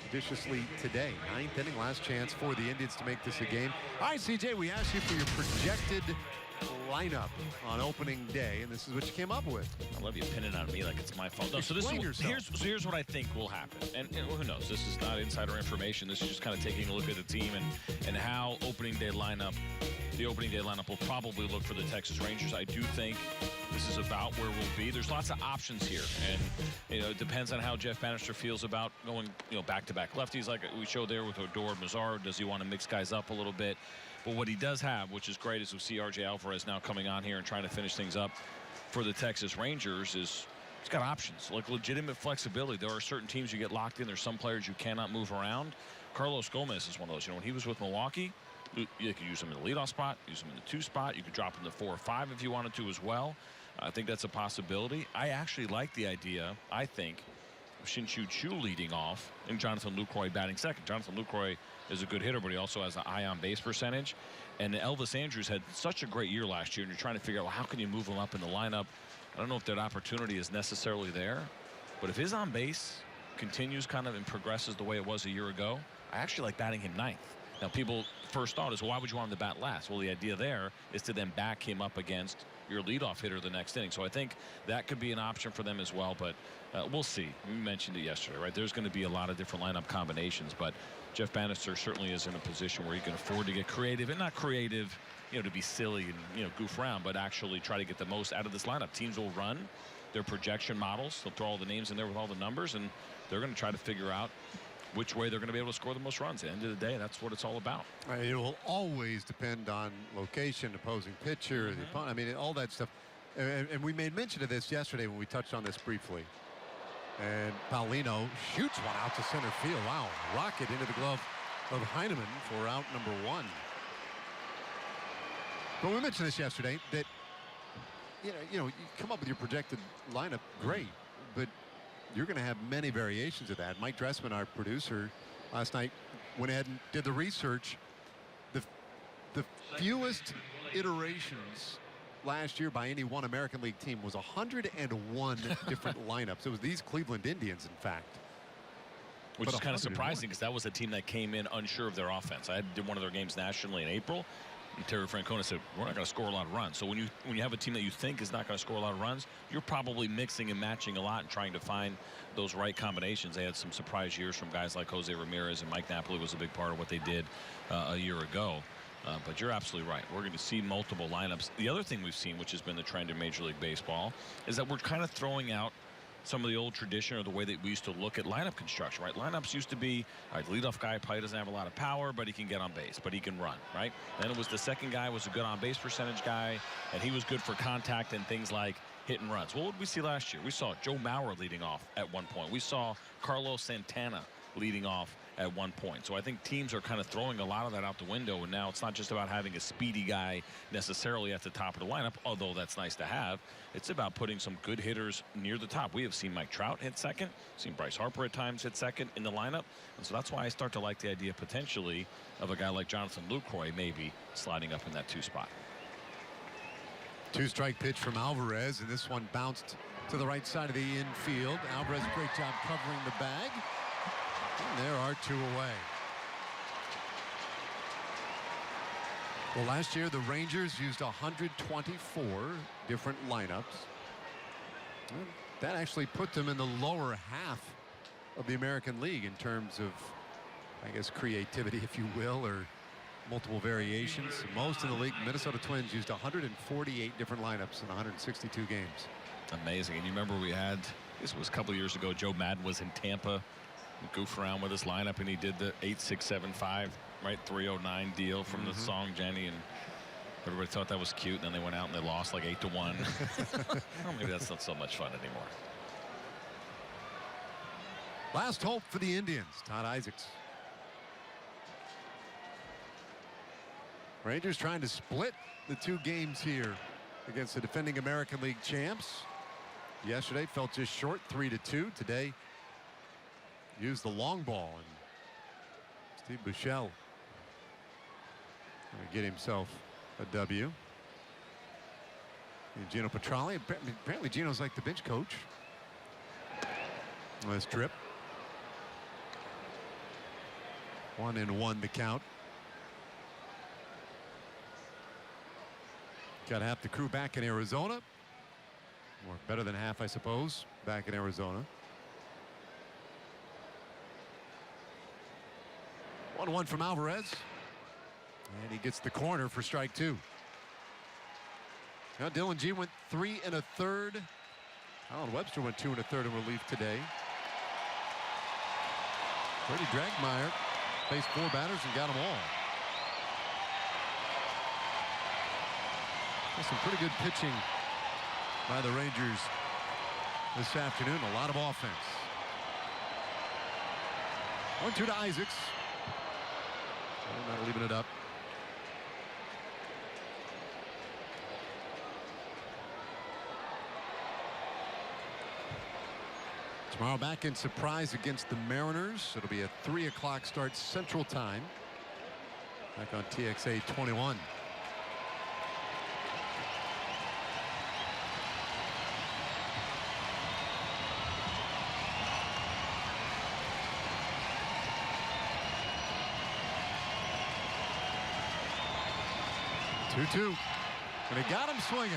judiciously today. 9th inning, last chance for the Indians to make this a game. All right, CJ, we asked you for your projected lineup on opening day, and this is what you came up with. I love you pinning on me like it's my fault. No, so here's what I think will happen. And who knows? This is not insider information. This is just kind of taking a look at the team and how the opening day lineup will probably look for the Texas Rangers. I do think this is about where we'll be. There's lots of options here, and it depends on how Jeff Bannister feels about going back-to-back lefties like we showed there with Odor, Mazzaro. Does he want to mix guys up a little bit? But what he does have, which is great, is we see R.J. Alvarez now coming on here and trying to finish things up for the Texas Rangers, is he's got options, like legitimate flexibility. There are certain teams you get locked in. There's some players you cannot move around. Carlos Gomez is one of those. You know, when he was with Milwaukee, you could use him in the leadoff spot, use him in the 2 spot. You could drop him to 4 or 5 if you wanted to as well. I think that's a possibility. I actually like the idea, I think, of Shin-Soo Choo leading off and Jonathan Lucroy batting second. Jonathan Lucroy is a good hitter, but he also has an high on base percentage. And Elvis Andrus had such a great year last year, and you're trying to figure out, well, how can you move him up in the lineup? I don't know if that opportunity is necessarily there, but if his on base continues kind of and progresses the way it was a year ago, I actually like batting him 9th. Now, people first thought is, well, why would you want him to bat last? Well, the idea there is to then back him up against your leadoff hitter the next inning. So I think that could be an option for them as well, but we'll see. We mentioned it yesterday, right? There's going to be a lot of different lineup combinations, but Jeff Bannister certainly is in a position where he can afford to get creative, and not creative, you know, to be silly and, you know, goof around, but actually try to get the most out of this lineup. Teams will run their projection models. They'll throw all the names in there with all the numbers, and they're going to try to figure out which way they're going to be able to score the most runs. At the end of the day, that's what it's all about. It will always depend on location, opposing pitcher, the opponent. I mean, all that stuff. And we made mention of this yesterday when we touched on this briefly. And Paulino shoots one out to center field. Wow, rocket into the glove of Heineman for out number 1. But we mentioned this yesterday that you know you come up with your projected lineup, great, but you're going to have many variations of that. Mike Dressman, our producer, last night went ahead and did the research. The fewest iterations last year by any one American League team was 101 different lineups. It was these Cleveland Indians, in fact. Which is kind of surprising, because that was a team that came in unsure of their offense. I did one of their games nationally in April, and Terry Francona said, we're not going to score a lot of runs. So when you have a team that you think is not going to score a lot of runs, you're probably mixing and matching a lot and trying to find those right combinations. They had some surprise years from guys like Jose Ramirez, and Mike Napoli was a big part of what they did a year ago. But you're absolutely right. We're going to see multiple lineups. The other thing we've seen, which has been the trend in Major League Baseball, is that we're kind of throwing out some of the old tradition, or the way that we used to look at lineup construction, right? Lineups used to be, all right, the leadoff guy probably doesn't have a lot of power, but he can get on base, but he can run, right? Then it was the second guy was a good on base percentage guy, and he was good for contact and things like hit and runs. Well, what did we see last year? We saw Joe Mauer leading off at one point. We saw Carlos Santana leading off at one point. So I think teams are kind of throwing a lot of that out the window, and now it's not just about having a speedy guy necessarily at the top of the lineup, although that's nice to have. It's about putting some good hitters near the top. We have seen Mike Trout hit second, seen Bryce Harper at times hit second in the lineup, and so that's why I start to like the idea potentially of a guy like Jonathan Lucroy maybe sliding up in that 2 spot. 2-strike pitch from Alvarez, and this one bounced to the right side of the infield. Alvarez, great job covering the bag. And there are 2 away. Well, last year the Rangers used 124 different lineups. That actually put them in the lower half of the American League in terms of, I guess, creativity, if you will, or multiple variations. Most in the league. Minnesota Twins used 148 different lineups in 162 games. Amazing. And you remember we had, this was a couple years ago, Joe Madden was in Tampa, goof around with his lineup, and he did the 8-6-7-5, right, 309 deal from the song Jenny, and everybody thought that was cute, and then they went out and they lost like 8-1. Well, maybe that's not so much fun anymore. Last hope for the Indians, Todd Isaacs. Rangers trying to split the 2 games here against the defending American League champs. Yesterday fell just short, 3-2. Today used the long ball, and Steve Buechele going to get himself a W. And Gino Petralli, apparently Gino's like the bench coach. Nice trip. 1-1 the count. Got half the crew back in Arizona, or better than half, I suppose, back in Arizona. 1-1 from Alvarez, and he gets the corner for strike 2. Now Dylan G went 3 1/3. Alan Webster went 2 1/3 in relief today. Freddie Dragmeyer faced 4 batters and got them all. That's some pretty good pitching by the Rangers this afternoon. A lot of offense. 1-2 to Isaacs. Not leaving it up. Tomorrow back in Surprise against the Mariners. It'll be a 3 o'clock start Central Time. Back on TXA 21. Two-two, and he got him swinging.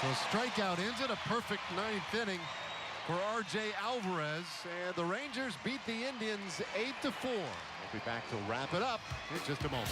So a strikeout ends it. A perfect 9th inning for R.J. Alvarez, and the Rangers beat the Indians 8-4. We'll be back to wrap it up in just a moment.